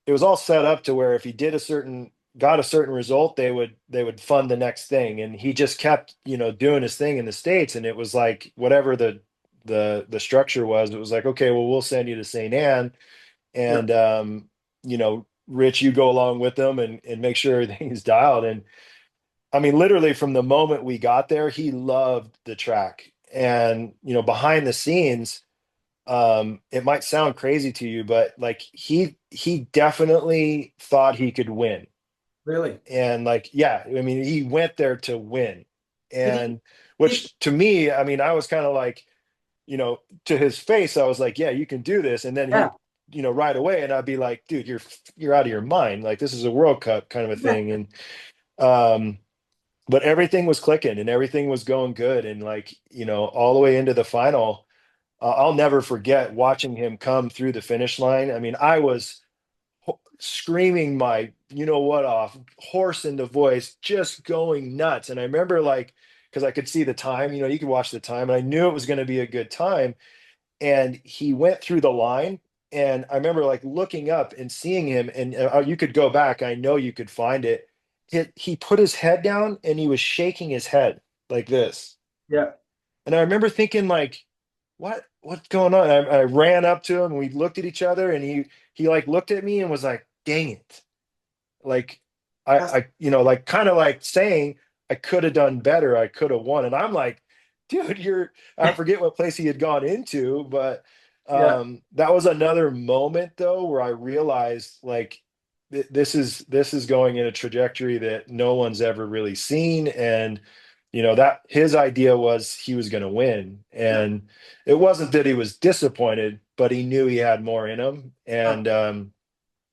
it was all set up to where if he did got a certain result, they would fund the next thing, and he just kept doing his thing in the States, and it was like whatever the structure was, it was like, okay, well, we'll send you to St. Anne, Yeah, and Rich, you go along with them and make sure everything is dialed. And I mean, literally from the moment we got there, he loved the track. And behind the scenes, it might sound crazy to you, but like he definitely thought he could win. really. And like, yeah, I mean, he went there to win. Did he? And Did which to me, I mean, I was kind of like, to his face, I was like, yeah, you can do this. And then yeah, he'd, right away, and I'd be like, dude, you're out of your mind. Like this is a World Cup kind of a yeah, thing. And um, but everything was clicking and everything was going good. And like, all the way into the final, I'll never forget watching him come through the finish line. I mean, I was screaming my, what off, hoarse in the voice, just going nuts. And I remember like, because I could see the time, you could watch the time, and I knew it was going to be a good time. And he went through the line. And I remember like looking up and seeing him, and you could go back. I know you could find it. He put his head down and he was shaking his head like this. yeah. And I remember thinking like, what's going on? I ran up to him and we looked at each other, and he like looked at me and was like, dang it. Like That's like kind of like saying I could have done better. I could have won. And I'm like, dude, I forget what place he had gone into, but yeah, that was another moment though where I realized like this is going in a trajectory that no one's ever really seen. And that his idea was he was going to win. yeah. And it wasn't that he was disappointed, but he knew he had more in him. Uh, And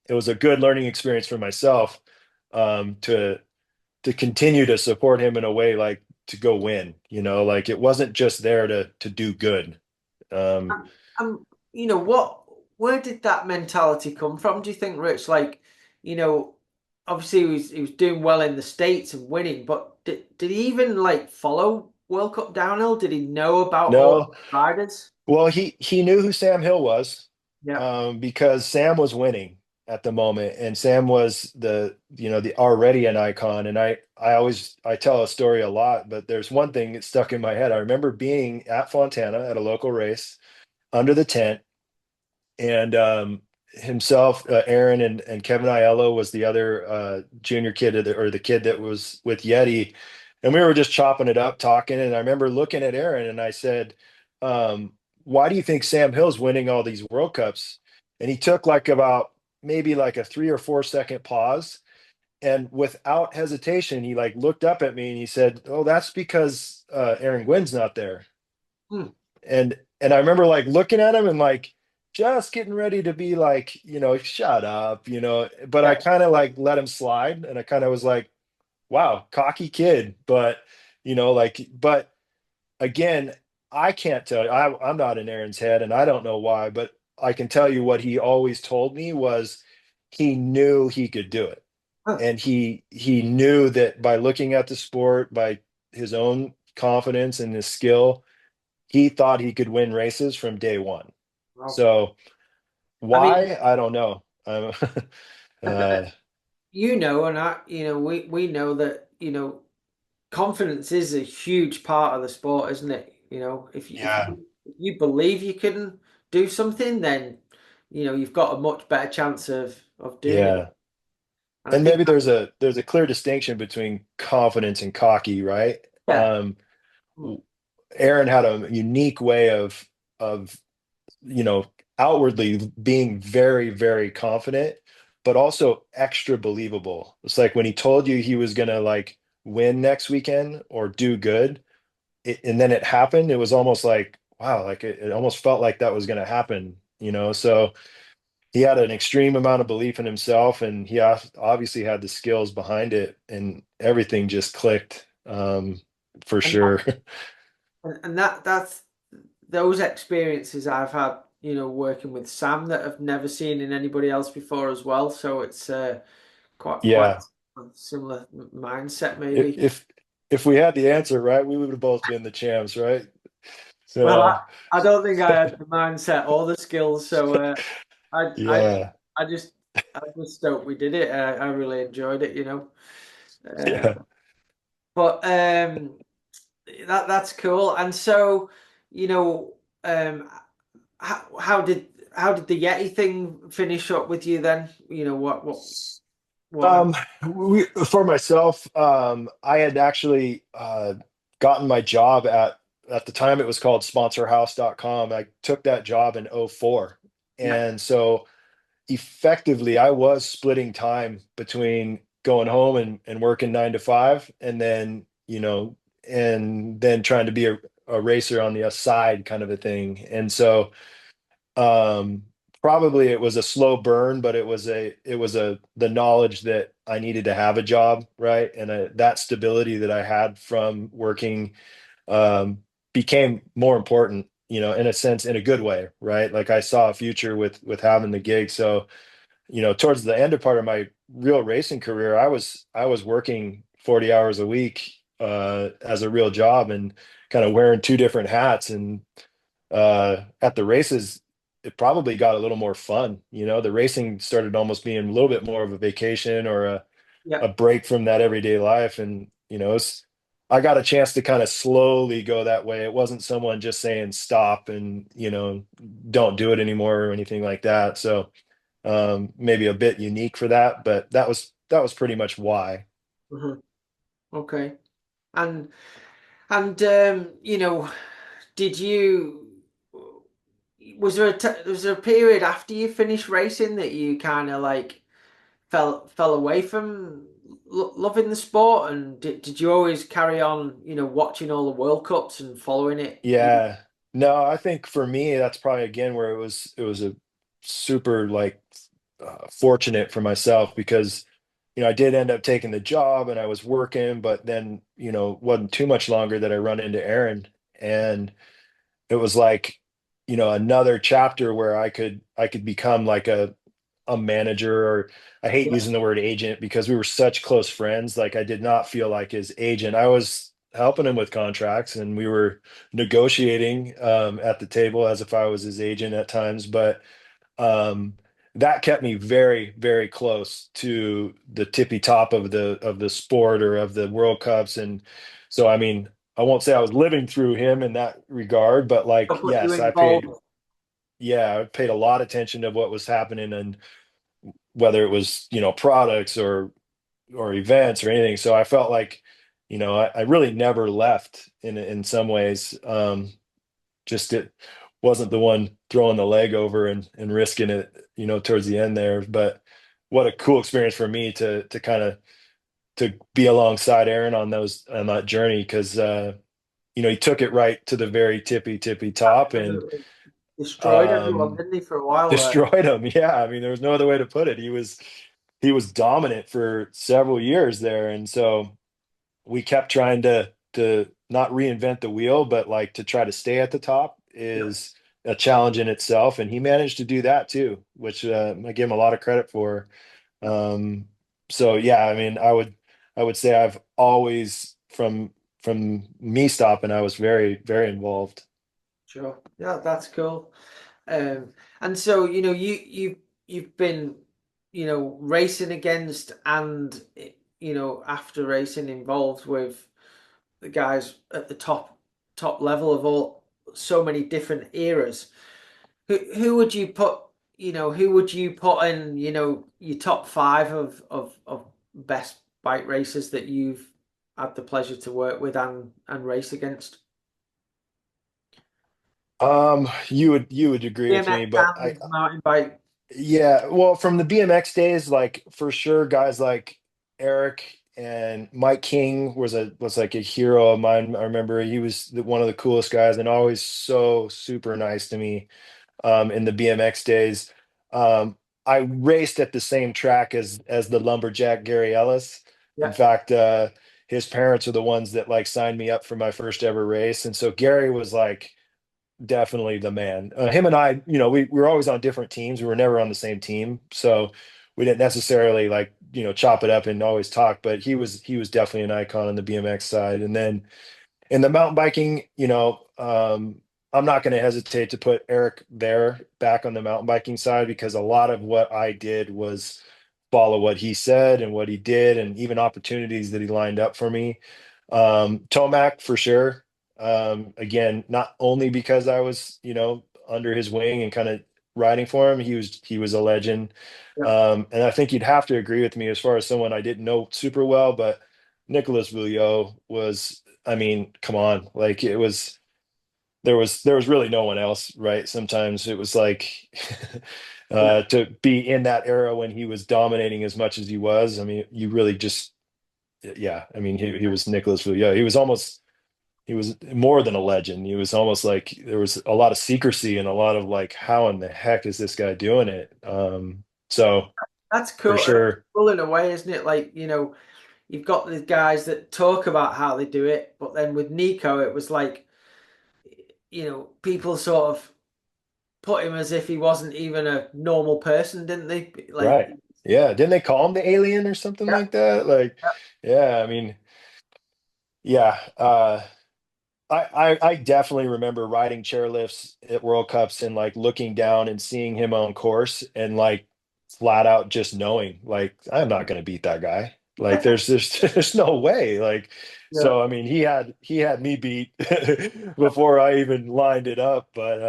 it was a good learning experience for myself, to continue to support him in a way like to go win. Like it wasn't just there to do good. Um, um, what? Where did that mentality come from? Do you think, Rich? Like, you know, obviously he was doing well in the States and winning, but did he even like follow World Cup downhill? Did he know about all no, the riders? well, he knew who Sam Hill was, Yeah, because Sam was winning at the moment, and Sam was the already an icon. And I tell a story a lot, but there's one thing that stuck in my head. I remember being at Fontana at a local race under the tent, and himself, Aaron, and Kevin Aiello was the other junior kid, or the kid that was with Yeti, and we were just chopping it up, talking. And I remember looking at Aaron, and I said, "Why do you think Sam Hill's winning all these World Cups?" And he took like about maybe like a 3 or 4 second pause, and without hesitation, he like looked up at me and he said, "Oh, that's because Aaron Gwynn's not there." hmm, And I remember like looking at him and like just getting ready to be like, shut up, but I yeah, kind of like let him slide, and I kind of was like, wow, cocky kid, but but again, I can't tell you. I'm not in Aaron's head, and I don't know why, but I can tell you what he always told me was he knew he could do it, Huh. and he knew that by looking at the sport, by his own confidence and his skill, he thought he could win races from day one. Wow. So I mean, why? I don't know. Uh, and I, we know that, confidence is a huge part of the sport, isn't it? yeah, If you believe you can do something, then you've got a much better chance of doing it. yeah. And I And think maybe there's a clear distinction between confidence and cocky, right? yeah, Aaron had a unique way of you know outwardly being very, very confident, but also extra believable. It's like when he told you he was gonna like win next weekend or do good, and then it happened. It was almost like wow, like it almost felt like that was gonna happen. So he had an extreme amount of belief in himself, and he obviously had the skills behind it, and everything just clicked, for and sure. that's those experiences I've had, working with Sam that I've never seen in anybody else before as well. So it's quite Yeah. a similar mindset, if maybe. if if we had the answer right, we would have both been the champs, right? Well, So I don't think I had the mindset or the skills, so I I yeah, I just I was stoked we did it. I really enjoyed it. Uh, yeah. but that's cool. And so, you know, um, how did the Yeti thing finish up with you then? What? Um, for myself, I had actually gotten my job at the time it was called sponsorhouse.com. I took that job in '04, Yeah, and so effectively I was splitting time between going home and working 9 to 5, and then trying to be a racer on the side kind of a thing. And so um probably it was a slow burn, but it was the knowledge that I needed to have a job, right? And that stability that I had from working um became more important, in a sense, in a good way, right? Like I saw a future with having the gig. So towards the end of part of my real racing career, I was working 40 hours a week as a real job, and kind of wearing two different hats. And at the races, it probably got a little more fun. The racing started almost being a little bit more of a vacation, or yeah. a break from that everyday life. And I got a chance to kind of slowly go that way. It wasn't someone just saying stop and don't do it anymore or anything like that. So maybe a bit unique for that, but that was pretty much why. Mhm. Okay. And did you was there a period after you finished racing that you kind of like fell away from loving the sport, and did you always carry on, watching all the World Cups and following it? Yeah. No, I think for me, that's probably again where it was a super like fortunate for myself, because I did end up taking the job and I was working, but then wasn't too much longer that I run into Aaron, and it was like another chapter where I could become like a manager, or I hate Yeah, using the word agent because we were such close friends. Like I did not feel like his agent. I was helping him with contracts, and we were negotiating at the table as if I was his agent at times. But um, that kept me very, very close to the tippy top of the sport, or of the World Cups. And so, I mean, I won't say I was living through him in that regard, but like, but you yes, involved. I paid a lot of attention to what was happening, and whether it was products or events or anything. So I felt like I really never left in some ways. Just it wasn't the one throwing the leg over and risking it towards the end there. But what a cool experience for me to kind of to be alongside Aaron on that journey, because he took it right to the very tippy top, and Absolutely destroyed everyone, um didn't he, for a while there? destroyed him. Yeah, I mean, there was no other way to put it. He was he was dominant for several years there. And so we kept trying to not reinvent the wheel, but like to try to stay at the top Yeah. is a challenge in itself. And he managed to do that too, which I give him a lot of credit for. Um, so yeah, I mean, I would say I've always from me stopping, I was very, very involved. Sure. Yeah, that's cool. Um, and so, you've been, racing against and, after racing involved with the guys at the top level of all so many different eras. Who would you put, who would you put in, your top five of best bike racers that you've had the pleasure to work with and race against? You would agree with me, BMX but and mountain bike. yeah, well, from the BMX days, like for sure, guys like Eric and Mike King was like a hero of mine. I remember he was one of the coolest guys and always so super nice to me in the BMX days. Um, I raced at the same track as the lumberjack Gary Ellis. In Yeah. fact, his parents are the ones that like signed me up for my first ever race, and so Gary was like definitely the man. Him and I, we were always on different teams. We were never on the same team, so we didn't necessarily like chop it up and always talk. But he was definitely an icon on the BMX side. And then in the mountain biking, I'm not going to hesitate to put Eric there back on the mountain biking side because a lot of what I did was follow what he said and what he did, and even opportunities that he lined up for me. Tomac for sure. Again, not only because I was, under his wing and kind of riding for him, he was a legend. Yeah. And I think you'd have to agree with me as far as someone I didn't know super well, but Nicholas Vulliot was, I mean, come on, like there was really no one else, right? Sometimes it was like Yeah. to be in that era when he was dominating as much as he was. I mean, you really just, yeah. I mean, he was Nicholas Vulliot. He was more than a legend. He was almost like there was a lot of secrecy and a lot of like, how in the heck is this guy doing it? So That's for cool. That's sure, cool in a way, isn't it? Like, you've got the guys that talk about how they do it, but then with Nico, it was like, people sort of put him as if he wasn't even a normal person, didn't they? Like, right? Yeah, didn't they call him the alien or something yeah, like that? Like, yeah, yeah, I mean, yeah. I definitely remember riding chairlifts at World Cups and like looking down and seeing him on course and like flat out just knowing like I'm not going to beat that guy. Like there's no way. Like yeah, so I mean he had me beat before I even lined it up, but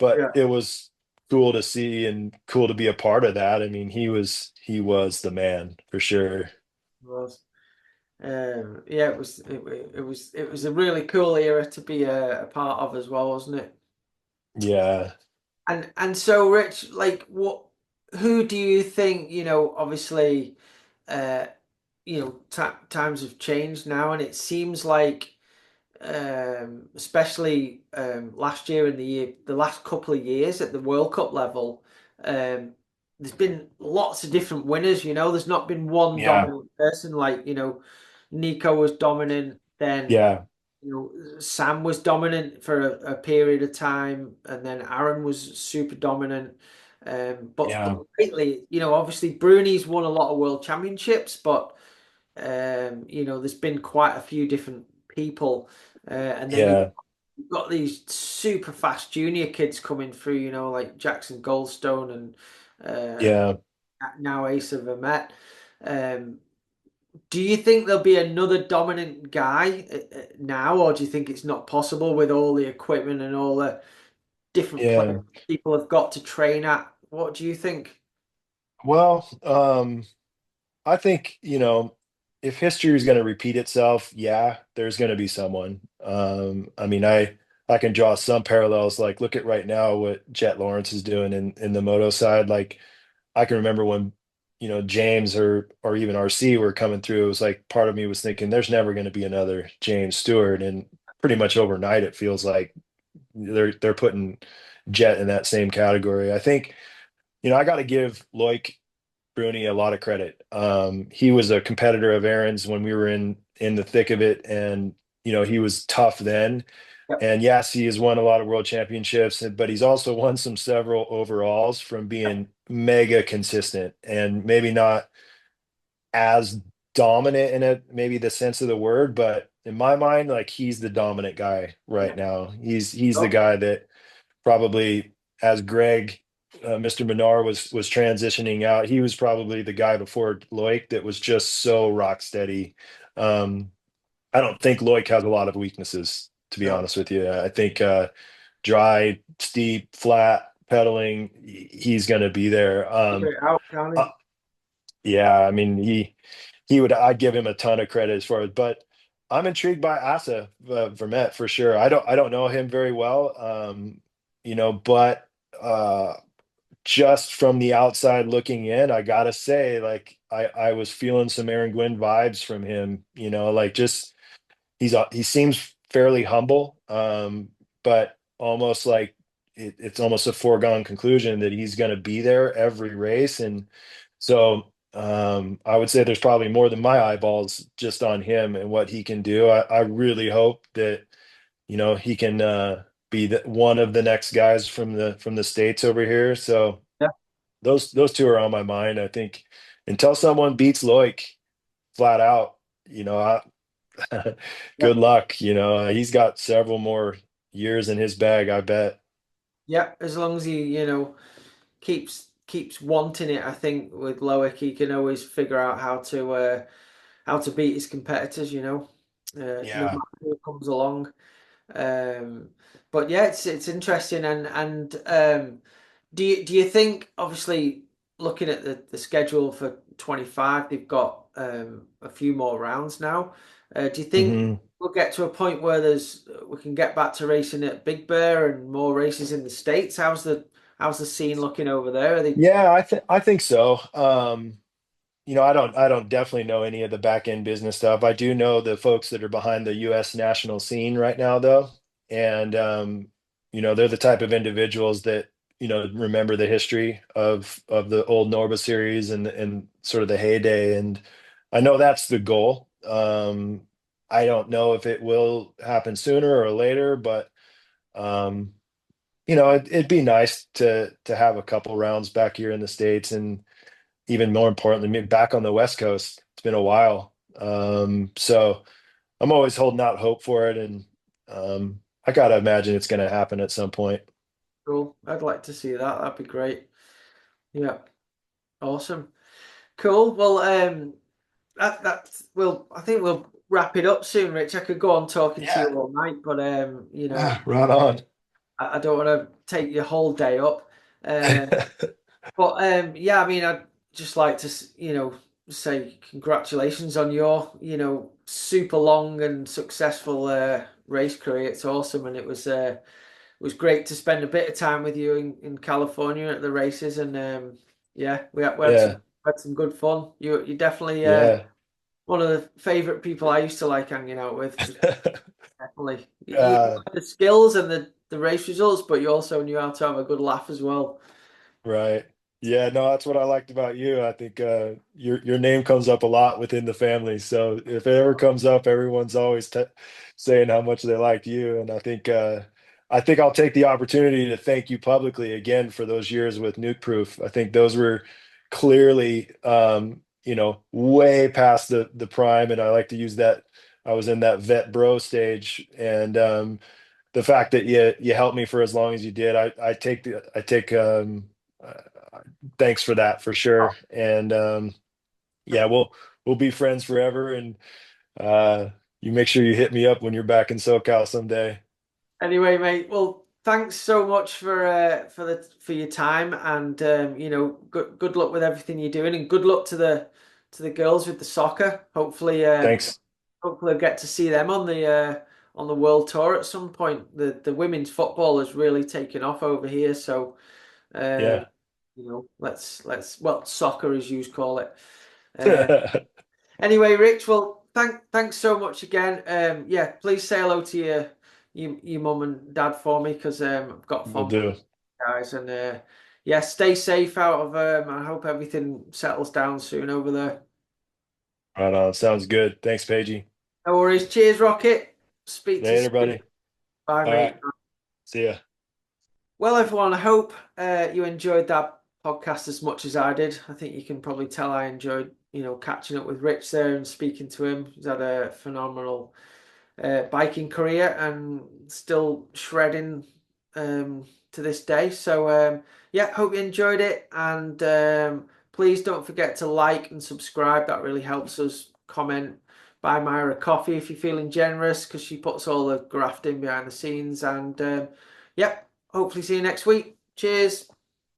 yeah. it was cool to see and cool to be a part of that. I mean he was the man for sure. It was. Yeah, it was a really cool era to be a part of as well, wasn't it? Yeah. And so, Rich, like, who do you think, obviously, uh, times have changed now, and it seems like, especially last year and the last couple of years at the World Cup level, um, there's been lots of different winners. There's not been one Yeah. dominant person. Like, Nico was dominant, then Yeah. Sam was dominant for a period of time, and then Aaron was super dominant. But Yeah. lately, obviously Bruni's won a lot of world championships, but there's been quite a few different people, and then Yeah. you've got these super fast junior kids coming through, like Jackson Goldstone and Yeah. now Asa Vermette. Um, do you think there'll be another dominant guy now, or do you think it's not possible with all the equipment and all the different places Yeah. people have got to train at? What do you think? Well, I think, if history is going to repeat itself, yeah, there's going to be someone. I mean, I can draw some parallels. Like, look at right now what Jet Lawrence is doing in the moto side. Like, I can remember when, James or even RC were coming through. It was like part of me was thinking, there's never going to be another James Stewart, and pretty much overnight, it feels like they're putting Jet in that same category. I think, I got to give Loic Bruni a lot of credit. He was a competitor of Aaron's when we were in the thick of it, and he was tough then. Yep. And yes, he has won a lot of world championships, but he's also won several overalls from being mega consistent and maybe not as dominant in a maybe the sense of the word, but in my mind, like he's the dominant guy right Yeah. now. He's the Oh, guy that probably as Greg, Mr. Menard was transitioning out, he was probably the guy before Loic that was just so rock steady. Um, I don't think Loic has a lot of weaknesses, to be no. honest with you. I think dry, steep, flat pedaling, he's going to be there. Figure it out, can't he? Uh, yeah, I mean he would. I'd give him a ton of credit as far as, but I'm intrigued by Asa Vermette for sure. I don't know him very well, but just from the outside looking in, I gotta say, like I was feeling some Aaron Gwynn vibes from him. Like just he seems fairly humble, but almost like it's almost a foregone conclusion that he's going to be there every race, and so I would say there's probably more than my eyeballs just on him and what he can do. I really hope that he can be one of the next guys from the States over here. So Yeah. those two are on my mind. I think until someone beats Loic flat out, Yeah. good luck. He's got several more years in his bag, I bet. Yeah. As long as he, keeps wanting it, I think with Loic he can always figure out how to beat his competitors. No Yeah. matter who comes along. Um, but yeah, it's interesting, and do you think, obviously, looking at the schedule for 25, they've got a few more rounds now. Do you think hmm we'll get to a point where we can get back to racing at Big Bear and more races in the States? How's the scene looking over there? Are they Yeah, I think so. I don't definitely know any of the back end business stuff. I do know the folks that are behind the US national scene right now though. And they're the type of individuals that, remember the history of the old Norba series and sort of the heyday. And I know that's the goal. I don't know if it will happen sooner or later, but um, it'd be nice to have a couple rounds back here in the States, and even more importantly, back on the West Coast. It's been a while. So I'm always holding out hope for it. And I got to imagine it's going to happen at some point. cool? I'd like to see that. That'd be great. Yeah, awesome. Cool. Well, I think we'll wrap it up soon, Rich. I could go on talking to you Yeah. all night, but Right on. I don't want to take your whole day up. Uh, but yeah, I mean, I'd just like to, say congratulations on your, super long and successful race career. It's awesome, and it was great to spend a bit of time with you in California at the races, and yeah, we had some good fun. You definitely Yeah. one of the favorite people I used to like hanging out with. Just definitely, you uh, had the skills and the race results, but you also knew how to have a good laugh as well. Right. Yeah, no, that's what I liked about you. I think your name comes up a lot within the family. So if it ever comes up, everyone's always t saying how much they liked you. And I think I'll take the opportunity to thank you publicly again for those years with Nuke Proof. I think those were clearly way past the prime, and I like to use that. I was in that vet bro stage, and the fact that you helped me for as long as you did, I take uh, thanks for that for sure. And yeah, we'll be friends forever. And uh, you make sure you hit me up when you're back in SoCal someday. Anyway, mate, well, thanks so much for your time, and good luck with everything you're doing, and good luck to the girls with the soccer. Thanks. Hopefully I'll get to see them on the world tour at some point. The women's football has really taken off over here, so um, Yeah. let's well, soccer as you call it. Uh, Anyway, Rich, well, thanks so much again. Yeah, please say hello to your mum and dad for me, because I've got Will fond do. guys, and yeah, stay safe out of I hope everything settles down soon over there. Right on. Sounds good. Thanks, Paigey. No worries. Cheers, Rocket. Speak to you Later, soon. buddy. Bye, All right. mate. See ya. Well, everyone, I hope you enjoyed that podcast as much as I did. I think you can probably tell I enjoyed, catching up with Rich there and speaking to him. He's had a phenomenal biking career and still shredding to this day. So, yeah, hope you enjoyed it. And please don't forget to like and subscribe. That really helps us. Comment, buy Myra a coffee if you're feeling generous because she puts all the graft in behind the scenes. And yeah, hopefully see you next week. Cheers.